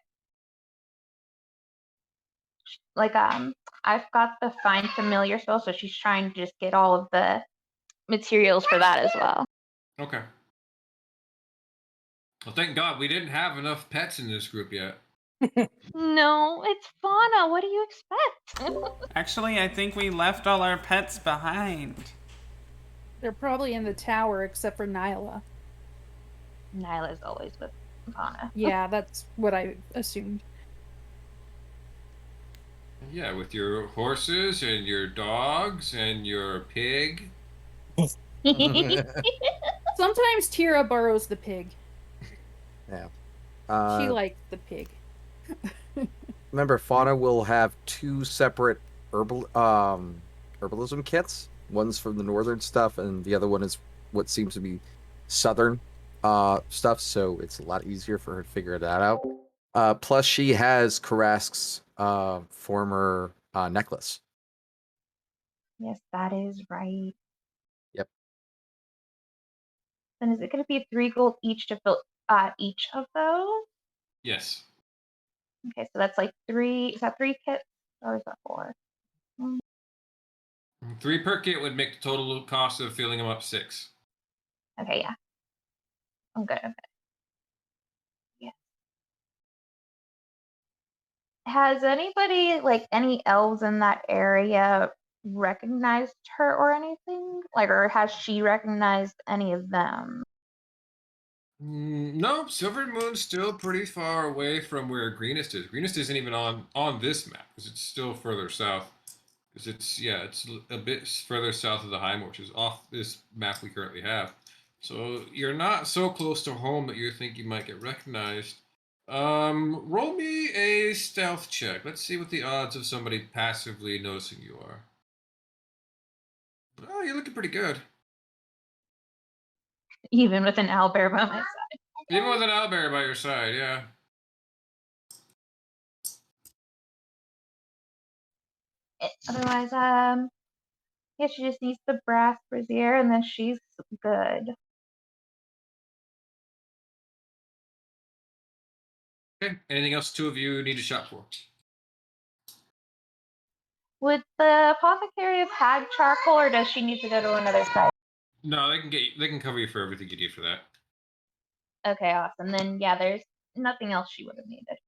Like, I've got the find familiar spell, so she's trying to just get all of the materials for that as well. Okay. Well, thank God we didn't have enough pets in this group yet. No, it's Fauna. What do you expect? Actually, I think we left all our pets behind. They're probably in the tower, except for Nyla. Nyla's always with Fauna. Yeah, that's what I assumed. Yeah, with your horses and your dogs and your pig. Sometimes Tira borrows the pig. Yeah. She likes the pig. Remember, Fauna will have two separate herbalism kits. One's from the northern stuff, and the other one is what seems to be southern stuff. So it's a lot easier for her to figure that out. Plus, she has Karask's former necklace. Yes, that is right. Yep. Then is it going to be 3 gold each to fill each of those? Yes. Okay, so that's like 3. Is that 3 kits or is that 4? 3 per kit would make the total cost of filling them up 6. Okay, yeah. I'm good. Okay. Yeah. Has anybody, like any elves in that area, recognized her or anything? Like, or has she recognized any of them? Nope, Silver Moon's still pretty far away from where Greenest is. Greenest isn't even on this map because it's still further south. Because it's a bit further south of the High Marches off this map we currently have. So you're not so close to home that you think you might get recognized. Roll me a stealth check. Let's see what the odds of somebody passively noticing you are. Oh, you're looking pretty good. Even with an owlbear by my side. Even with an owlbear by your side, yeah. Otherwise, yeah, she just needs the brass brazier and then she's good. Okay. Anything else two of you need a shot for? Would the apothecary have had charcoal or does she need to go to another site? No, they can cover you for everything you need for that. Okay, awesome. Then yeah, there's nothing else she would have needed.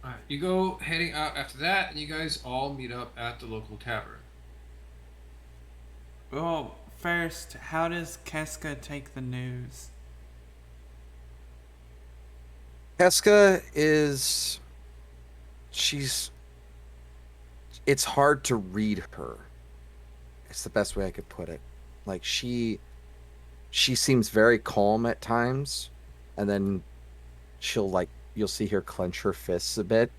Alright, you go heading out after that, and you guys all meet up at the local tavern. Well, first, how does Keska take the news? Keska is. It's hard to read her. It's the best way I could put it. Like, she seems very calm at times, and then you'll see her clench her fists a bit,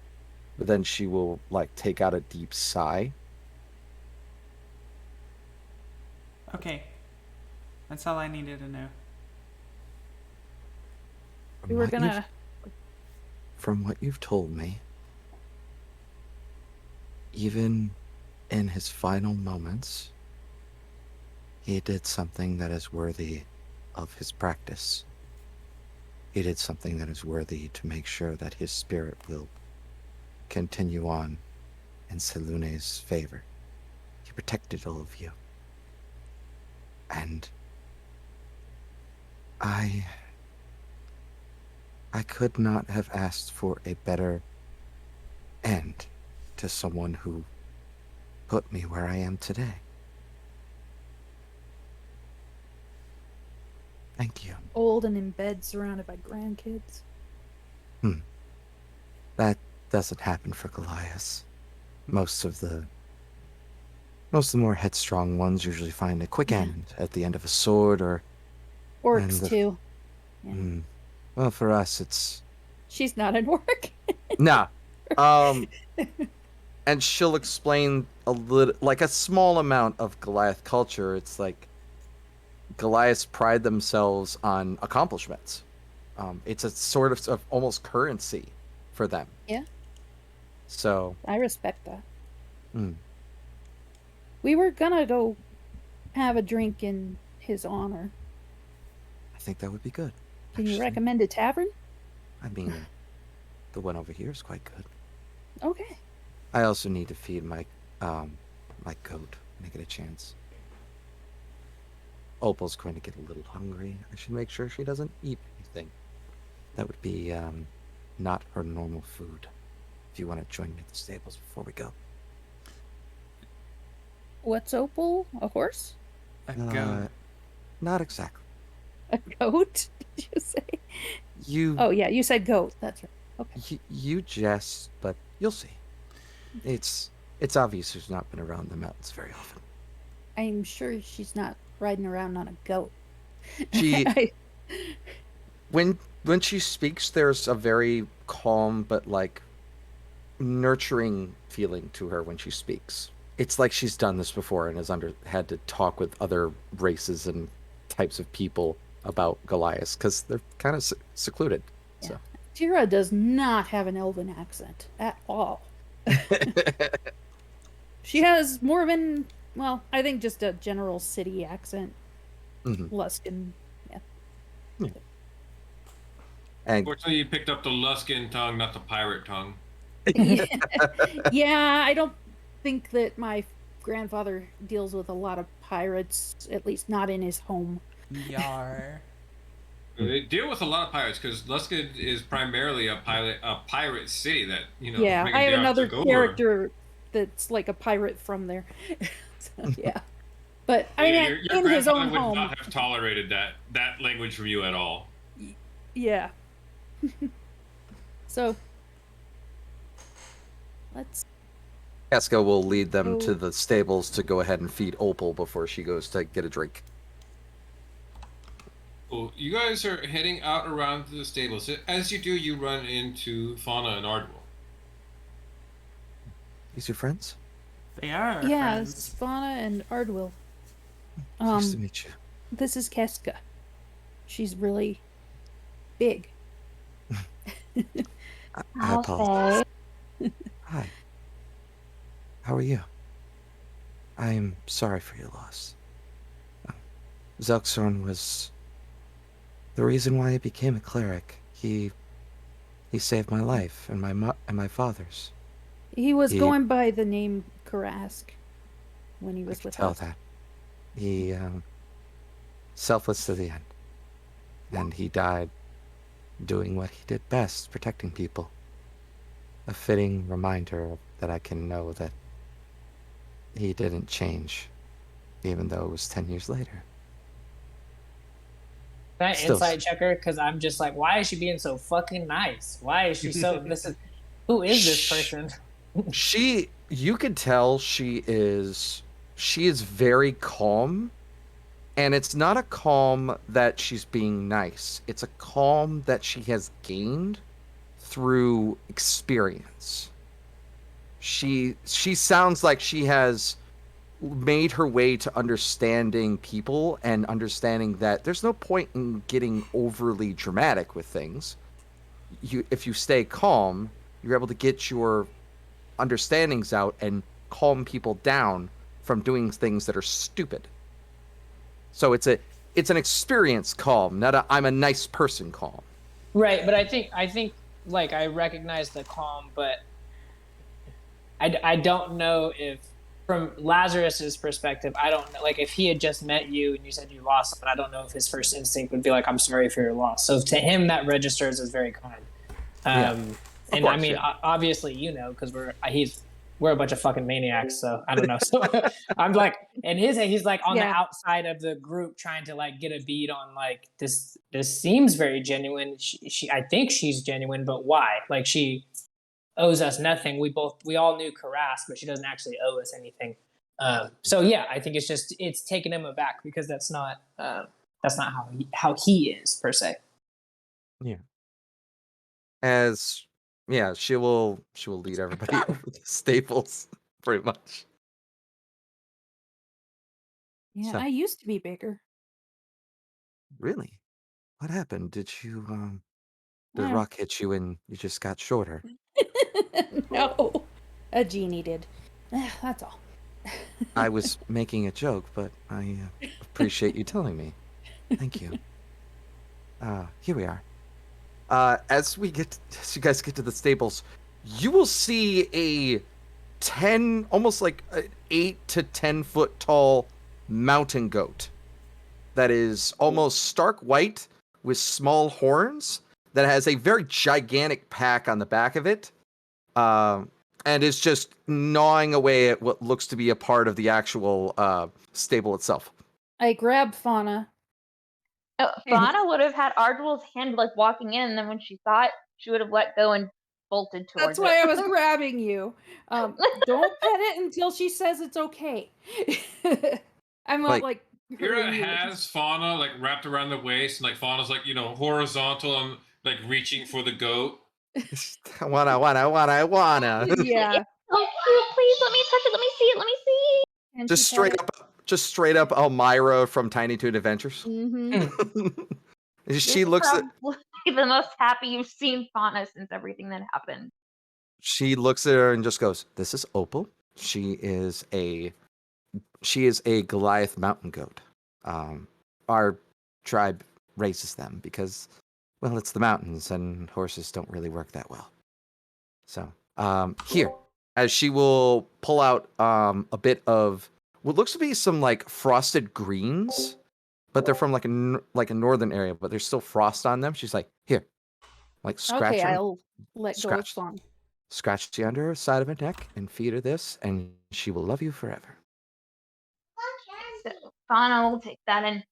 but then she will, take out a deep sigh. Okay. That's all I needed to know. We were gonna. From what you've told me, even in his final moments, he did something that is worthy of his practice. He did something that is worthy to make sure that his spirit will continue on in Selune's favor. He protected all of you. And I could not have asked for a better end to someone who put me where I am today. Thank you. Old and in bed, surrounded by grandkids. That doesn't happen for Goliath. Most of the more headstrong ones usually find a quick end at the end of a sword or... Orcs, too. Yeah. Well, for us, it's... She's not an orc. Nah. And she'll explain a small amount of Goliath culture. It's like Goliaths pride themselves on accomplishments. It's a sort of almost currency for them. Yeah. So... I respect that. We were gonna go have a drink in his honor. I think that would be good. Can you recommend a tavern? I mean, the one over here is quite good. Okay. I also need to feed my my goat when I get a chance. Opal's going to get a little hungry. I should make sure she doesn't eat anything. That would be not her normal food. If you want to join me at the stables before we go. What's Opal? A horse? A goat. Not exactly. A goat? Did you say? You Oh yeah, you said goat. That's right. Okay. you jest, but you'll see. It's obvious who's not been around the mountains very often. I'm sure she's not riding around on a goat. She I- when she speaks, there's a very calm but like nurturing feeling to her when she speaks. It's like she's done this before and has had to talk with other races and types of people about Goliath because they're kind of secluded. Yeah. So Tira does not have an elven accent at all. She has more of an, well, I think just a general city accent. Mhm. Luskin. Yeah. And Fortunately, you picked up the Luskin tongue, not the pirate tongue. Yeah, I don't think that my grandfather deals with a lot of pirates, at least not in his home. Yar. They deal with a lot of pirates because Luskin is primarily a pirate city that Yeah, Megan I have Diaz another took over. character that's like a pirate from there. So, yeah. But I Yeah, mean, your in his grandfather own would home. not have tolerated that language from you at all. Yeah. So let's Casca will lead them to Oh. the stables to go ahead and feed Opal before she goes to get a drink. Cool. You guys are heading out around the stables. As you do, you run into Fauna and Ardwell. These your friends? They are. yeah, friends. Svana and Ardwil. Nice to meet you. This is Keska. She's really big. I I'll apologize. say. Hi. How are you? I am sorry for your loss. Zelksorn was the reason why I became a cleric. He saved my life and my father's. He was He- going by the name Karask when he I was can with tell us. that. He selfless to the end. And he died doing what he did best, protecting people. A fitting reminder that I can know that he didn't change, even though it was 10 years later. Can I Still- insight check her? Because I'm just like, why is she being so fucking nice? Why is she so? Who is this person? You could tell she is very calm, and it's not a calm that she's being nice. It's a calm that she has gained through experience. She sounds like she has made her way to understanding people and understanding that there's no point in getting overly dramatic with things. If you stay calm, you're able to get your understandings out and calm people down from doing things that are stupid. So it's an experience calm, not a I'm a nice person calm. Right, but I think like I recognize the calm, but I don't know if from Lazarus's perspective, I don't know, like if he had just met you and you said you lost someone, I don't know if his first instinct would be like, I'm sorry for your loss. So to him, that registers as very kind. And I course, mean, yeah. obviously, because we're a bunch of fucking maniacs. So I don't know. So I'm like, in his head, he's like on the Yeah. outside of the group trying to like get a beat on like this seems very genuine. She I think she's genuine, but why? Like she owes us nothing. We all knew Karas, but she doesn't actually owe us anything. So yeah, I think it's taken him aback because that's not how he is per se. She will lead everybody over the stables pretty much. Yeah, So- I used to be bigger. Really? What happened? Did the Uh. rock hit you and you just got shorter? No, a genie did. That's all. I was making a joke, but I appreciate you telling me. Thank you. Here we are. As you guys get to the stables, you will see a 10, almost like an 8 to 10 foot tall mountain goat that is almost stark white with small horns that has a very gigantic pack on the back of it, and is just gnawing away at what looks to be a part of the actual stable itself. I grab Fauna. Fauna would have had Ardwell's hand like walking in, and then when she saw it, she would have let go and bolted towards That's why it. I was grabbing you. Don't pet it until she says it's okay. I'm not like Kira hurting you. has Fauna like wrapped around the waist, and like Fauna's like horizontal and like reaching for the goat. I wanna. Yeah. Oh, cute! Please let me touch it. Let me see it. Let me see. And Just straight up Elmira from Tiny Toon Adventures. Mm-hmm. She looks at Probably the most happy you've seen Fauna since everything that happened. she looks at her and just goes, "This is Opal. She is a Goliath mountain goat. Our tribe raises them because, well, it's the mountains and horses don't really work that well. So, here, as she will pull out a bit of what looks to be some like frosted greens, but they're from like a northern area, but there's still frost on them. She's like, here, like scratch Okay, her, I'll let go of scratch. Fauna. Scratch the under side of her neck and feed her this, and she will love you forever." So Fauna will take that and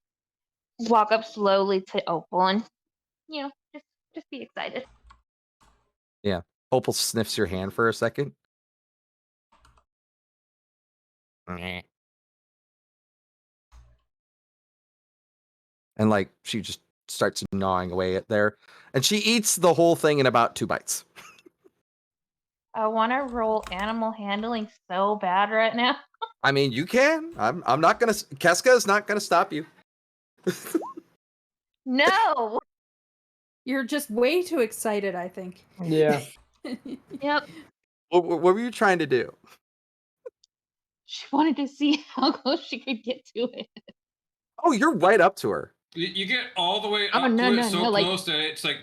walk up slowly to Opal and, just be excited. Opal sniffs your hand for a second. And like she just starts gnawing away at there, and she eats the whole thing in about 2 bites. I want to roll animal handling so bad right now. I mean, you can. I'm not gonna. Keska is not gonna stop you. No. You're just way too excited, I think. Yeah. Yep. What were you trying to do? She wanted to see how close she could get to it. Oh, you're right up to her. You get all the way Oh, up no, to it no, so no, like- close that it's like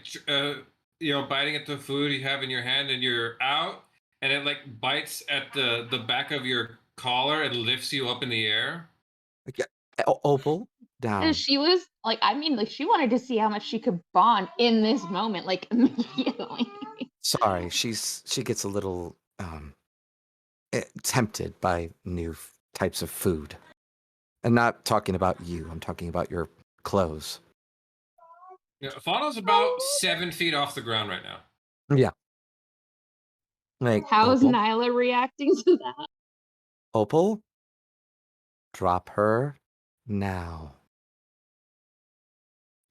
biting at the food you have in your hand, and you're out, and it like bites at the back of your collar and lifts you up in the air. Opal, down. And she was like, she wanted to see how much she could bond in this moment, like immediately. Sorry, she gets a little tempted by new types of food. I'm not talking about you. I'm talking about your clothes. Yeah, Fauna's about 7 feet off the ground right now. Yeah. Like, How's Opal, Nyla reacting to that? Opal, drop her now.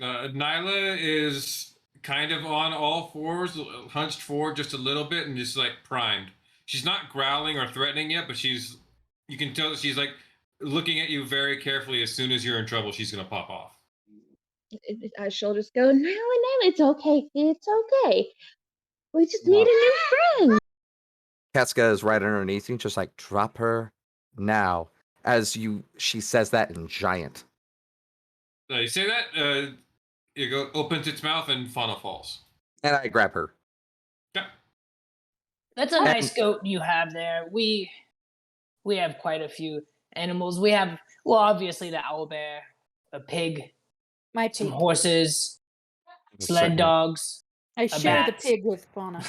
Nyla is kind of on all fours, hunched forward just a little bit, and just like primed. She's not growling or threatening yet, but you can tell that she's like looking at you very carefully. As soon as you're in trouble, she's gonna pop off. She'll just go, Nyla, it's okay. It's okay. We just need a new friend. Ketska is right underneath you, just like, drop her now. She says that in giant. You say that, it opens its mouth and Fauna falls. And I grab her. Yeah. That's a nice goat you have there. We have quite a few animals. We have, well, obviously the owlbear, a pig, My some pig. horses, sled Certainly. dogs. I share the bat. pig with Fauna.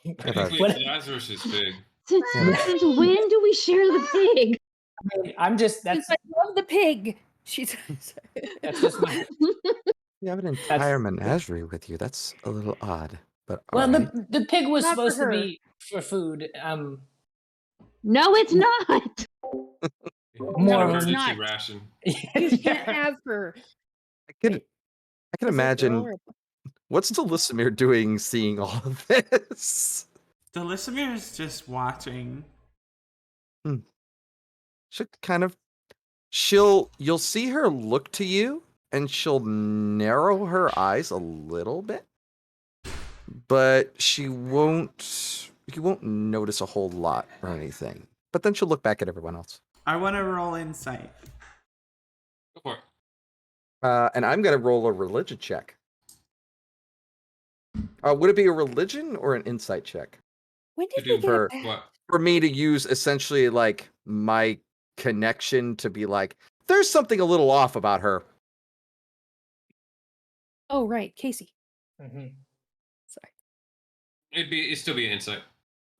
Technically, What- Lazarus is big. Since when do we share the pig? I'm just that's Since I love the pig. She's that's just my You have an entire menagerie with you. That's a little odd. But well. all right. The pig was Not for supposed to her. be for food. No, it's not. More An of it's emergency not. ration. You can't Yeah. have her. I can imagine what's Delissimir doing seeing all of this. Delissimir is just watching. You'll see her look to you and she'll narrow her eyes a little bit. But you won't notice a whole lot or anything. But then she'll look back at everyone else. I want to roll insight. Go for it. And I'm going to roll a religion check. Would it be a religion or an insight check? When To did we do get for- it back? What? For me to use essentially like my connection to be like, there's something a little off about her. Oh, right, Casey. Mhm. Sorry. It'd still be an insight.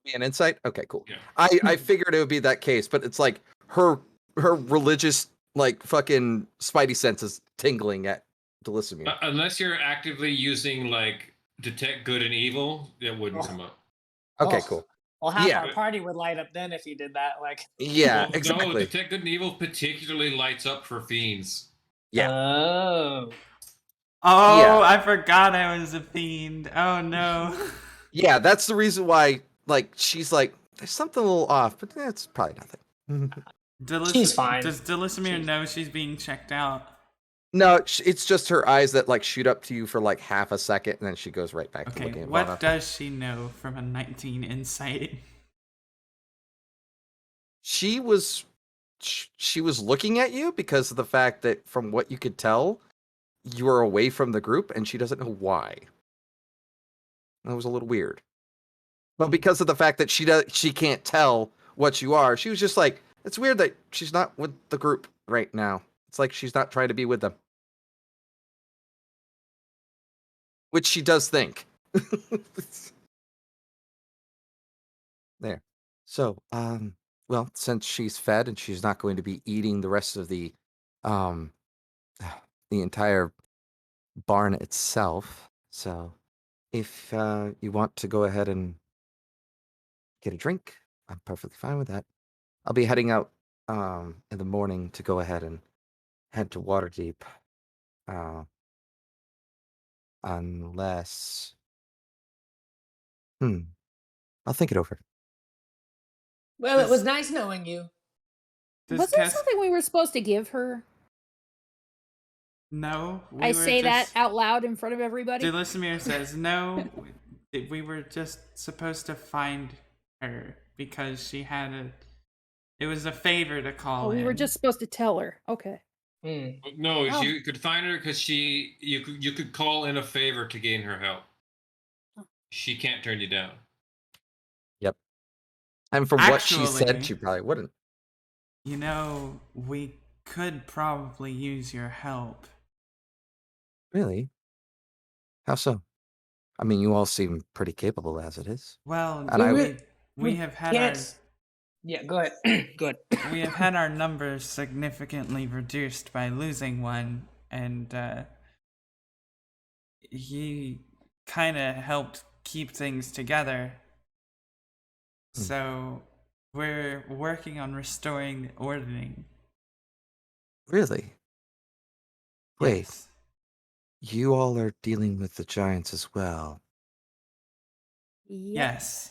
Be an insight? Okay, cool. Yeah. I figured it would be that case, but it's like her religious like fucking spidey senses tingling at Delissimir. Unless you're actively using like detect good and evil, it wouldn't come up. Okay, Oh. cool. Well, half Yeah. our party would light up then if you did that. Like, Yeah, Well, No, exactly. detect good and evil particularly lights up for fiends. Yeah. Oh. Oh, Yeah. I forgot I was a fiend. Oh no. Yeah, that's the reason why like she's like there's something a little off, but it's probably nothing. She's fine. Does Delissimir know she's being checked out? No, it's just her eyes that like shoot up to you for like half a second, and then she goes right back to Okay, looking at what Vana. does she know from a 19 insight? She was looking at you because of the fact that from what you could tell, you were away from the group, and she doesn't know why. That was a little weird. But because of the fact that she can't tell what you are, she was just like, it's weird that she's not with the group right now. It's like she's not trying to be with them. Which she does think. There. So, well, since she's fed and she's not going to be eating the rest of the entire barn itself, so if you want to go ahead and get a drink, I'm perfectly fine with that. I'll be heading out in the morning to go ahead and head to Waterdeep. Unless I'll think it over. Well, it was nice knowing you. Does Was there Kes- something we were supposed to give her? No. I were say that just- out loud in front of everybody. Delissimir says no. We were just supposed to find her because she had it was a favor to call Oh, we were in. just supposed to tell her. Okay. Hmm. No, Oh. you could find her because you could call in a favor to gain her help. She can't turn you down. Yep. And from what she Actually- said, she probably wouldn't. You know, we could probably use your help. Really? How so? I mean, you all seem pretty capable as it is. Well, And we have had Can't. Yeah, go ahead. Good. we have had our numbers significantly reduced by losing one, and he kind of helped keep things together. So we're working on restoring the ordering. Really? Wait, Yes. you all are dealing with the giants as well. Yes.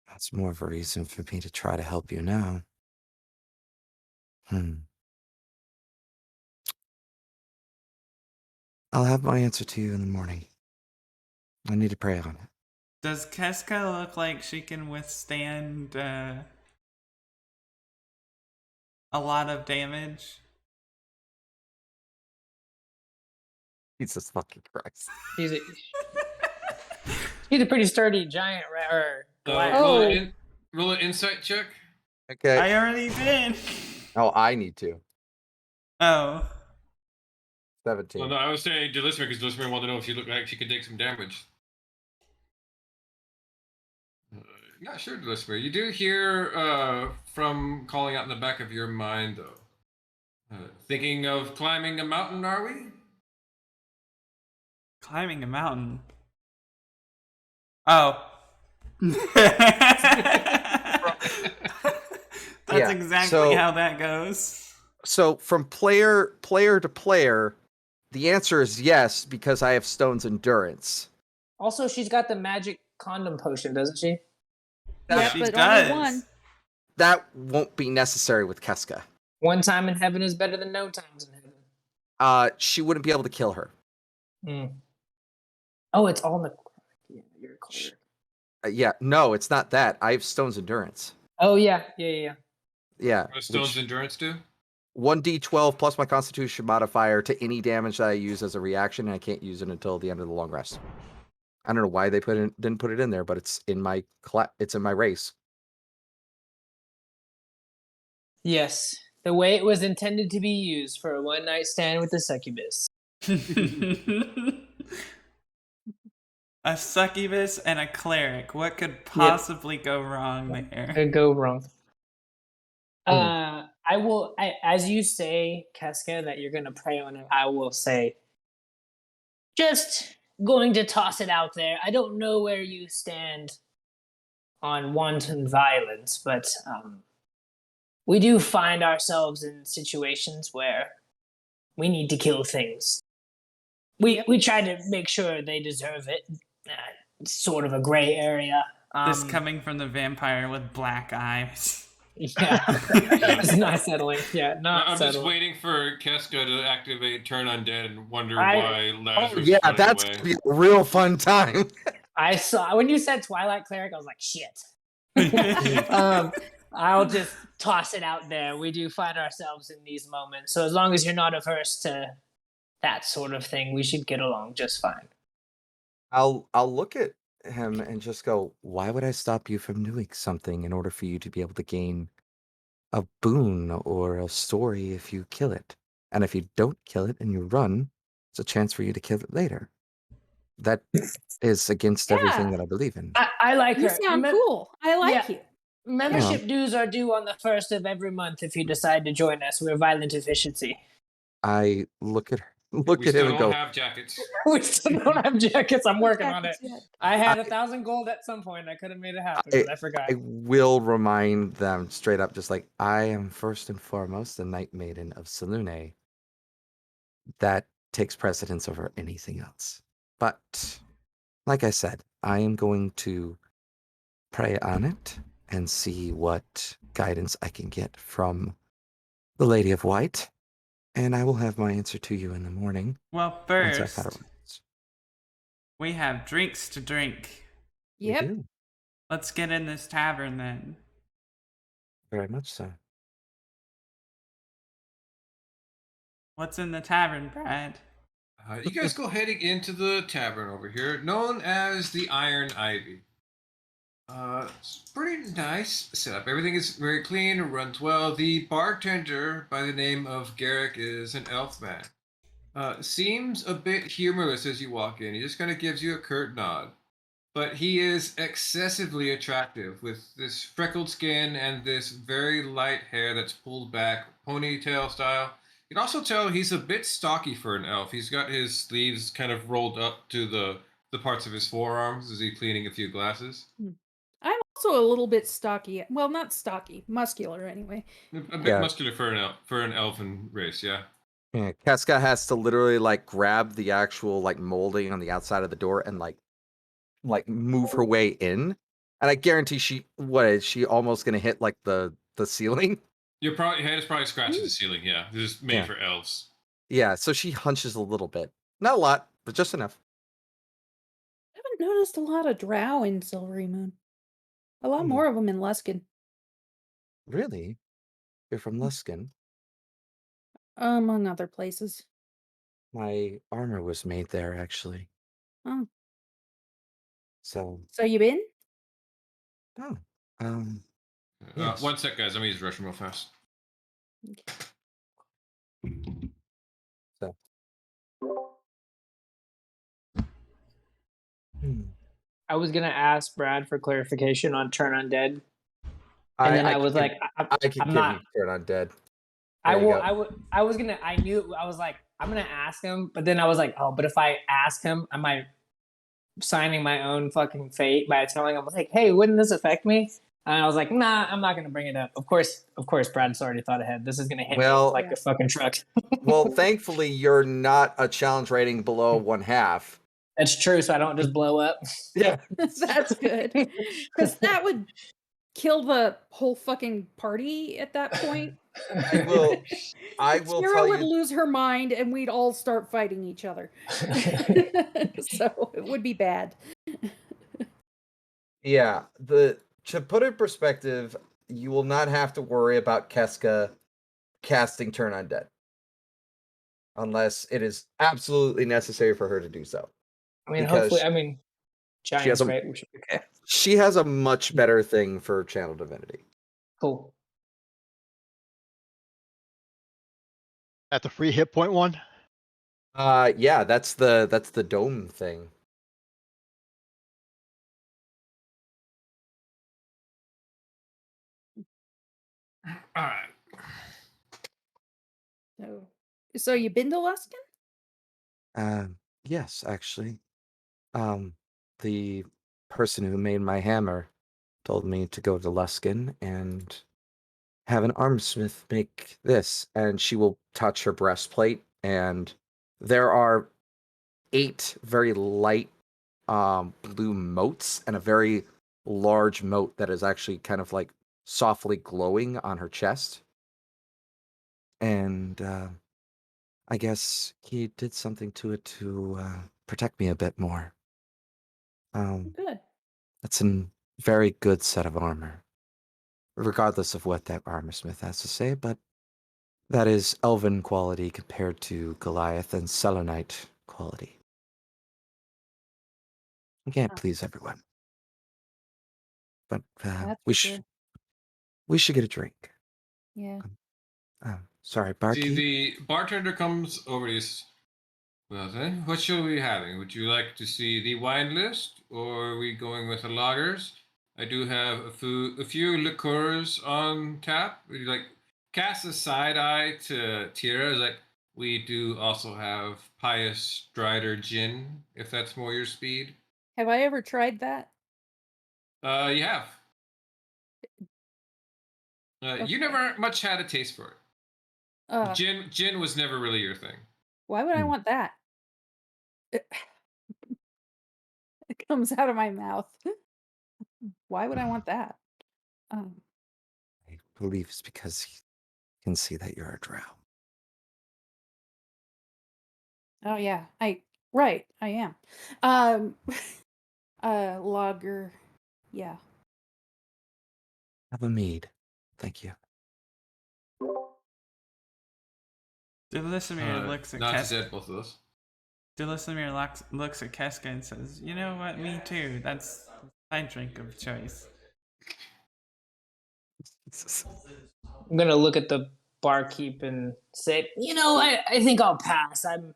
That's more of a reason for me to try to help you now. I'll have my answer to you in the morning. I need to pray on it. Does Keska look like she can withstand a lot of damage? Jesus fucking Christ. He's a pretty sturdy giant, or Oh. Roll an insight check. Okay. I already did. Oh, I need to. Oh. 17. Well, no, I was saying Delissimir because Delissimir wanted to know if she looked like she could take some damage. Yeah, sure, Delissimir. You do hear from calling out in the back of your mind, though. Thinking of climbing a mountain, are we? Climbing a mountain. Oh. That's Yeah, exactly so- how that goes. So from player to player, the answer is yes, because I have Stone's Endurance. Also, she's got the magic condom potion, doesn't she? Yeah, She but does. only one. That won't be necessary with Keska. One time in heaven is better than no times in heaven. She wouldn't be able to kill her. Hmm. Oh, it's all necrotic. Yeah, you're a cleric. Yeah, no, it's not that. I have Stone's Endurance. Oh yeah. Yeah. What does Stone's which- endurance do? 1d12 plus my Constitution modifier to any damage that I use as a reaction, and I can't use it until the end of the long rest. I don't know why they didn't put it in there, but it's in my race. Yes, the way it was intended to be used for a one-night stand with the succubus. A succubus and a cleric. What could possibly go wrong there? Could go wrong. Hmm. As you say, Casca, that you're gonna prey on it, I will say, just going to toss it out there. I don't know where you stand on wanton violence, but we do find ourselves in situations where we need to kill things. We try to make sure they deserve it. It's sort of a gray area. This coming from the vampire with black eyes. Yeah, it's not settling. Yeah, not I'm just settling. waiting for Keska to activate Turn Undead and wonder I- why Lazarus Oh is yeah, running that's away. gonna be a real fun time. I saw when you said Twilight Cleric, I was like, shit. I'll just toss it out there. We do find ourselves in these moments, so as long as you're not averse to that sort of thing, we should get along just fine. I'll look at him and just go, why would I stop you from doing something in order for you to be able to gain a boon or a story if you kill it? And if you don't kill it and you run, it's a chance for you to kill it later. That is against everything Yeah. that I believe in. I like You her. sound cool. I like Yeah. you. Membership dues are due on the 1st of every month if you decide to join us. We're Violent Efficiency. I look at We him still and don't go, have jackets. We still don't have jackets. I'm working on it. Jackets yet. I had 1,000 gold at some point. I could have made it happen, but I forgot. I will remind them straight up, just like, I am first and foremost the Night Maiden of Selune. That takes precedence over anything else. But, like I said, I am going to pray on it and see what guidance I can get from the Lady of White. And I will have my answer to you in the morning. Well, Once I've had first, a rinse. we have drinks to drink. We Yep. do. Let's get in this tavern then. Very much so. What's in the tavern, Brad? You guys go heading into the tavern over here, known as the Iron Ivy. It's pretty nice setup. Everything is very clean, runs well. The bartender, by the name of Garrick, is an elf man. Seems a bit humorless as you walk in. He just kind of gives you a curt nod. But he is excessively attractive with this freckled skin and this very light hair that's pulled back, ponytail style. You can also tell he's a bit stocky for an elf. He's got his sleeves kind of rolled up to the parts of his forearms as he's cleaning a few glasses. I'm also a little bit stocky. Well, not stocky, muscular anyway. A bit Yeah. muscular for an elfin race, yeah. Yeah, Casca has to literally like grab the actual like molding on the outside of the door and like move her way in. And I guarantee she almost gonna hit like the ceiling? Your head is probably scratching the ceiling, yeah. This is made Yeah. for elves. Yeah, so she hunches a little bit. Not a lot, but just enough. I haven't noticed a lot of drow in Silvery Moon. A lot Hmm. more of them in Luskin. Really? You're from Luskin? Among other places. My armor was made there actually. Oh. So So you been? Yes. 1 sec, guys. Let me use the restroom real fast. so Hmm. I was gonna ask Brad for clarification on Turn Undead, and then I was can- like, I could I'm give not. you Turn Undead. I There you will. go. I was gonna. I knew. I was like, I'm gonna ask him, but then I was like, oh, but if I ask him, am I signing my own fucking fate by telling him like, hey, wouldn't this affect me? And I was like, nah, I'm not gonna bring it up. Of course, Brad's already thought ahead. This is gonna hit me Well- like a fucking truck. Well, thankfully you're not a challenge rating below 1/2. That's true. So I don't just blow up. Yeah. That's good. Because that would kill the whole fucking party at that point. I will Sarah tell would you lose her mind and we'd all start fighting each other. So it would be bad. Yeah, to put it in perspective, you will not have to worry about Keska casting Turn Undead. Unless it is absolutely necessary for her to do so. I mean, Because hopefully, I mean, has Giants, a- right? We should be okay. She has a much better thing for Channel Divinity. Cool. At the free hit point one? Yeah, that's the dome thing. All right. So you been to Luskin? Yes, actually. Um, the person who made my hammer told me to go to Luskin and have an armsmith make this, and she will touch her breastplate, and there are 8 very light blue motes and a very large mote that is actually kind of like softly glowing on her chest. And I guess he did something to it to protect me a bit more. Good. That's a very good set of armor, regardless of what that armor smith has to say, but that is elven quality compared to Goliath and Selenite quality. You can't Huh. please everyone. But That's we for should sure. we should get a drink. Yeah. Sorry, See, barkeep. the bartender comes over to you. Well then, what shall we be having? Would you like to see the wine list, or are we going with the lagers? I do have a few liqueurs on tap. Would you like cast a side eye to Tira? Like we do also have Pious Strider gin, if that's more your speed. Have I ever tried that? You have. Okay. You never much had a taste for it. Uh, Gin was never really your thing. why would I Hmm. want that? It comes out of my mouth. Why would I want that? Um, I believe it's because he can see that you're a drow. oh yeah, I am. Um, lager, yeah. Have a mead. Thank you. Delisimir looks at Not to Keska. dead both of those. Delisimir looks at Keska and says, "You know what? Me too. That's my drink of choice." I'm gonna look at the barkeep and say, I think I'll pass. I'm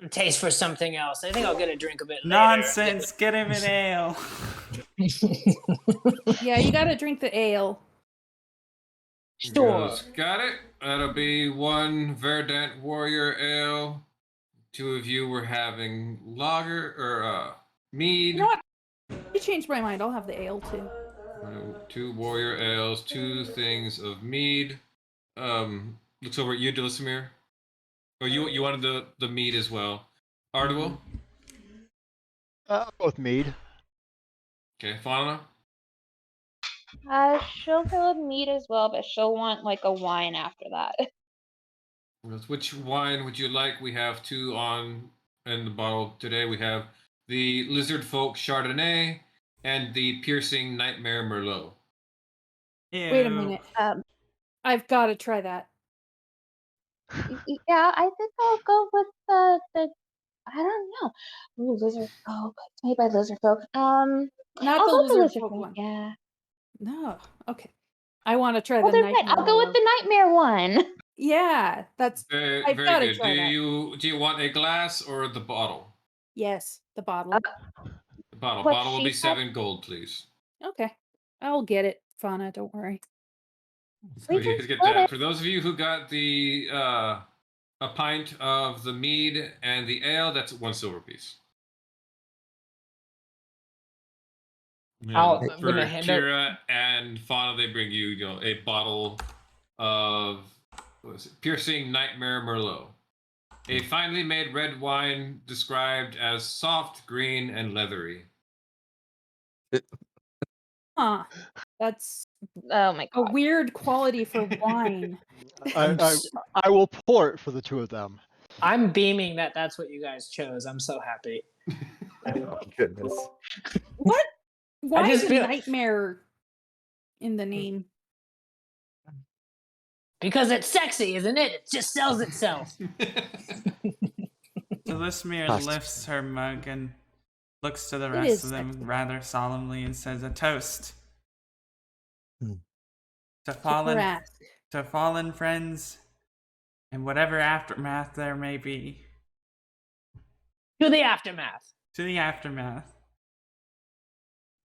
taste for something else. I think I'll get a drink a bit later. Nonsense! Get him an ale. Yeah, you gotta drink the ale. Sure. Goes, got it. That'll be 1 Verdant Warrior Ale. 2 of you were having lager or mead. You know what? You changed my mind. I'll have the ale too. 2 Warrior Ales, 2 things of mead. Looks over at you, Delisimir. Or you wanted the mead as well. Arduel? Both mead. Okay, Fauna? She'll go with meat as well, but she'll want like a wine after that. Which wine would you like? We have 2 on in the bottle today. We have the Lizard Folk Chardonnay and the Piercing Nightmare Merlot. Ew. Wait a minute. I've got to try that. Yeah, I think I'll go with the I don't know. Ooh, lizard folk. It's made by lizard folk. Not I'll the go with the lizard lizard folk folk. one. Yeah. No. Okay. I want to try Well, the they're right. I'll go with the nightmare one. Yeah, that's. Very, I've very gotta good. try that. Do you want a glass or the bottle? Yes, the bottle. The bottle. What Bottle will she be said? 7 gold, please. Okay. I'll get it, Fauna. Don't worry. So We you can guys get split that. it. For those of you who got the a pint of the mead and the ale, that's 1 silver piece. I'm For gonna hand out. Kira and Fauna, they bring you, a bottle of Piercing Nightmare Merlot, a finely made red wine described as soft, green, and leathery. Huh. That's Oh my a god. weird quality for wine. I will pour it for the 2 of them. I'm beaming that that's what you guys chose. I'm so happy. Oh, goodness. What? Why just is feel- nightmare in the name? Because it's sexy, isn't it? It just sells itself. Delisimir Past. lifts her mug and looks to the It rest is of them sexy. rather solemnly and says, "A toast Hmm. to fallen Harass. to fallen friends, and whatever aftermath there may be, To the aftermath. to the aftermath."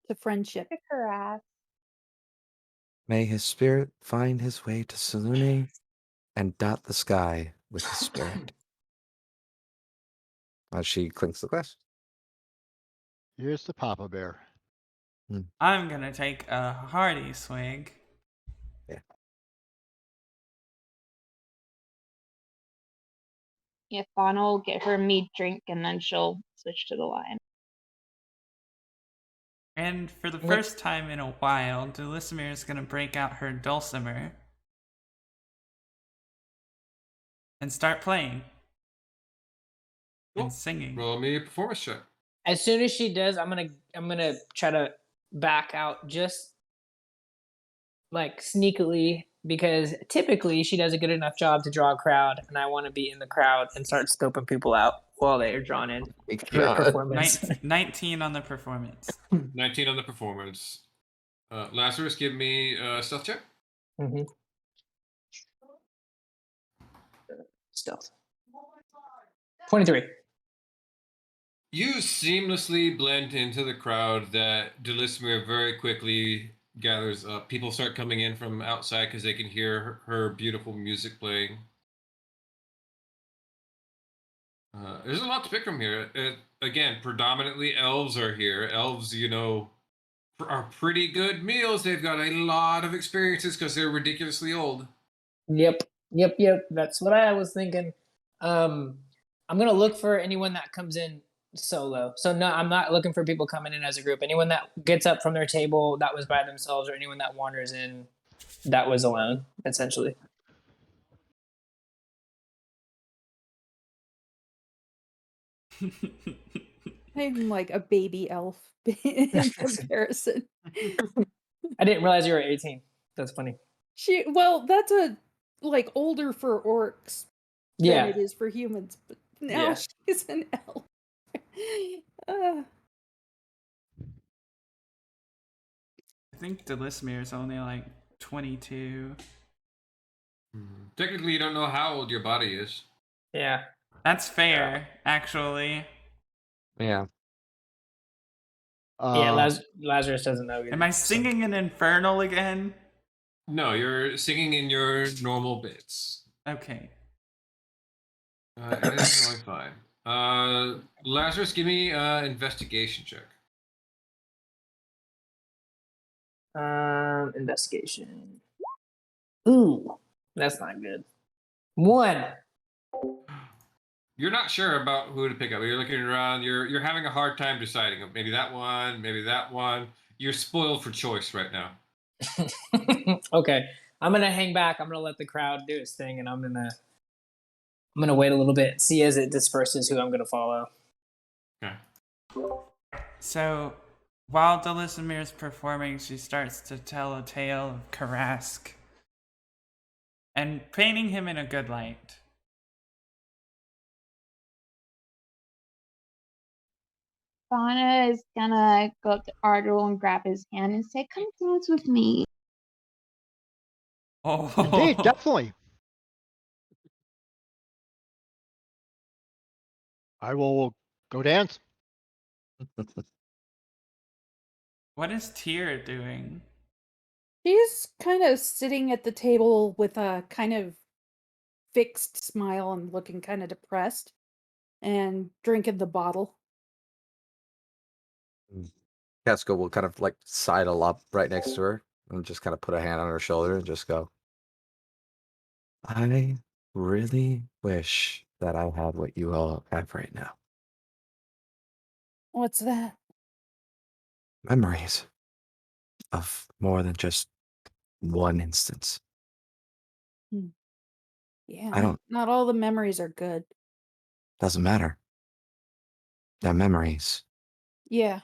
To friendship. Harass. May his spirit find his way to Salune and dot the sky with his spirit. As she clinks the glass. Here's the Papa Bear. I'm gonna take a hearty swig. Yeah, Fauna will get her mead drink and then she'll switch to the lion. And for the first time in a while, Dulcimer is gonna break out her dulcimer and start playing Cool. and singing. Roll me a performance check. As soon as she does, I'm gonna try to back out just like sneakily because typically she does a good enough job to draw a crowd, and I want to be in the crowd and start scoping people out while they are drawn in for a performance. 19 on the performance. 19 on the performance. Lazarus, give me a stealth check. Mm-hmm. Stealth. 23. You seamlessly blend into the crowd that Delismere very quickly gathers up. People start coming in from outside because they can hear her beautiful music playing. There's a lot to pick from here. Again, predominantly elves are here. Elves, are pretty good meals. They've got a lot of experiences because they're ridiculously old. Yep. That's what I was thinking. I'm gonna look for anyone that comes in solo. So no, I'm not looking for people coming in as a group. Anyone that gets up from their table that was by themselves, or anyone that wanders in that was alone, essentially. I'm like a baby elf in comparison. I didn't realize you were 18. That's funny. That's a like older for orcs Yeah. than it is for humans, but now Yeah. she's an elf. I think Delismere is only like 22. Technically, you don't know how old your body is. Yeah. That's fair, actually. Yeah. Lazarus doesn't know either. Am I singing an infernal again? No, you're singing in your normal bits. Okay. It is really fine. Lazarus, give me investigation check. Investigation. Ooh, that's not good. 1. You're not sure about who to pick up. You're looking around. You're having a hard time deciding. Maybe that one. Maybe that one. You're spoiled for choice right now. Okay, I'm gonna hang back. I'm gonna let the crowd do its thing, and I'm gonna wait a little bit, see as it disperses who I'm gonna follow. Okay. So, while Delismere is performing, she starts to tell a tale of Karask and painting him in a good light. Fauna is gonna go up to Ardal and grab his hand and say, "Come dance with me." Oh, Indeed, definitely. I will go dance. What is Tyr doing? She's kind of sitting at the table with a kind of fixed smile and looking kind of depressed and drinking the bottle. Casco will kind of like sidle up right next to her and just kind of put a hand on her shoulder and just go, I really wish that I had what you all have right now. What's that? Memories of more than just one instance. Yeah, I don't- not all the memories are good. Doesn't matter. They're memories. Yeah.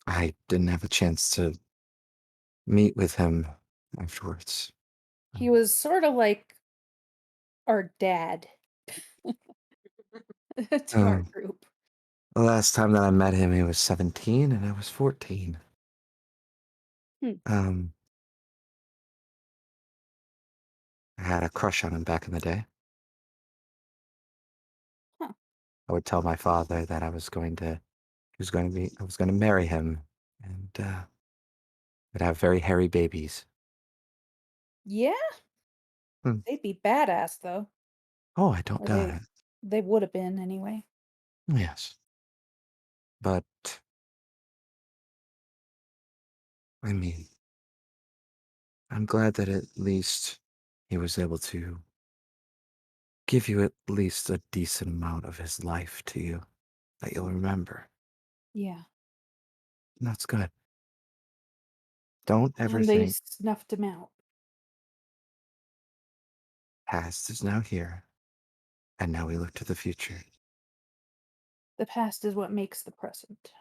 I didn't have a chance to meet with him afterwards. He was sort of like our dad to our Oh. group. The last time that I met him, he was 17 and I was 14. Hmm. I had a crush on him back in the day. Huh. I would tell my father that I was going to marry him, and would have very hairy babies. Yeah, Hmm. they'd be badass though. Oh, I don't Or doubt they it. they would have been anyway. Yes. But, I mean, I'm glad that at least he was able to give you at least a decent amount of his life to you that you'll remember. Yeah. And that's good. Don't ever And they think snuffed him out. past is now here, and now we look to the future. The past is what makes the present.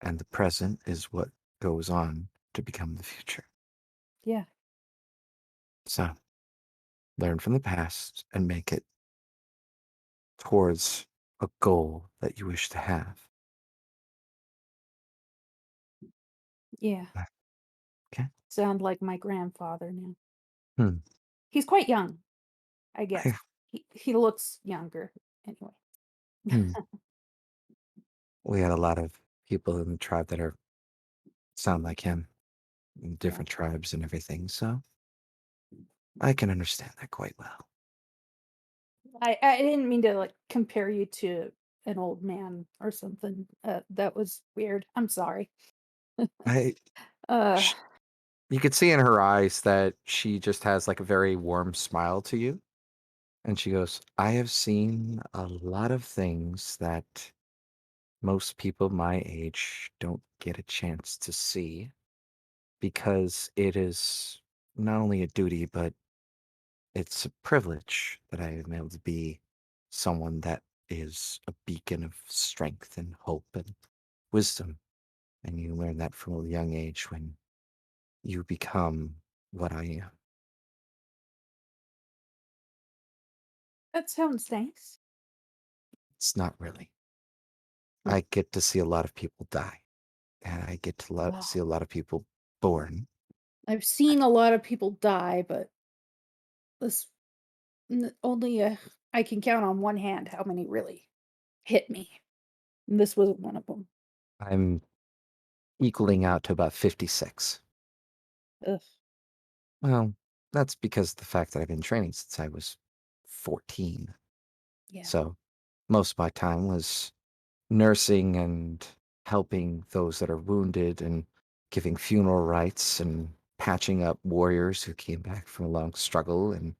And the present is what goes on to become the future. Yeah. So, learn from the past and make it towards a goal that you wish to have. Yeah. Okay? Sound like my grandfather now. Hmm. He's quite young, I guess. He looks younger anyway. Hmm. We had a lot of people in the tribe that are sound like him in Yeah. different tribes and everything, so I can understand that quite well. I didn't mean to like compare you to an old man or something. That was weird. I'm sorry. I Uh sh- you could see in her eyes that she just has like a very warm smile to you. And she goes, I have seen a lot of things that most people my age don't get a chance to see because it is not only a duty, but it's a privilege that I am able to be someone that is a beacon of strength and hope and wisdom. And you learn that from a young age when you become what I am. that sounds nice. It's not really. Mm. I get to see a lot of people die, and I get to Well, see a lot of people born. I've seen a lot of people die, but this only I can count on one hand how many really hit me. And this wasn't one of them. I'm equaling out to about 56. Ugh. Well, that's because of the fact that I've been training since I was 14. Yeah. So most of my time was nursing and helping those that are wounded and giving funeral rites and patching up warriors who came back from a long struggle and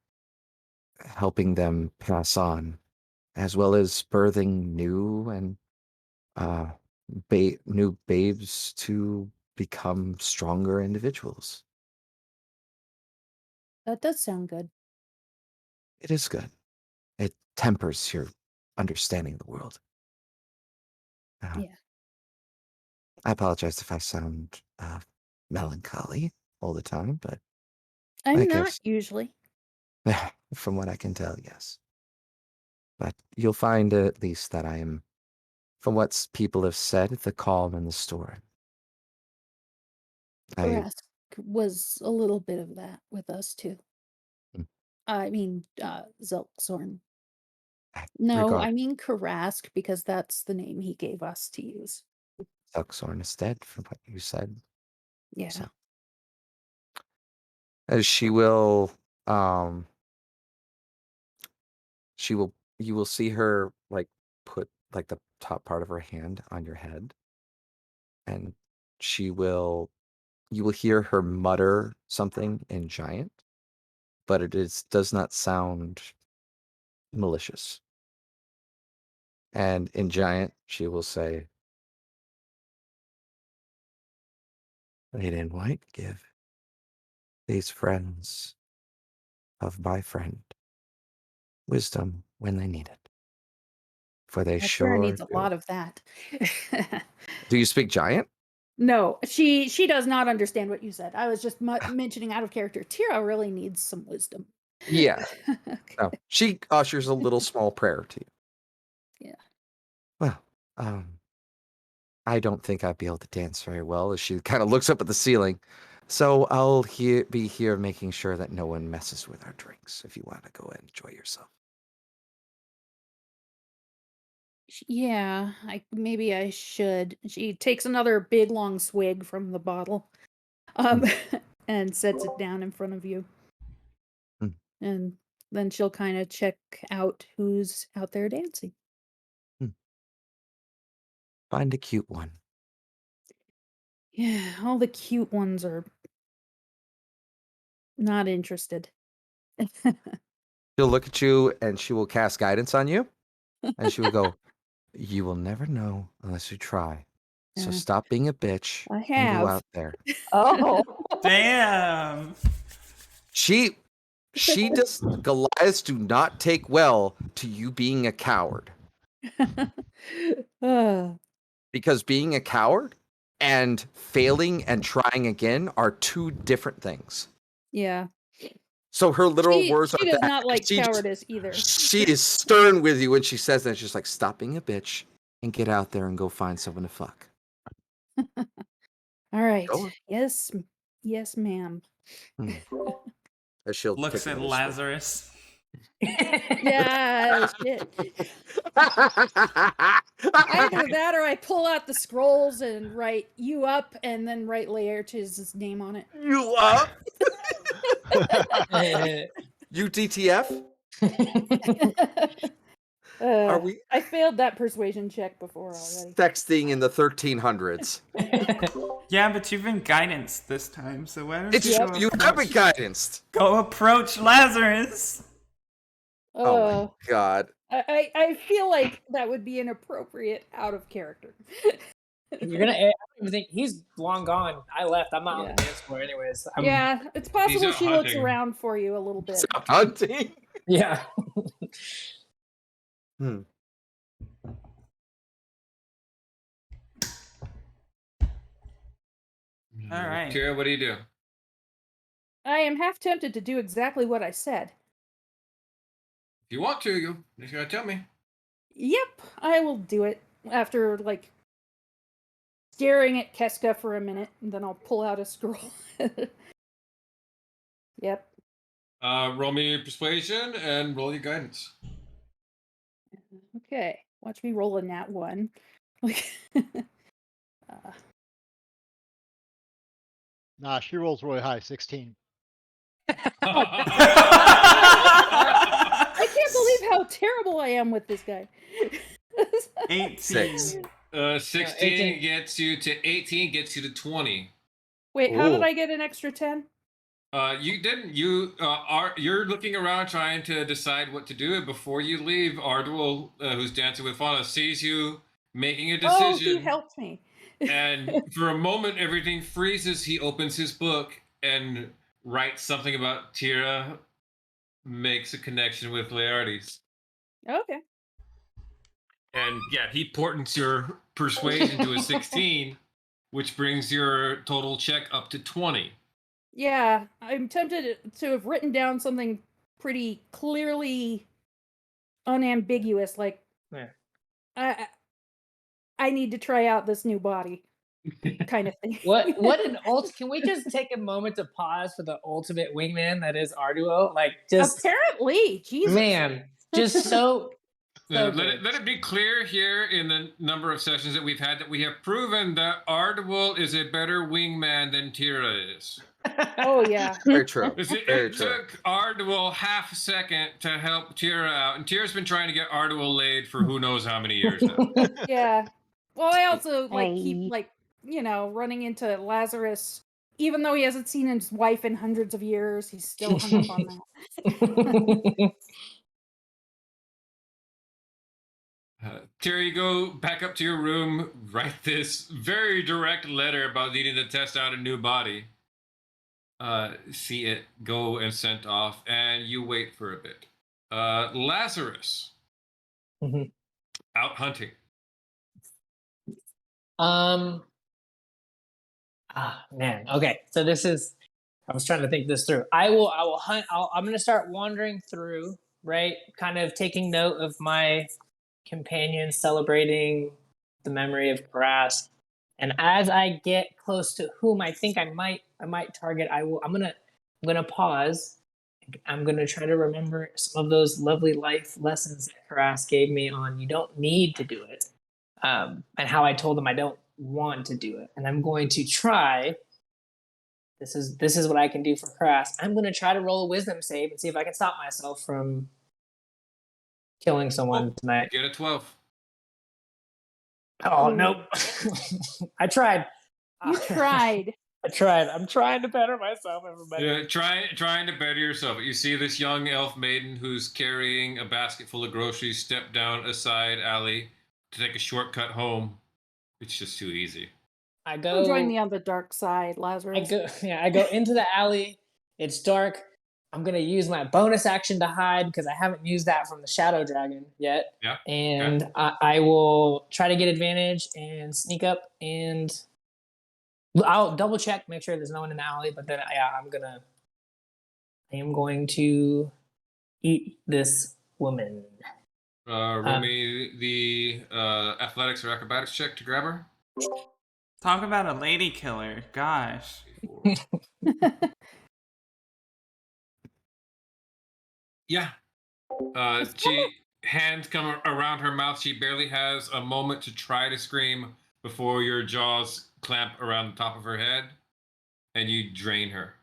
helping them pass on, as well as birthing new and uh, new babes to become stronger individuals. That does sound good. It is good. It tempers your understanding of the world. Uh, Yeah. I apologize if I sound melancholy all the time, but I I'm not guess usually. from what I can tell, yes. But you'll find at least that I am, from what people have said, the calm in the storm. I Karask was a little bit of that with us too. mm, I mean, Zelksorn. I No, regard I mean Karask because that's the name he gave us to use. Elxorn instead, from what you said. Yeah. So, as um, you will see her like put like the top part of her hand on your head, and she will, you will hear her mutter something in giant, but does not sound malicious. And in giant, she will say, Lady in White, give these friends of my friend wisdom when they need it, for they Kara sure needs a do. lot of that. Do you speak giant? No, she does not understand what you said. I was just mentioning out of character. Tira really needs some wisdom. Yeah. Okay. Oh, she ushers a little small prayer to you. Yeah. Well, I don't think I'd be able to dance very well as she kind of looks up at the ceiling. So I'll be here making sure that no one messes with our drinks if you want to go and enjoy yourself. Yeah, maybe I should. She takes another big long swig from the bottle. and sets it down in front of you. Hmm. And then she'll kind of check out who's out there dancing. Find a cute one. Yeah, all the cute ones are not interested. She'll look at you and she will cast guidance on you. And she will go, "You will never know unless you try. So Yeah. stop being a bitch I and go have. out there." Oh. Damn. She does. Goliaths do not take well to you being a coward, Uh, because being a coward and failing and trying again are two different things. yeah. So her literal She words are does that not like she just- cowardice either. She is stern with you when she says that. She's like, "Stop being a bitch and get out there and go find someone to fuck." All right. Go on. Yes, ma'am. As she'll Looks tickle at her Lazarus. Yeah, shit. Either that or I pull out the scrolls and write you up and then write Laertes' name on it. You up? You DTF? Are we I failed that persuasion check before already. sexting in the 1300s? Yeah, but you've been guidance this time, so why don't It's you go you approach, have been guidanced. go approach Lazarus? Oh Uh, my god. I feel like that would be inappropriate out of character. You're gonna. I don't even think he's long gone. I left. I'm not on Yeah. the dance floor, anyways. Yeah, it's possible out she looks hunting. around for you a little bit. Stop hunting. Yeah. All right. Kira, what do you do? I am half tempted to do exactly what I said. If you want to, you just gotta tell me. Yep, I will do it after like staring at Keska for a minute, and then I'll pull out a scroll. Yep. Roll me persuasion and roll your guidance. Okay. Watch me roll a nat 1. Nah, she rolls really high, 16. I can't believe how terrible I am with this guy. 18. 6. 16 18. gets you to 18, gets you to 20. Wait, how did Ooh. I get an extra 10? You didn't. You're looking around trying to decide what to do. Before you leave, Ardwell, who's dancing with Fauna, sees you making a Oh, decision. he helped me. And for a moment, everything freezes. He opens his book and writes something about Tira, makes a connection with Laertes. Okay. And yeah, he portents your persuasion to a 16, which brings your total check up to 20. Yeah, I'm tempted to have written down something pretty clearly unambiguous, like Yeah. I need to try out this new body, kind of thing. What an Can we just take a moment to pause for the ultimate wingman that is Arduo? Like, just Apparently, Jesus. man, just so. So let good. it be clear here in the number of sessions that we've had that we have proven that Ardwell is a better wingman than Tira is. Oh yeah. Very true. Very It true. took Ardwell half a second to help Tira out, and Tira's been trying to get Ardwell laid for who knows how many years now. Yeah. Well, I also keep Hey. running into Lazarus. Even though he hasn't seen his wife in hundreds of years, he's still hung up on that. Tira, you go back up to your room, write this very direct letter about needing to test out a new body. See it go and sent off, and you wait for a bit. Lazarus, Mhm. out hunting. Man. Okay. So this is. I was trying to think this through. I will hunt. I'm going to start wandering through, right? Kind of taking note of my companions, celebrating the memory of Karas. And as I get close to whom I think I might target, I'm gonna pause. I'm gonna try to remember some of those lovely life lessons that Karas gave me on you don't need to do it, and how I told him I don't want to do it. And I'm going to try This is what I can do for Crass. I'm gonna try to roll a wisdom save and see if I can stop myself from killing someone tonight. Get a 12. Oh nope. I tried. You tried. I tried. I'm trying to better myself, everybody. Yeah, trying to better yourself. You see this young elf maiden who's carrying a basket full of groceries step down a side alley to take a shortcut home. It's just too easy. I go Join me on the dark side, Lazarus. I go into the alley. It's dark. I'm gonna use my bonus action to hide because I haven't used that from the Shadow Dragon yet. Yeah. And I will try to get advantage and sneak up, and I'll double check, make sure there's no one in the alley. But then, yeah, I am going to eat this woman. Roll me the athletics or acrobatics check to grab her. Talk about a lady killer. Gosh. Yeah. She hands come around her mouth. She barely has a moment to try to scream before your jaws clamp around the top of her head, and you drain her.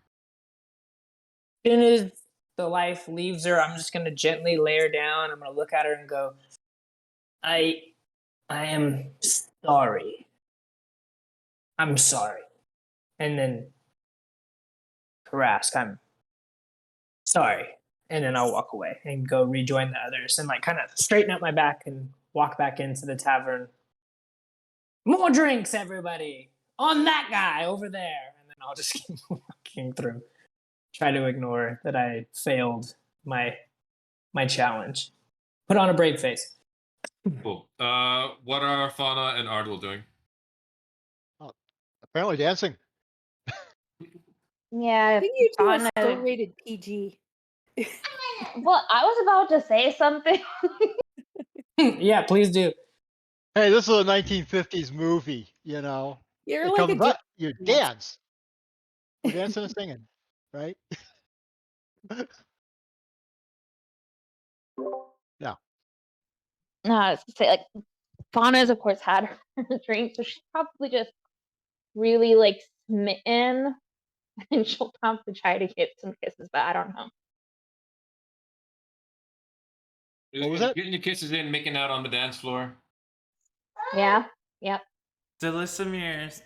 As soon as the life leaves her, I'm just gonna gently lay her down. I'm gonna look at her and go, I am sorry. I'm sorry. And then Karask, I'm sorry. And then I'll walk away and go rejoin the others and like kind of straighten up my back and walk back into the tavern. More drinks, everybody! On that guy over there! And then I'll just keep walking through. Try to ignore that I failed my challenge. Put on a brave face. Cool. What are Fauna and Ardwell doing? Apparently dancing. Yeah. I think you two are Fauna- still rated PG. Well, I was about to say something. Yeah, please do. Hey, this is a 1950s movie, you know. You're It like a comes up, you dance. We're dancing and singing, right? No, I was to say, like, Fauna's of course had her drink, so she's probably just really like smitten, and she'll probably try to get some kisses, but I don't know. What was that? Getting your kisses in, making out on the dance floor. Yeah, yep. The listeners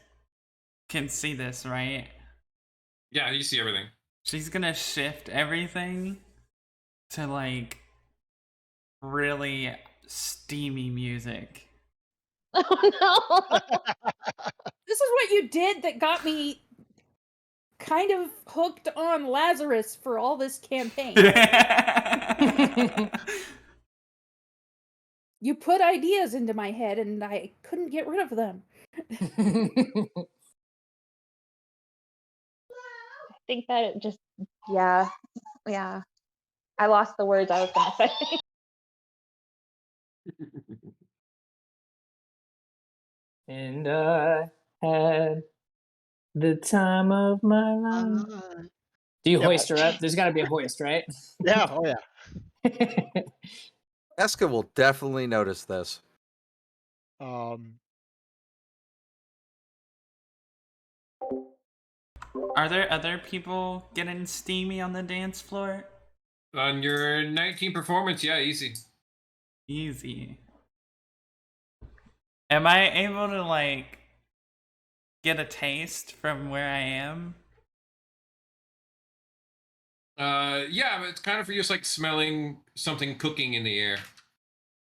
can see this, right? Yeah, you see everything. She's gonna shift everything to like really steamy music. Oh no. This is what you did that got me kind of hooked on Lazarus for all this campaign. You put ideas into my head and I couldn't get rid of them. I think that it just, yeah. I lost the words I was gonna say. And I had the time of my life. Do you Yeah. hoist her up? There's got to be a hoist, right? Yeah, oh yeah. Eska will definitely notice this. Are there other people getting steamy on the dance floor? On your 19 performance, yeah, easy. Easy. Am I able to like get a taste from where I am? Yeah, but it's kind of just like smelling something cooking in the air.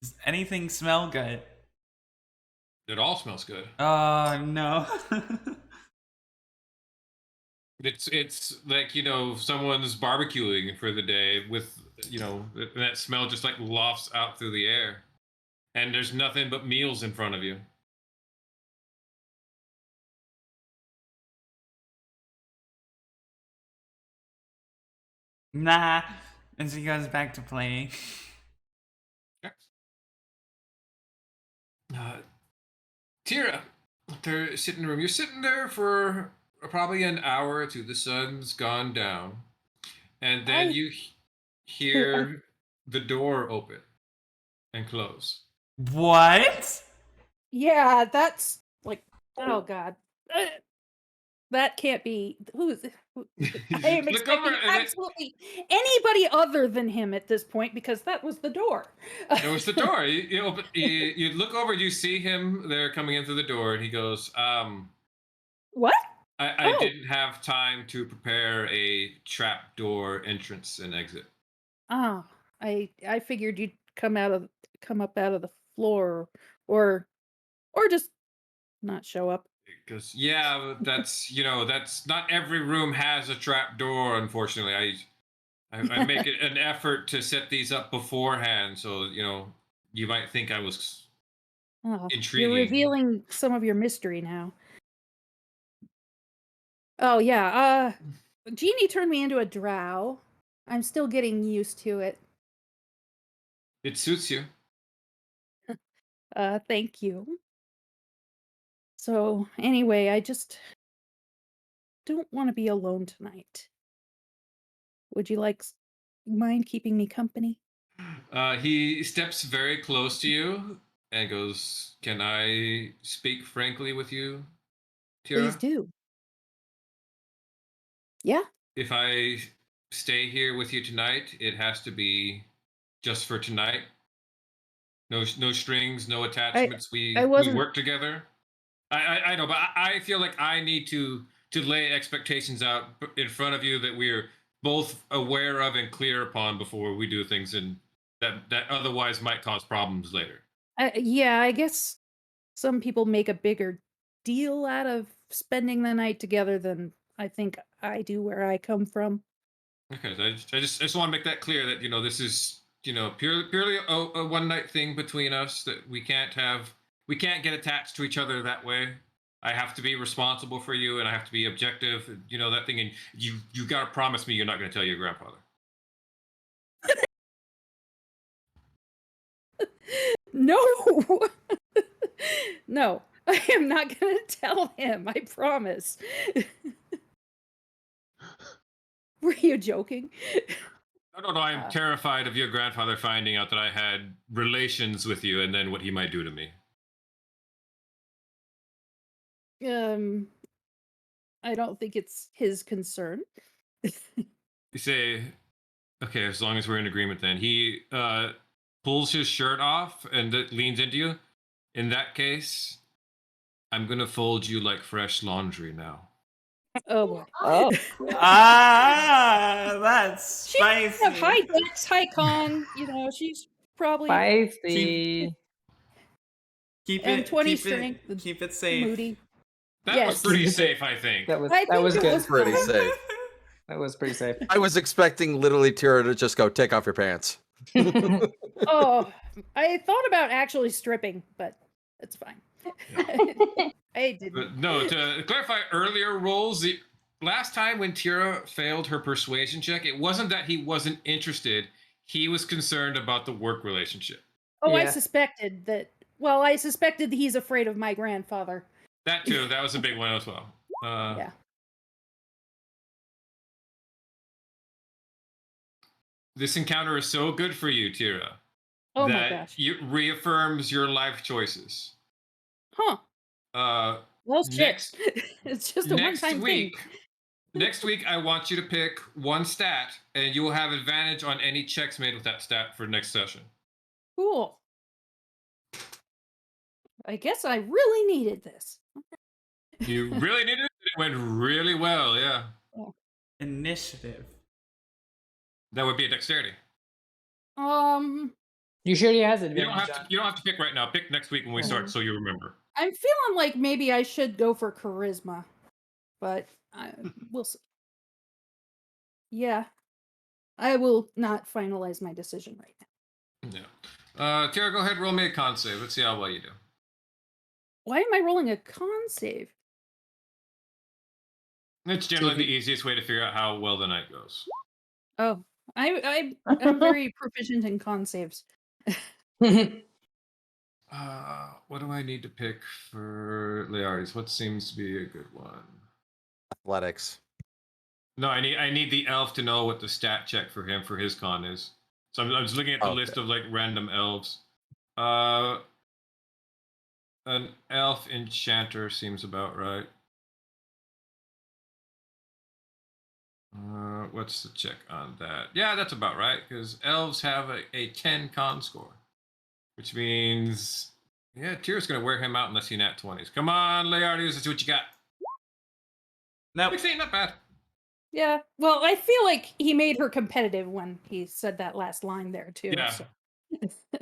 Does anything smell good? It all smells good. Oh no. It's like, you know, someone's barbecuing for the day with, you know, that smell just like lofts out through the air. And there's nothing but meals in front of you. Nah. And she goes back to playing. Tira, they're sitting in the room. You're sitting there for probably an hour or two. The sun's gone down. And then you hear the door open and close. What? Yeah, that's like, oh god. That can't be. You I am look over expecting and absolutely anybody other than him at this point because that was the door. it was the door. You look over, you see him there coming in through the door, and he goes, What? I Oh. didn't have time to prepare a trap door entrance and exit. Ah, I figured you'd come up out of the floor or just not show up. Because yeah, that's that's not every room has a trap door. Unfortunately, I make it an effort to set these up beforehand, so you might think I was Oh, you're intriguing. revealing some of your mystery now. Oh yeah, Genie turned me into a drow. I'm still getting used to it. It suits you. Thank you. So anyway, I just don't want to be alone tonight. Would you mind keeping me company? He steps very close to you and goes, "Can I speak frankly with you, Please Tira? do. Yeah. If I stay here with you tonight, it has to be just for tonight. No strings, no I attachments. I We wasn't work together. I know, but I feel like I need to lay expectations out in front of you that we're both aware of and clear upon before we do things, and that otherwise might cause problems later." yeah, I guess some people make a bigger deal out of spending the night together than I think I do where I come from. Okay, so I just want to make that clear that this is purely a one night thing between us, that we can't get attached to each other that way. I have to be responsible for you, and I have to be objective. That thing, and you got to promise me you're not going to tell your grandfather. No. No. I am not going to tell him. I promise. Were you joking? No. I'm Uh, terrified of your grandfather finding out that I had relations with you, and then what he might do to me. um I don't think it's his concern. You say, okay, as long as we're in agreement, then he pulls his shirt off and leans into you. In that case, I'm gonna fold you like fresh laundry now. Oh boy. Oh, Ah, that's She have high spicy. dex, high con, she's probably spicy. Keep and it, 20 keep strength. it, keep it safe. Moody. That was Yes. pretty safe, I think. That was I that think was it good. was Pretty fine. safe. That was pretty safe. I was expecting literally Tira to just go take off your pants. Oh, I thought about actually stripping, but it's fine. I didn't. But no, to clarify earlier roles, the last time when Tira failed her persuasion check, it wasn't that he wasn't interested. He was concerned about the work relationship. Oh, I Yeah. suspected that. Well, I suspected that he's afraid of my grandfather. That too, that was a big one as well. Yeah. This encounter is so good for you, Tira, Oh my that gosh. it reaffirms your life choices. Huh. Uh, Well, shit. next It's just a next one-time week, thing. next week, I want you to pick one stat, and you will have advantage on any checks made with that stat for next session. Cool. I guess I really needed this. You really needed it. It went really well. Yeah, Initiative. that would be a dexterity. You sure he has You advantage? don't have to. You don't have to pick right now. Pick next week when we start, so you remember. I'm feeling like maybe I should go for charisma, but we'll see. Yeah, I will not finalize my decision right now. Yeah. Tara, go ahead. Roll me a con save. Let's see how well you do. Why am I rolling a con save? It's generally the easiest way to figure out how well the night goes. Oh, I'm very proficient in con saves. What do I need to pick for Learis? What seems to be a good one? Athletics. No, I need the elf to know what the stat check for him for his con is. So I'm just looking at the Okay. list of like random elves. An elf enchanter seems about right. What's the check on that? Yeah, that's about right, because elves have a 10 con score, which means, yeah, Tyr's going to wear him out unless he nat 20s. Come on, Leardius, let's see what you got. Nope. 16, not bad. Yeah. Well, I feel like he made her competitive when he said that last line there too. Yeah. So.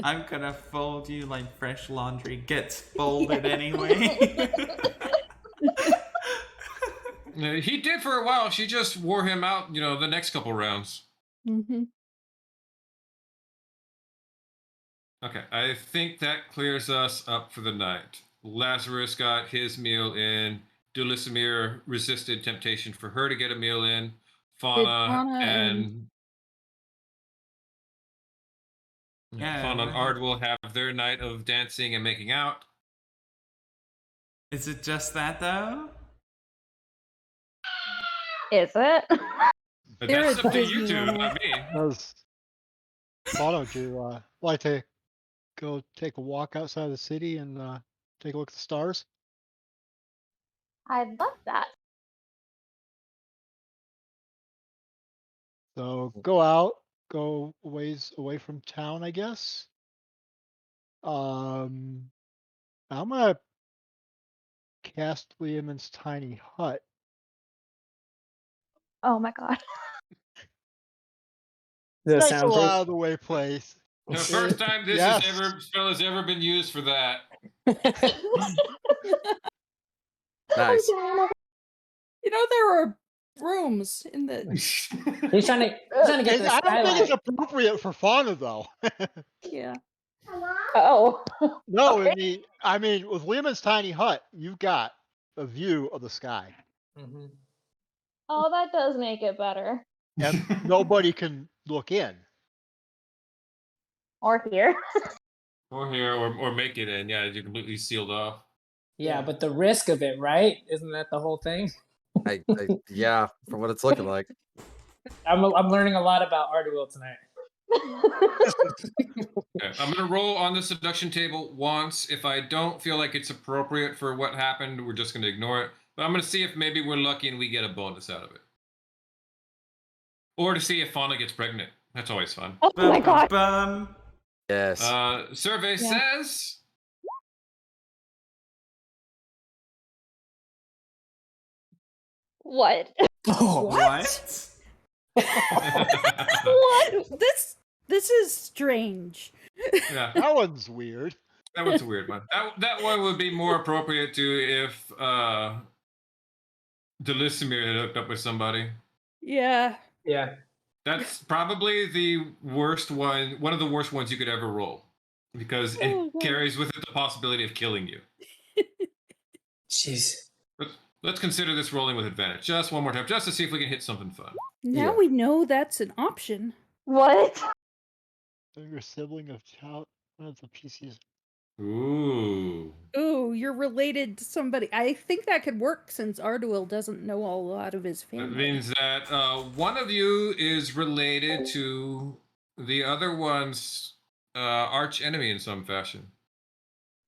I'm gonna fold you like fresh laundry gets folded anyway. He did for a while. She just wore him out, the next couple rounds. Mm-hmm. Okay, I think that clears us up for the night. Lazarus got his meal in. Dulisimir resisted temptation for her to get a meal in. Fauna and Yeah, Fauna and right. Ard will have their night of dancing and making out. Is it just that though? Is it? But They're that's at up to you Disney two, World. not me. Why don't you like to go take a walk outside of the city and take a look at the stars? I'd love that. So go out, go ways away from town, I guess. I'm gonna cast Liamon's tiny hut. Oh my god. The Nice little soundproof. out of the way place. The first time this Yes. spell has ever been used for that. Nice. You know, there are rooms in the. He's trying to get the I don't think it's skylight. appropriate for fauna though. Yeah. Oh. No, Okay. I mean, with Liamon's tiny hut, you've got a view of the sky, Mhm. Oh, that does make it better. and nobody can look in. Or here. Or here, or make it in. Yeah, you're completely sealed off. Yeah, but the risk of it, right? Isn't that the whole thing? Yeah, for what it's looking like. I'm learning a lot about Arduil tonight. Okay, I'm gonna roll on the seduction table once. If I don't feel like it's appropriate for what happened, we're just gonna ignore it. But I'm gonna see if maybe we're lucky and we get a bonus out of it. Or to see if Fauna gets pregnant. That's always fun. Oh my god. Bum. Yes. Survey says What? What? What? This is strange. yeah, That one's weird. that one's a weird one. That one would be more appropriate to if Delisimir had hooked up with somebody. Yeah. Yeah. That's probably the worst one of the worst ones you could ever roll. Because it Oh, God. carries with it the possibility of killing you. Jeez. Let's consider this rolling with advantage. Just one more time, just to see if we can hit something fun. Now Yeah. we know that's an option. What? Younger sibling of child. One of the PCs. Ooh. Ooh, you're related to somebody. I think that could work since Arduil doesn't know a lot of his That family. means that one of you is related to the other one's arch enemy in some fashion.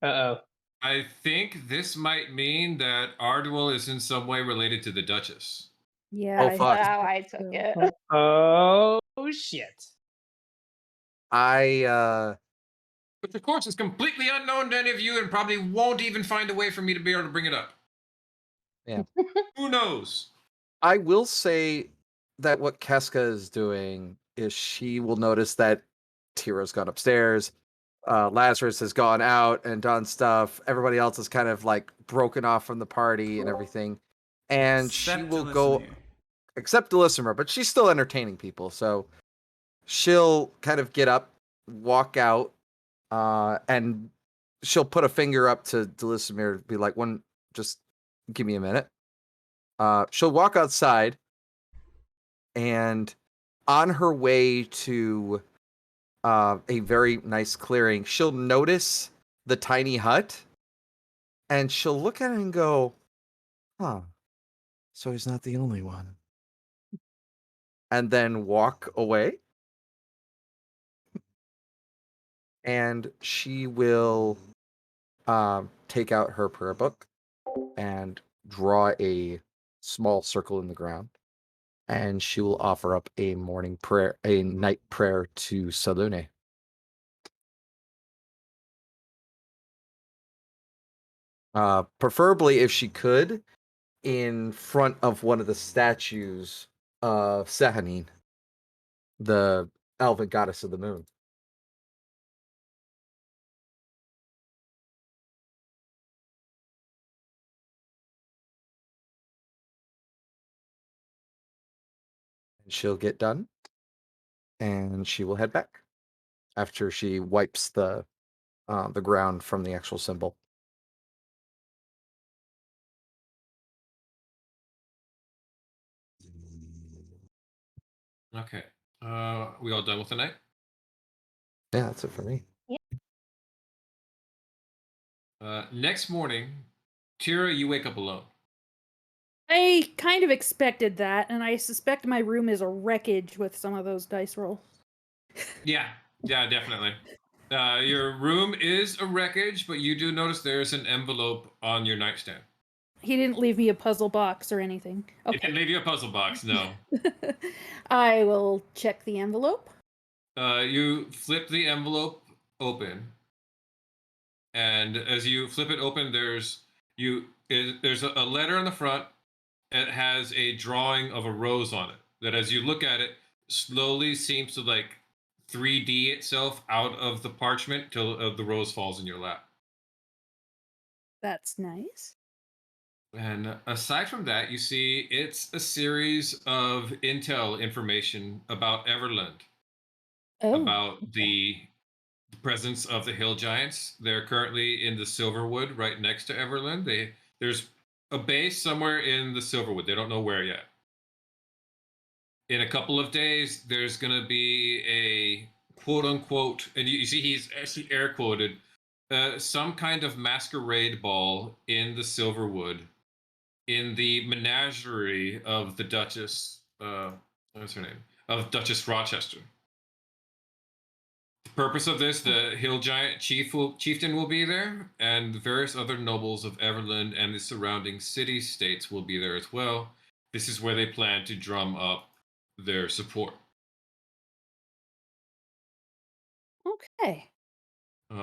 Uh-oh. I think this might mean that Arduil is in some way related to the Duchess. Yeah. Oh, fuck. Wow, I took it. Oh, shit. Which, of course, is completely unknown to any of you and probably won't even find a way for me to be able to bring it up. Yeah. Who knows? I will say that what Keska is doing is she will notice that Tira's gone upstairs, Lazarus has gone out and done stuff. Everybody else is kind of like broken off from the party and everything, and she Except will go, Delismere. except Delismer, but she's still entertaining people. So she'll kind of get up, walk out, and she'll put a finger up to Delismer, be like, "One, just give me a minute." She'll walk outside, and on her way to a very nice clearing, she'll notice the tiny hut, and she'll look at it and go, "Huh, so he's not the only one." And then walk away. And she will take out her prayer book and draw a small circle in the ground and she will offer up a morning prayer, a night prayer to Salune. Preferably, if she could, in front of one of the statues of Sehanine, the elven goddess of the moon. And she'll get done, and she will head back after she wipes the ground from the actual symbol. Okay. We all done with the night? Yeah, that's it for me. Next morning, Tira, you wake up alone. I kind of expected that, and I suspect my room is a wreckage with some of those dice rolls. Yeah, definitely. Your room is a wreckage, but you do notice there's an envelope on your nightstand. He didn't leave me a puzzle box or anything. It didn't leave you a puzzle box, no. I will check the envelope. You flip the envelope open, and as you flip it open, there's a letter on the front. It has a drawing of a rose on it. That, as you look at it, slowly seems to like 3D itself out of the parchment till the rose falls in your lap. That's nice. And aside from that, you see it's a series of intel information about Everland, Oh, about the presence of the hill giants. They're currently in the Silverwood right next to Everland. There's a base somewhere in the Silverwood. They don't know where yet. In a couple of days, there's going to be a quote unquote, and you see he's actually air quoted, some kind of masquerade ball in the Silverwood in the menagerie of the Duchess, what's her name? Of Duchess Rochester. The purpose of this, the hill giant chieftain will be there, and various other nobles of Everland and the surrounding city-states will be there as well. This is where they plan to drum up their support. okay.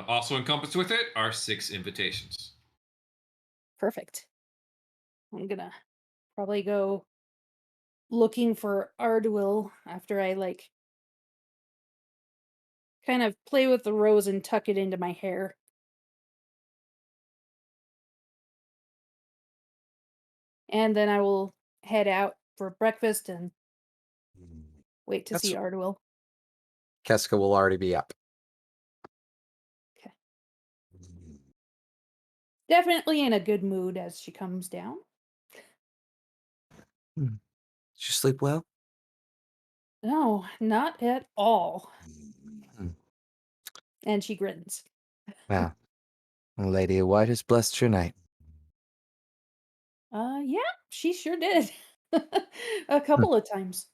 Also encompassed with it are 6 invitations. Perfect. I'm gonna probably go looking for Ardwil after I like kind of play with the rose and tuck it into my hair. And then I will head out for breakfast and wait to see Ardwil. Keska will already be up. Okay. Definitely in a good mood as she comes down. Did you sleep well? No, not at all. Hmm. And she grins. Wow. Lady of White has blessed your night. Yeah, she sure did. A couple of times.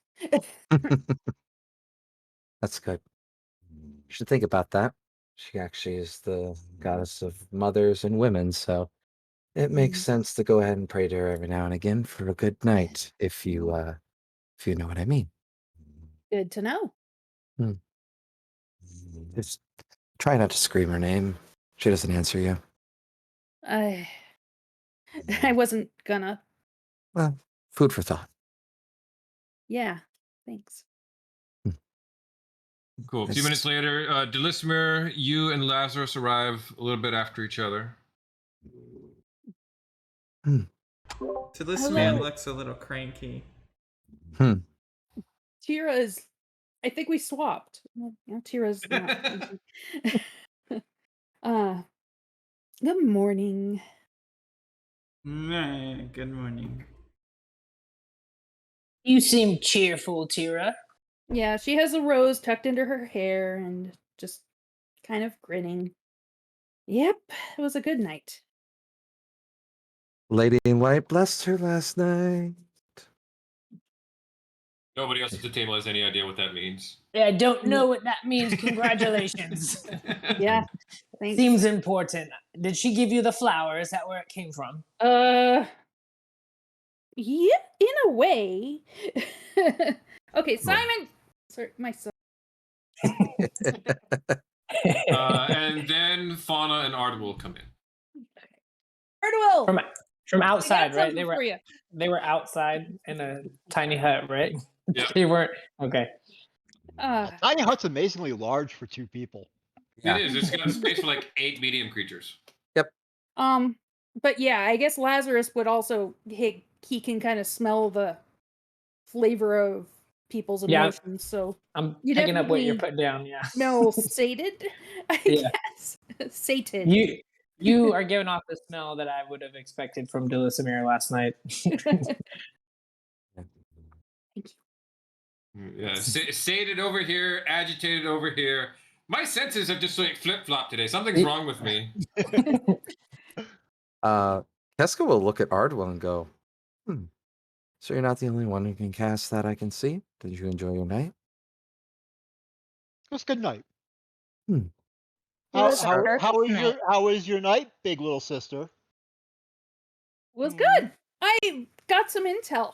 That's good. You should think about that. She actually is the goddess of mothers and women, so it makes sense to go ahead and pray to her every now and again for a good night, if you know what I mean. Good to know. Just try not to scream her name. She doesn't answer you. I wasn't gonna. Well, food for thought. Yeah, thanks. Cool. A few minutes later, Delismere, you and Lazarus arrive a little bit after each other. So this man looks a little cranky. Tira is. I think we swapped. Tira's not. Good morning. Good morning. You seem cheerful, Tira. Yeah, she has a rose tucked into her hair and just kind of grinning. Yep, it was a good night. Lady in White blessed her last night. Nobody else at the table has any idea what that means. Yeah, I don't know what that means. Congratulations. Yeah, thanks. Seems important. Did she give you the flower? Is that where it came from? Yeah, in a way. Okay, Simon. Sorry, my son. And then Fauna and Ard will come in. Ardwell, From I got outside, right? something for you. They were outside in a tiny hut, right? Yeah. They weren't okay. Tiny hut's amazingly large for 2 people. Yeah. It is. It's got space for like 8 medium creatures. But yeah, I guess Lazarus would also he can kind of smell the flavor of people's Yeah. emotions. So I'm You picking up what you're definitely- putting down. Yeah. no, sated, I Yeah. guess. Sated. You are giving off the smell that I would have expected from Dulasamir last night. Yeah, sated over here, agitated over here. My senses have just like flip flop today. Something's wrong with me. Keska will look at Ardwell and go, So you're not the only one who can cast that I can see? Did you enjoy your night? It was good night. It was a perfect night. How was your night, big little sister? Was good. I got some intel.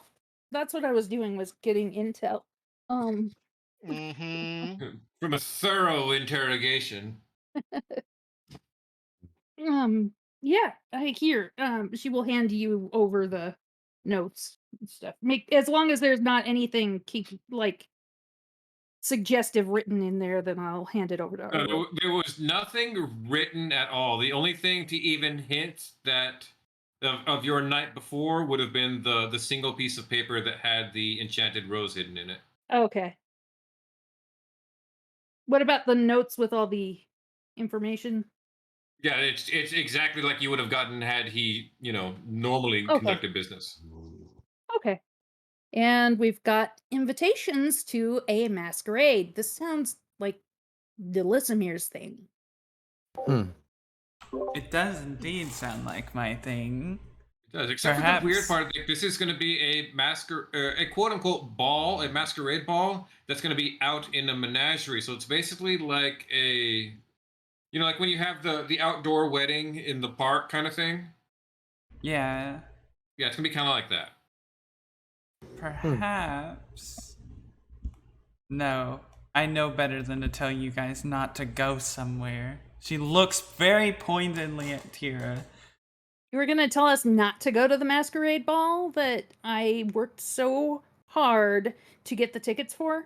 That's what I was doing, was getting intel. Mm-hmm. From a thorough interrogation. Yeah, she will hand you over the notes and stuff. As long as there's not anything like suggestive written in there, then I'll hand it over to her. No, there was nothing written at all. The only thing to even hint that of your night before would have been the single piece of paper that had the enchanted rose hidden in it. Okay. What about the notes with all the information? Yeah, it's exactly like you would have gotten had he, normally Okay. conducted business. Okay. And we've got invitations to a masquerade. This sounds like Delisamir's thing. It does indeed sound like my thing. It does, except for the weird part. Like, this is going to be a quote unquote ball, a masquerade ball that's going to be out in a menagerie. So it's basically like a, like when you have the outdoor wedding in the park kind of thing. Yeah, Yeah, it's gonna be kind of like that. perhaps. No, I know better than to tell you guys not to go somewhere. She looks very pointedly at Tira. You were going to tell us not to go to the masquerade ball that I worked so hard to get the tickets for?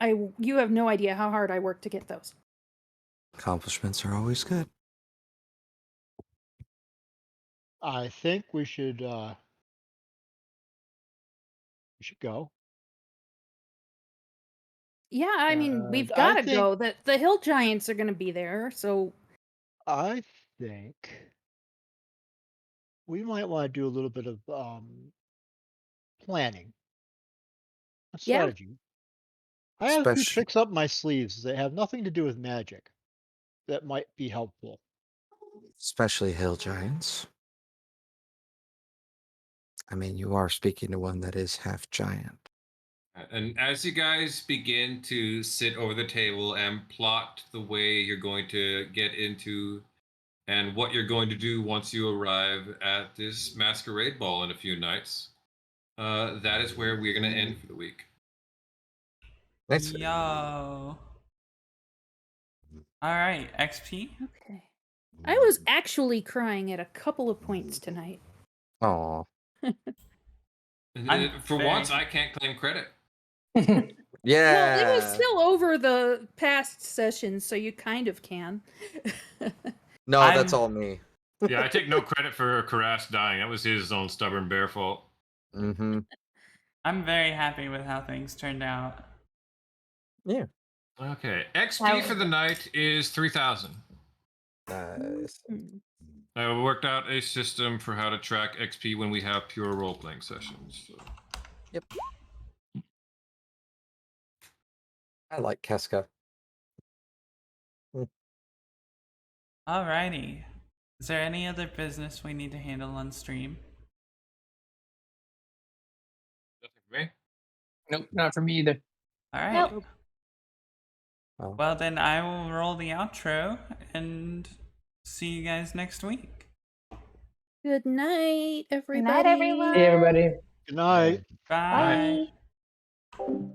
You have no idea how hard I worked to get those. Accomplishments are always good. I think we should go. Yeah, I mean, we've I got to think- go. The hill giants are going to be there, so I think we might want to do a little bit of planning. A Yeah. strategy. I have a few Especially- tricks up my sleeves that have nothing to do with magic that might be helpful. Especially hill giants. I mean, you are speaking to one that is half giant. And as you guys begin to sit over the table and plot the way you're going to get into and what you're going to do once you arrive at this masquerade ball in a few nights, that is where we're going to end for the week. Nice. Yo. Alright, XP. okay. I was actually crying at a couple of points tonight. Aw. I'm For very- once, I can't claim credit. Yeah. Well, it was still over the past session, so you kind of can. No, that's I'm- all me. Yeah, I take no credit for Karas dying. That was his own stubborn bear fault. Mm-hmm. I'm very happy with how things turned out. Yeah. Okay, XP for the night is 3,000. Nice. I worked out a system for how to track XP when we have pure role-playing sessions. So. Yep. I like Keska. Alrighty. Is there any other business we need to handle on stream? Nothing for me. Nope, not for me either. Alright. Nope. Oh. Well, then I will roll the outro and see you guys next week. Good night, Good everybody. night, everyone. Hey, everybody. Good night. Bye. Bye.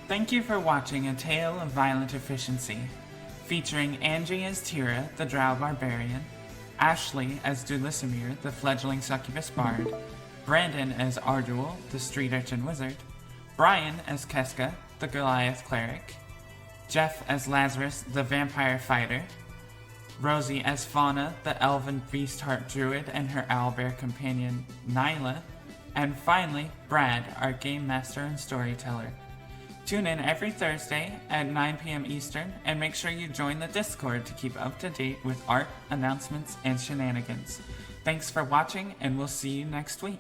Thank you for watching A Tale of Violent Efficiency, featuring Angie as Tira, the Drow Barbarian, Ashley as Dulisimir, the fledgling succubus bard, Brandon as Ardul, the street urchin wizard, Brian as Keska, the Goliath cleric, Jeff as Lazarus, the vampire fighter, Rosie as Fauna, the elven beast-heart druid, and her owlbear companion, Nyla, and finally, Brad, our game master and storyteller. Tune in every Thursday at 9 p.m. Eastern, and make sure you join the Discord to keep up to date with art, announcements, and shenanigans. Thanks for watching, and we'll see you next week.